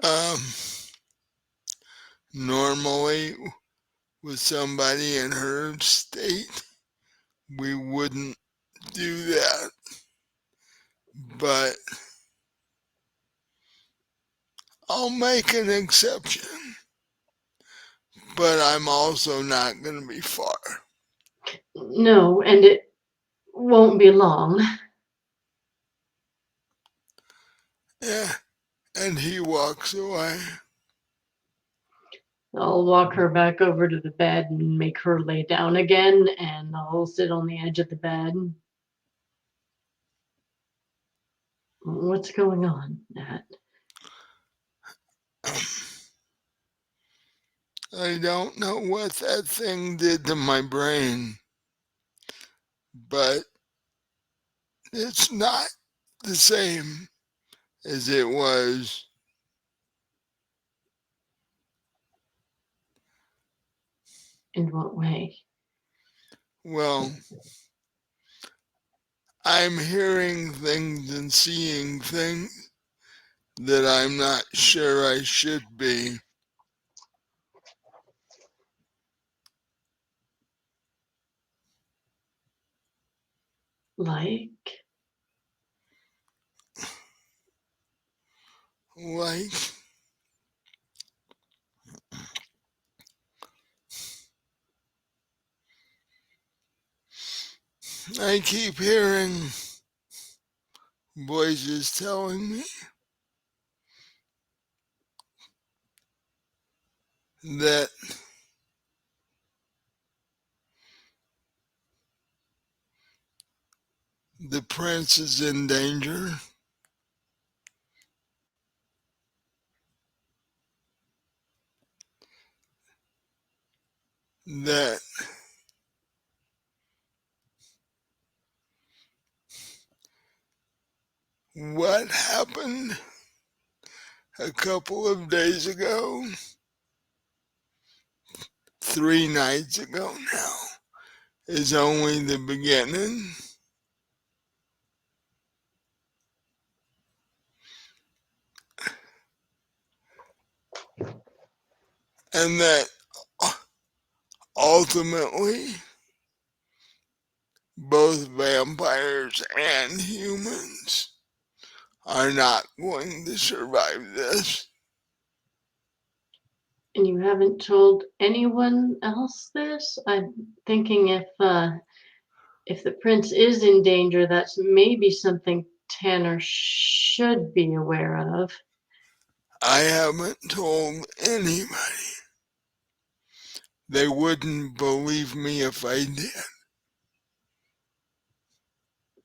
Speaker 1: Um, normally, with somebody in her state, we wouldn't do that. But I'll make an exception. But I'm also not going to be far.
Speaker 3: No, and it won't be long.
Speaker 1: Yeah. And he walks away.
Speaker 3: I'll walk her back over to the bed and make her lay down again, and I'll sit on the edge of the bed. What's going on, Nat?
Speaker 1: I don't know what that thing did to my brain, but it's not the same as it was.
Speaker 3: In what way?
Speaker 1: Well, I'm hearing things and seeing things that I'm not sure I should be.
Speaker 3: Like?
Speaker 1: Like, I keep hearing voices telling me that the prince is in danger, that what happened a couple of days ago, 3 nights ago now, is only the beginning. And that ultimately both vampires and humans are not going to survive this.
Speaker 3: And you haven't told anyone else this? I'm thinking if the prince is in danger, that's maybe something Tanner should be aware of.
Speaker 1: I haven't told anybody. They wouldn't believe me if I did.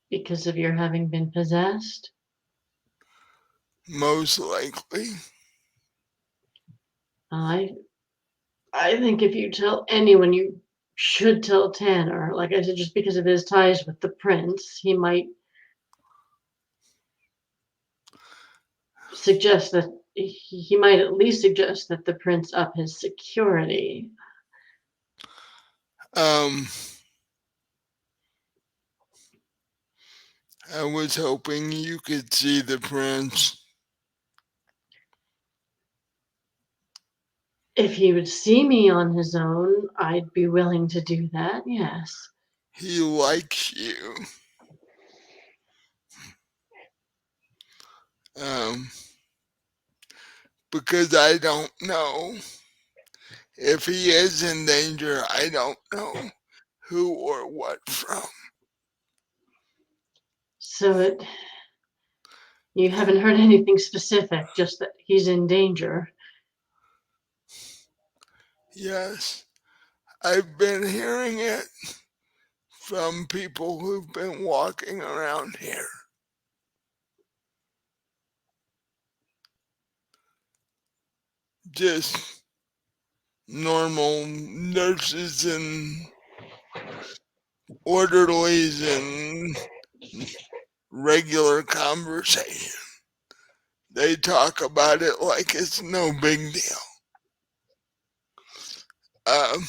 Speaker 3: Because of your having been possessed?
Speaker 1: Most likely.
Speaker 3: I I think if you tell anyone, you should tell Tanner. Like I said, just because of his ties with the prince, he might suggest that he might at least suggest that the prince up his security.
Speaker 1: Um, I was hoping you could see the prince.
Speaker 3: If he would see me on his own, I'd be willing to do that, yes.
Speaker 1: He likes you. Um, because I don't know if he is in danger. I don't know who or what from.
Speaker 3: So you haven't heard anything specific, just that he's in danger.
Speaker 1: Yes, I've been hearing it from people who've been walking around here. Just normal nurses and orderlies and regular conversation. They talk about it like it's no big deal. Um,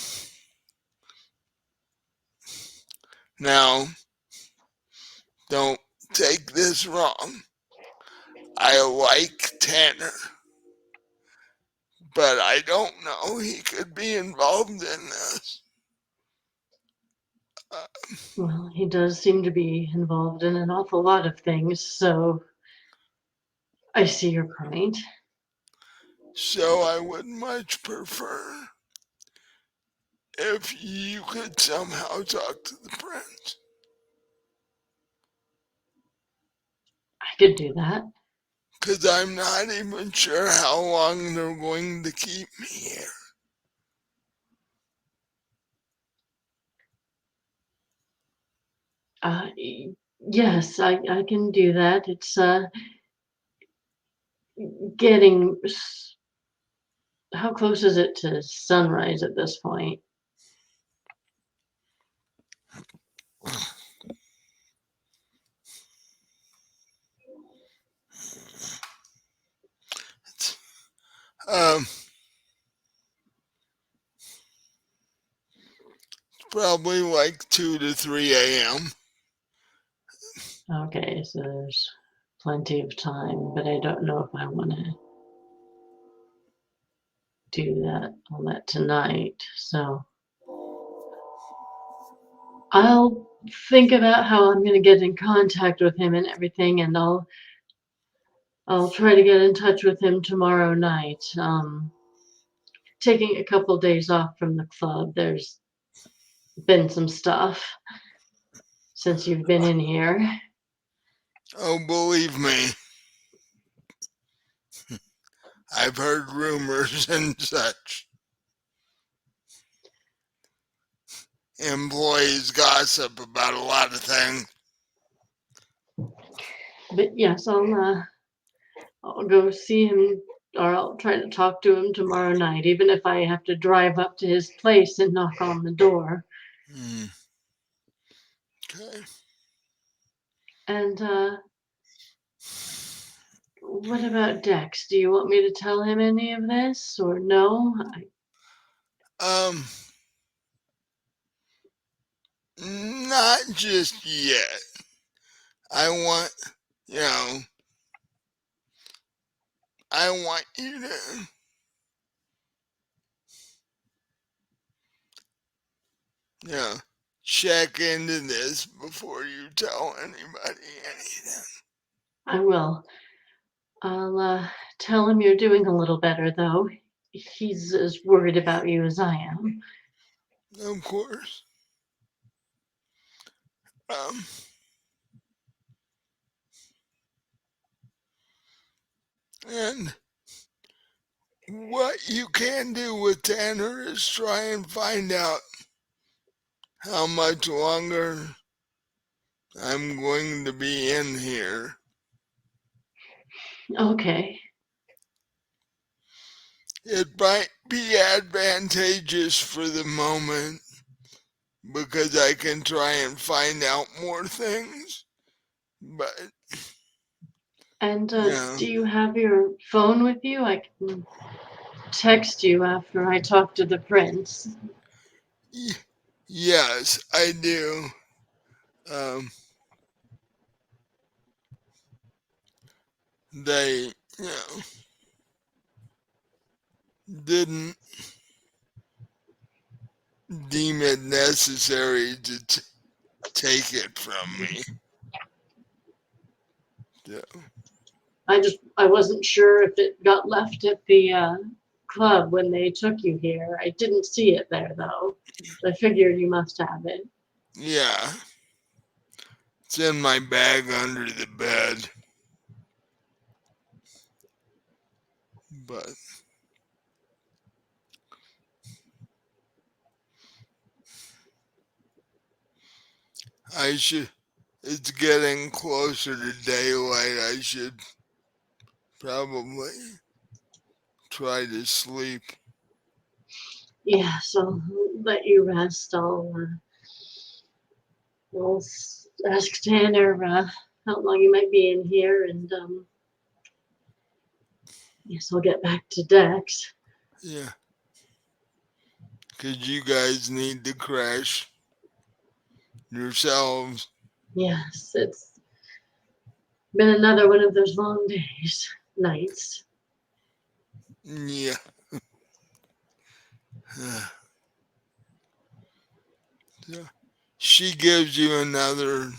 Speaker 1: Now, don't take this wrong. I like Tanner, but I don't know he could be involved in this. Uh,
Speaker 3: Well, he does seem to be involved in an awful lot of things, so I see your point.
Speaker 1: so I would much prefer if you could somehow talk to the prince.
Speaker 3: I could do that.
Speaker 1: Because I'm not even sure how long they're going to keep me here.
Speaker 3: Uh, yes, I can do that. It's getting How close is it to sunrise at this point?
Speaker 1: Um, probably like 2 to 3 a.m.
Speaker 3: Okay, so there's plenty of time, but I don't know if I want to do all that tonight. So I'll think about how I'm going to get in contact with him and everything, and I'll try to get in touch with him tomorrow night. Taking a couple days off from the club. There's been some stuff since you've been in here.
Speaker 1: Oh, believe me, I've heard rumors and such. Employees gossip about a lot of things.
Speaker 3: But yes, I'll go see him, or I'll try to talk to him tomorrow night, even if I have to drive up to his place and knock on the door.
Speaker 1: Okay.
Speaker 3: And what about Dex? Do you want me to tell him any of this, or no?
Speaker 1: Not just yet. I want, you know, I want you to, you know, check into this before you tell anybody anything.
Speaker 3: I will. I'll tell him you're doing a little better, though. He's as worried about you as I am.
Speaker 1: Of course. Um, and what you can do with Tanner is try and find out how much longer I'm going to be in here.
Speaker 3: Okay.
Speaker 1: It might be advantageous for the moment because I can try and find out more things. But,
Speaker 3: And
Speaker 1: yeah,
Speaker 3: do you have your phone with you? I can text you after I talk to the prince.
Speaker 1: yes, I do. Um, they, you know, didn't deem it necessary to take it from me. So,
Speaker 3: I wasn't sure if it got left at the club when they took you here. I didn't see it there though. I figured you must have it.
Speaker 1: yeah, it's in my bag under the bed. But I should, it's getting closer to daylight. I should probably try to sleep.
Speaker 3: Yeah, so I'll let you rest. I'll ask Tanner how long you might be in here, and yes, I'll get back to Dex.
Speaker 1: Yeah, because you guys need to crash yourselves.
Speaker 3: Yes, it's been another one of those long days, nights.
Speaker 1: Yeah. So she gives you another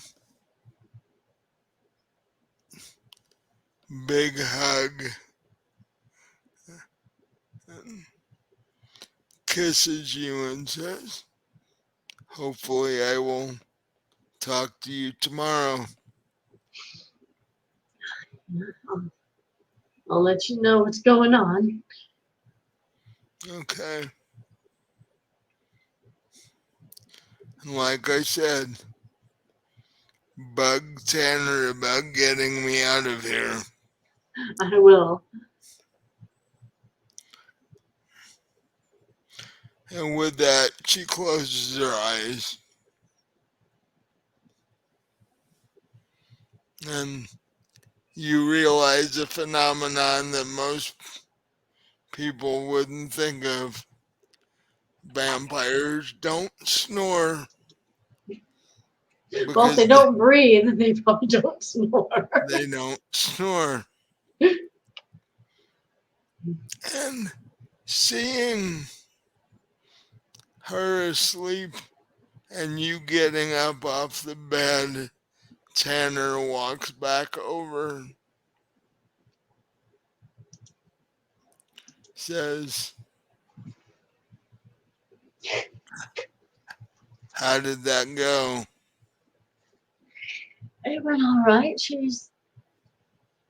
Speaker 1: big hug and kisses you and says, hopefully I will talk to you tomorrow.
Speaker 3: I'll, I'll let you know what's going on.
Speaker 1: Okay. And like I said, bug Tanner about getting me out of here.
Speaker 3: I will.
Speaker 1: And with that, she closes her eyes. And you realize a phenomenon that most people wouldn't think of. Vampires don't snore
Speaker 3: Well, if
Speaker 1: because
Speaker 3: they don't breathe, they probably don't snore.
Speaker 1: they don't snore. And seeing her asleep and you getting up off the bed, Tanner walks back over, says, "How did that go?"
Speaker 3: It went all right.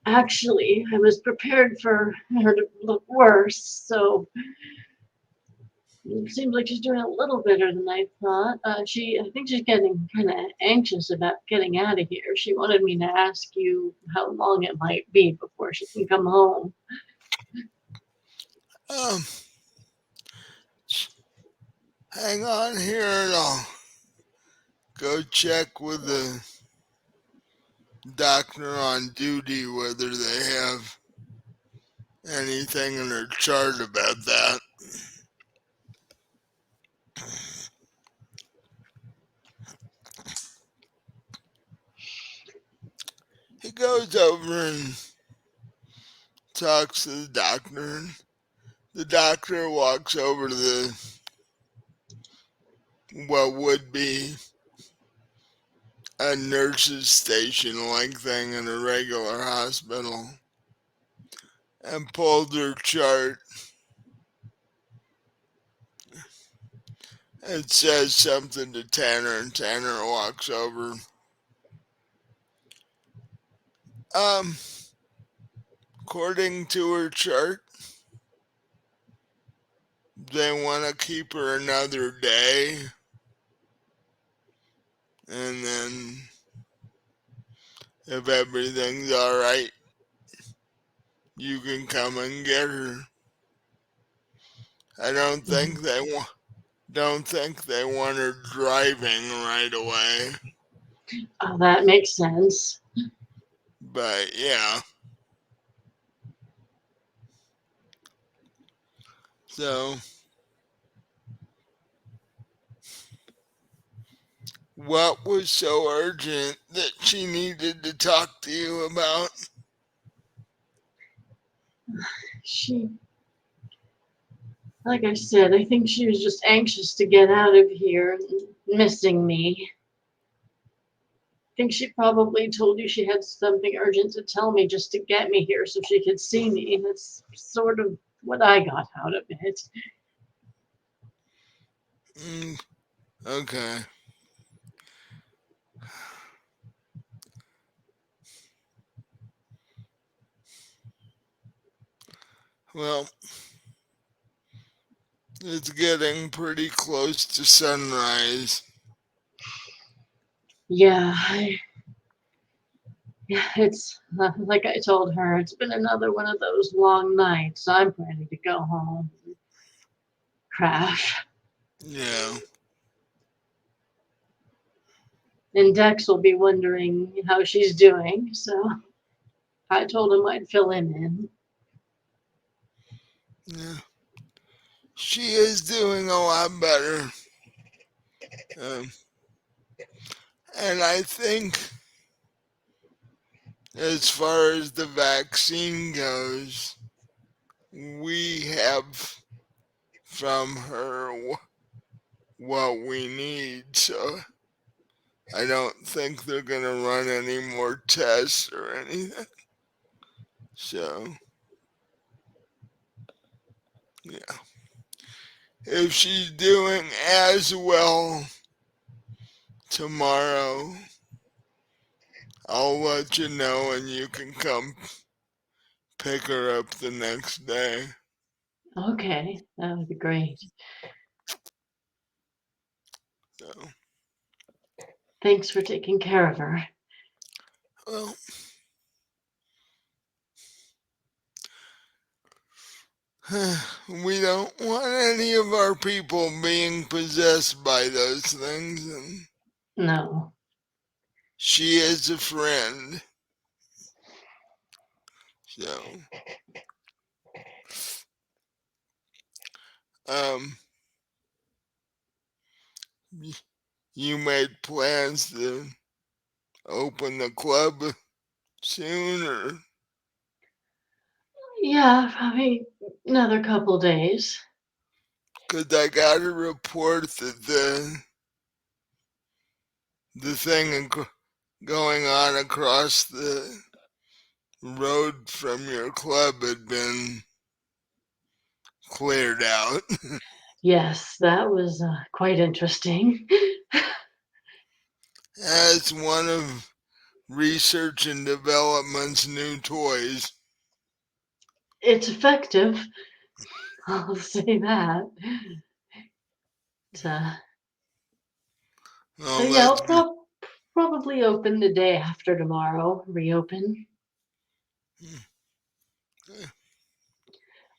Speaker 3: Actually, I was prepared for her to look worse, so it seems like she's doing a little better than I thought. I think she's getting kind of anxious about getting out of here. She wanted me to ask you how long it might be before she can come home.
Speaker 1: Um, hang on here and I'll go check with the doctor on duty whether they have anything in their chart about that. He goes over and talks to the doctor, and the doctor walks over to what would be a nurse's station like thing in a regular hospital and pulls her chart and says something to Tanner, and Tanner walks over. Um, According to her chart, they want to keep her another day, and then if everything's all right, you can come and get her. I don't think they want her driving right away,
Speaker 3: Oh, that makes sense.
Speaker 1: but yeah. So, what was so urgent that she needed to talk to you about?
Speaker 3: She, like I said, I think she was just anxious to get out of here, missing me. I think she probably told you she had something urgent to tell me just to get me here so she could see me. That's sort of what I got out of it.
Speaker 1: Mm, okay. Well, it's getting pretty close to sunrise.
Speaker 3: Yeah, it's like I told her, it's been another one of those long nights. I'm ready to go home. Crash.
Speaker 1: Yeah.
Speaker 3: And Dex will be wondering how she's doing, so I told him I'd fill him in.
Speaker 1: Yeah. She is doing a lot better. Um, and I think, as far as the vaccine goes, we have from her what we need. So I don't think they're going to run any more tests or anything. So, yeah. If she's doing as well tomorrow, I'll let you know and you can come pick her up the next day.
Speaker 3: Okay, that would be great.
Speaker 1: So,
Speaker 3: Thanks for taking care of her.
Speaker 1: well, We don't want any of our people being possessed by those things, and
Speaker 3: No.
Speaker 1: she is a friend. So, um, you made plans to open the club soon, or
Speaker 3: Yeah, probably another couple days.
Speaker 1: because I got a report that the thing going on across the road from your club had been cleared out.
Speaker 3: Yes, that was quite interesting.
Speaker 1: As one of research and development's new toys.
Speaker 3: It's effective. I'll say that. So, so
Speaker 1: Well,
Speaker 3: yeah,
Speaker 1: that's
Speaker 3: I'll
Speaker 1: good.
Speaker 3: probably open the day after tomorrow. Reopen.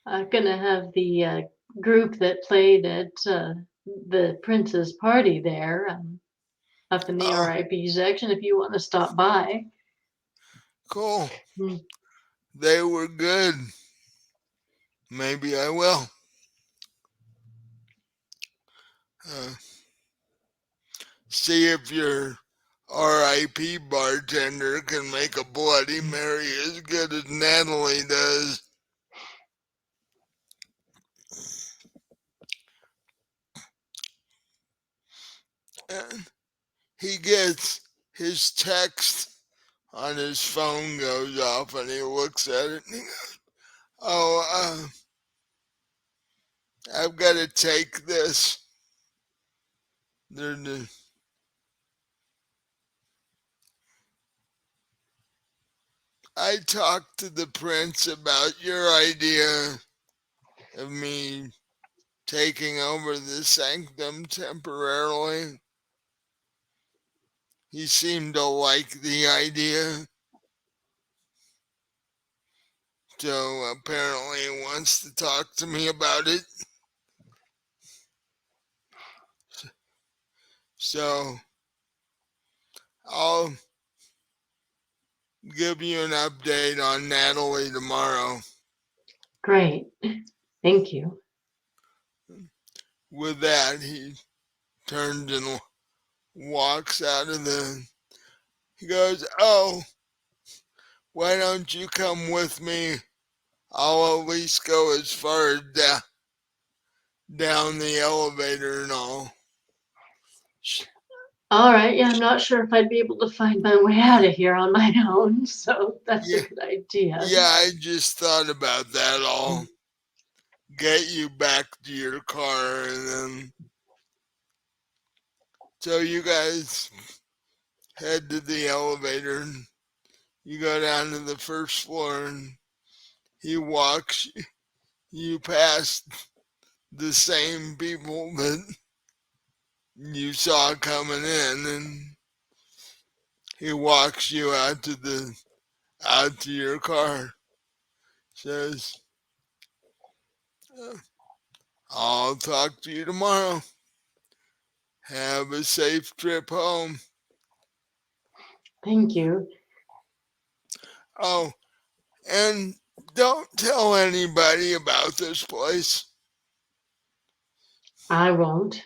Speaker 3: I'm gonna have the group that played at the Prince's party there up in the
Speaker 1: Oh,
Speaker 3: RIP section. If you want to stop by.
Speaker 1: cool.
Speaker 3: Hmm.
Speaker 1: They were good. Maybe I will. Uh, See if your RIP bartender can make a Bloody Mary as good as Natalie does. And he gets his text on his phone goes off and he looks at it and he goes, "Oh, I've got to take this." I talked to the prince about your idea of me taking over the sanctum temporarily. He seemed to like the idea, so apparently he wants to talk to me about it. So I'll give you an update on Natalie tomorrow.
Speaker 3: Great. Thank you.
Speaker 1: With that, he turns and walks out of the. He goes, "Oh, why don't you come with me? I'll at least go as far as down the elevator and all."
Speaker 3: All right. Yeah, I'm not sure if I'd be able to find my way out of here on my own, so that's a
Speaker 1: Yeah,
Speaker 3: good idea.
Speaker 1: yeah, I just thought about that. I'll get you back to your car, and then so you guys head to the elevator. And you go down to the first floor, and he walks you past the same people that you saw coming in, and he walks you out to your car. Says, "I'll talk to you tomorrow. Have a safe trip home."
Speaker 3: Thank you.
Speaker 1: Oh, and don't tell anybody about this place.
Speaker 3: I won't.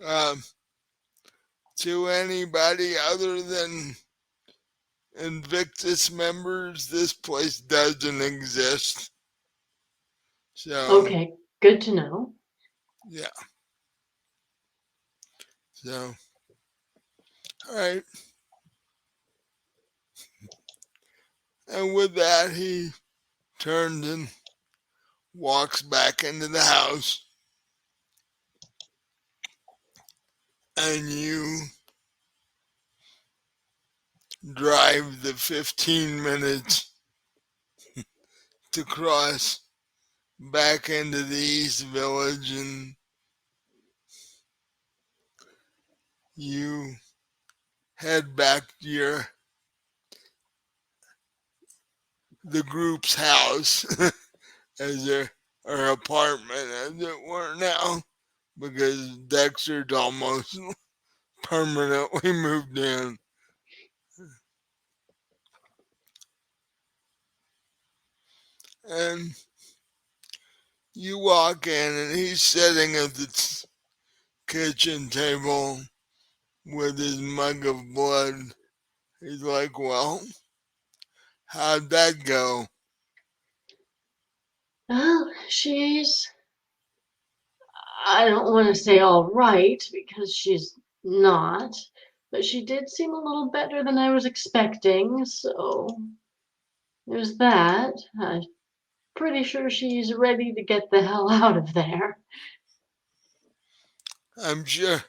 Speaker 1: Um, to anybody other than Invictus members, this place doesn't exist. So,
Speaker 3: Okay, good to know.
Speaker 1: yeah. So, all right. And with that, he turns and walks back into the house. And you drive the 15 minutes to cross back into the East Village, and you head back to the group's house as her apartment, as it were now, because Dexter's almost permanently moved in. And you walk in, and he's sitting at the kitchen table with his mug of blood. He's like, "Well, how'd that go?"
Speaker 3: Well, I don't want to say all right because she's not, but she did seem a little better than I was expecting, so there's that. I'm pretty sure she's ready to get the hell out of there.
Speaker 1: I'm sure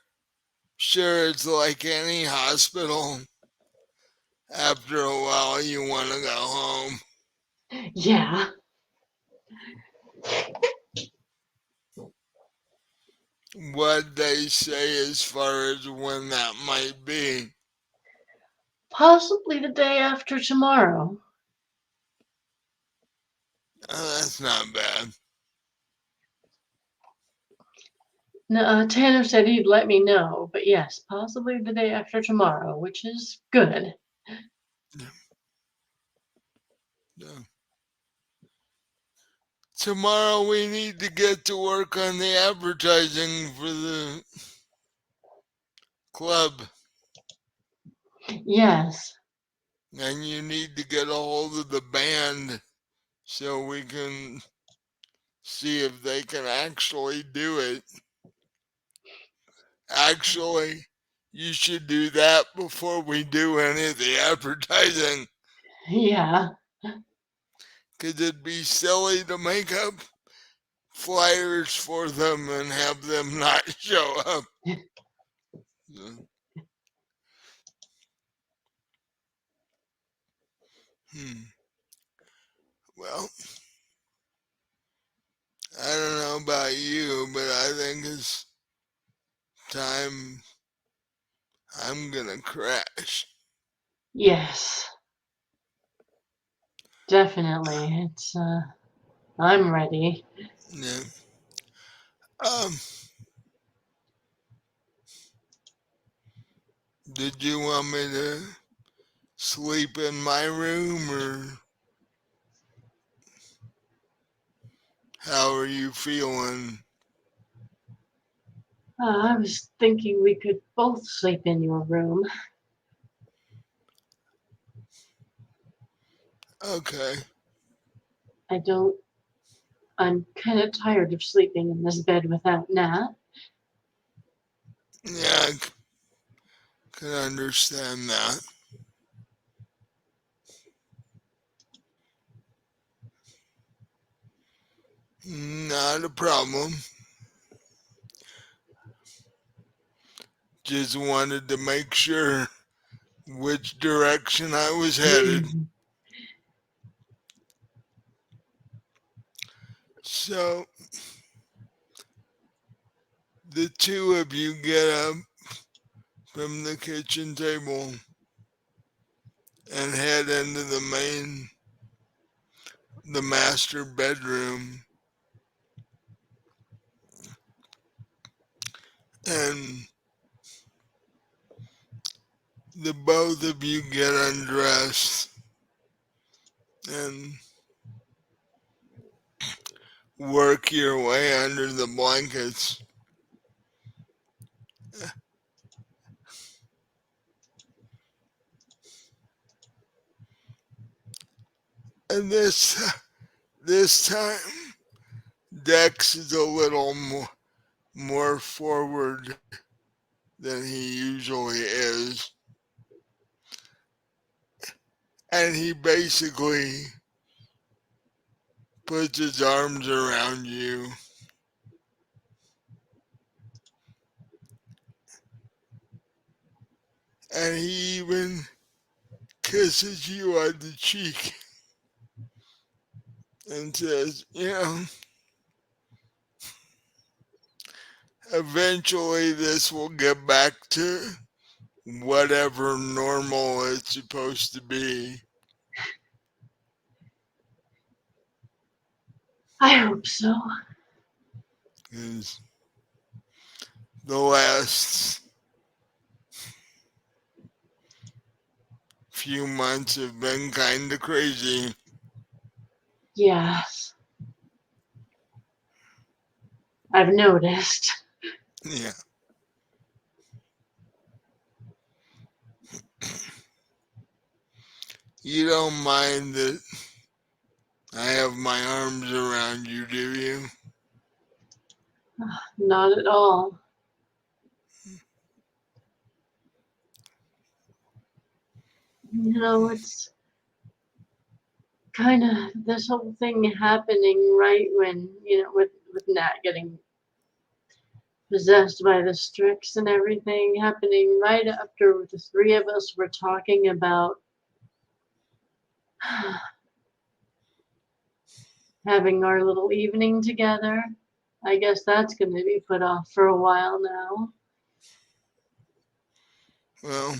Speaker 1: it's like any hospital. After a while, you want to go home.
Speaker 3: Yeah,
Speaker 1: What they say as far as when that might be.
Speaker 3: possibly the day after tomorrow.
Speaker 1: That's not bad.
Speaker 3: No, Tanner said he'd let me know, but yes, possibly the day after tomorrow, which is good.
Speaker 1: Yeah. Tomorrow we need to get to work on the advertising for the club,
Speaker 3: Yes,
Speaker 1: and you need to get a hold of the band so we can see if they can actually do it. Actually, you should do that before we do any of the advertising,
Speaker 3: yeah,
Speaker 1: because it'd be silly to make up flyers for them and have them not show up. Hmm. Well, I don't know about you, but I think it's time I'm gonna crash.
Speaker 3: yes, definitely. I'm ready.
Speaker 1: Yeah. Um, did you want me to sleep in my room, or how are you feeling?
Speaker 3: I was thinking we could both sleep in your room.
Speaker 1: Okay.
Speaker 3: I don't, I'm kind of tired of sleeping in this bed without Nat.
Speaker 1: Yeah, I can understand that. Not a problem. Just wanted to make sure which direction I was headed. So the two of you get up from the kitchen table and head into the master bedroom, and the both of you get undressed and work your way under the blankets. And this time, Dex is a little more forward than he usually is, and he basically puts his arms around you, and he even kisses you on the cheek and says, eventually this will get back to whatever normal it's supposed to be.
Speaker 3: I hope so.
Speaker 1: Because the last few months have been kind of crazy.
Speaker 3: Yes, I've noticed.
Speaker 1: Yeah. You don't mind that I have my arms around you, do you?
Speaker 3: Not at all. You know, it's kind of this whole thing happening right when, with Nat getting possessed by the Stryx and everything happening right after the three of us were talking about having our little evening together. I guess that's going to be put off for a while now.
Speaker 1: Well,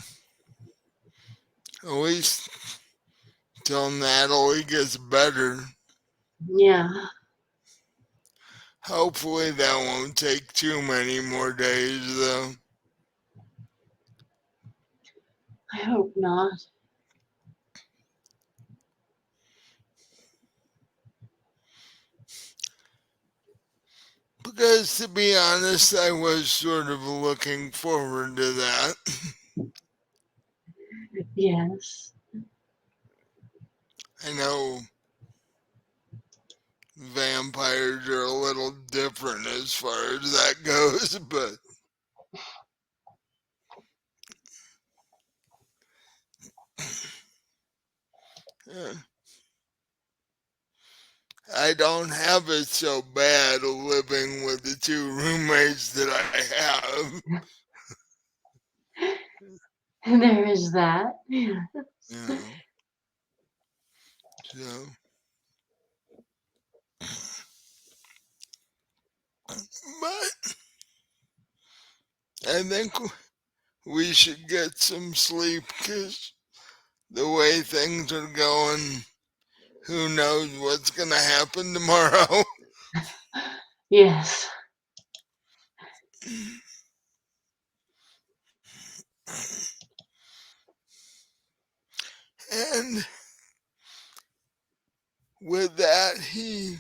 Speaker 1: at least till Natalie gets better.
Speaker 3: Yeah,
Speaker 1: Hopefully that won't take too many more days, though.
Speaker 3: I hope not.
Speaker 1: Because to be honest, I was sort of looking forward to that.
Speaker 3: Yes.
Speaker 1: I know vampires are a little different as far as that goes, but uh, I don't have it so bad living with the two roommates that I have.
Speaker 3: There is that.
Speaker 1: You know, so, but I think we should get some sleep because the way things are going, who knows what's going to happen tomorrow.
Speaker 3: Yes.
Speaker 1: And with that, he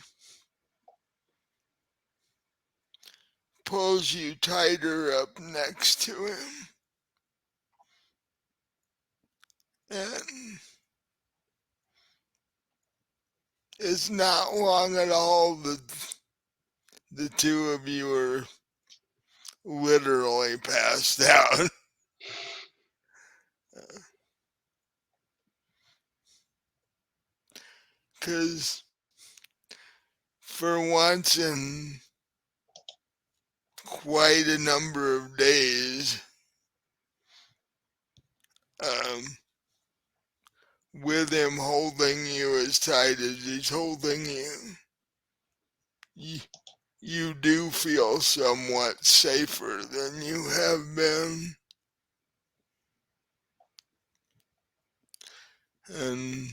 Speaker 1: pulls you tighter up next to him. And it's not long at all that the two of you are literally passed out. Because for once in quite a number of days, um, with him holding you as tight as he's holding you, you do feel somewhat safer than you have been. And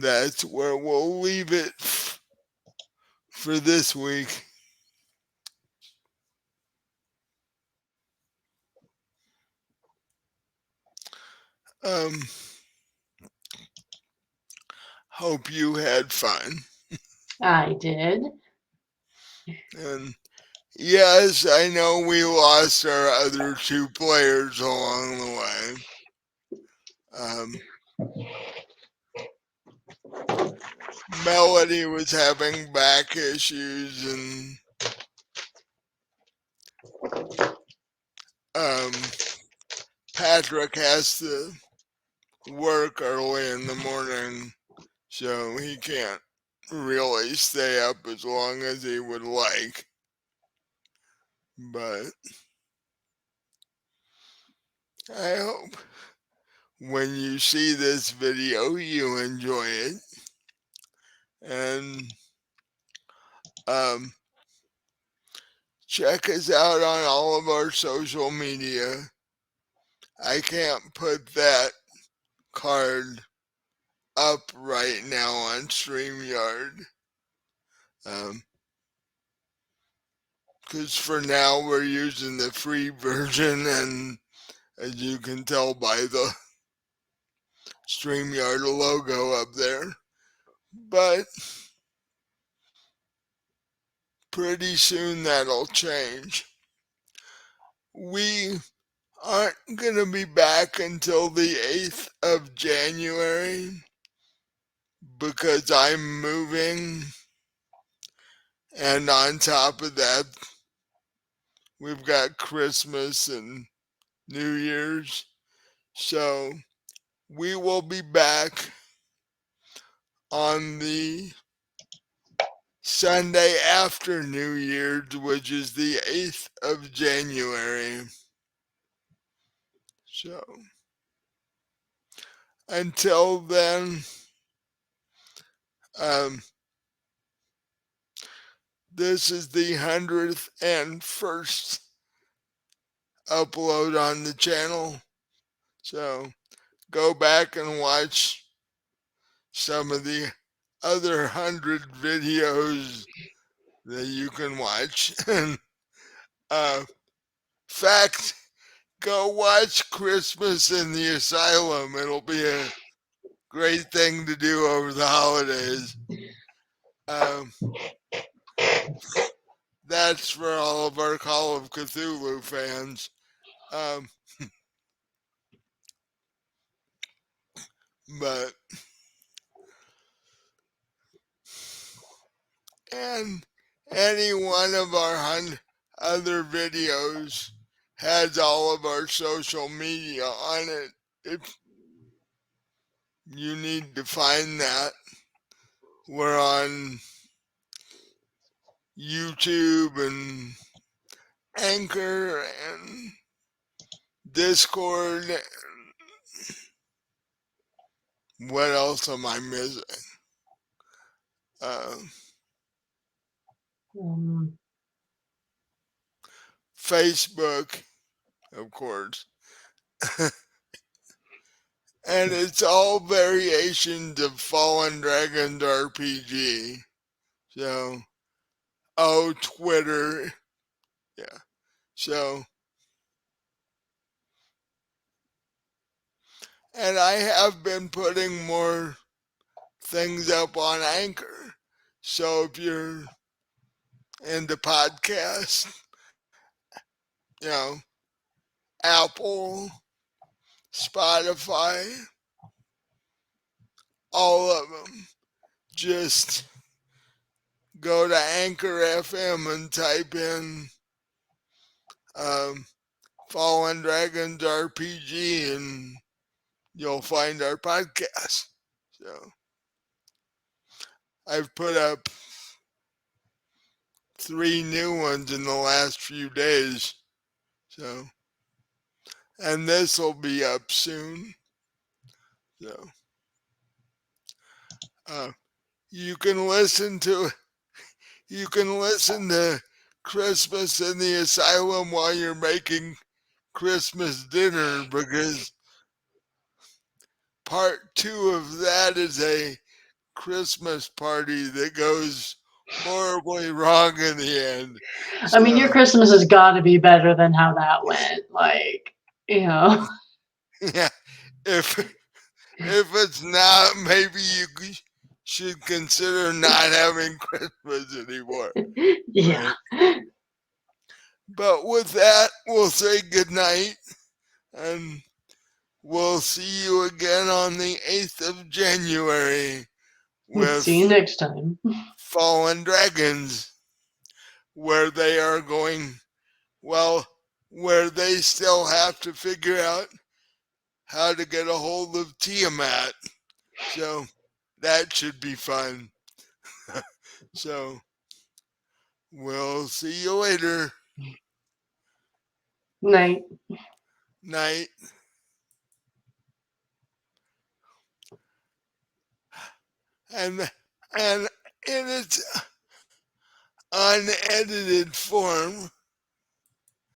Speaker 1: that's where we'll leave it for this week. Um, hope you had fun.
Speaker 3: I did.
Speaker 1: And yes, I know we lost our other two players along the way. Melody was having back issues, and Patrick has to work early in the morning, so he can't really stay up as long as he would like. But I hope when you see this video, you enjoy it. And check us out on all of our social media. I can't put that card up right now on StreamYard, Because for now we're using the free version, and as you can tell by the StreamYard logo up there. But pretty soon that'll change. We aren't going to be back until the 8th of January because I'm moving, and on top of that, we've got Christmas and New Year's. So we will be back on the Sunday after New Year's, which is the 8th of January. So until then, this is the 101st upload on the channel. So go back and watch some of the other 100 videos that you can watch. And fact, go watch Christmas in the Asylum. It'll be a great thing to do over the holidays. That's for all of our Call of Cthulhu fans. But and any one of our other videos has all of our social media on it. If you need to find that, we're on YouTube and Anchor and Discord. What else am I missing? Facebook, of course. And it's all variations of Fallen Dragons RPG. So, Twitter. Yeah. So, and I have been putting more things up on Anchor. So if you're into podcasts, you know, Apple, Spotify, all of them, just go to Anchor FM and type in Fallen Dragons RPG and you'll find our podcast. So I've put up 3 new ones in the last few days. So, and this will be up soon. So, you can listen to Christmas in the Asylum while you're making Christmas dinner, because part 2 of that is a Christmas party that goes horribly wrong in the end.
Speaker 3: I mean, your Christmas has got to be better than how that went. Like, you know.
Speaker 1: Yeah, if it's not, maybe you should consider not having Christmas anymore.
Speaker 3: Yeah.
Speaker 1: But with that, we'll say goodnight, and we'll see you again on the 8th of January with
Speaker 3: See you next time.
Speaker 1: Fallen Dragons, where they are going, well, where they still have to figure out how to get a hold of Tiamat. So that should be fun. So we'll see you later.
Speaker 3: Night.
Speaker 1: Night. And in its unedited form,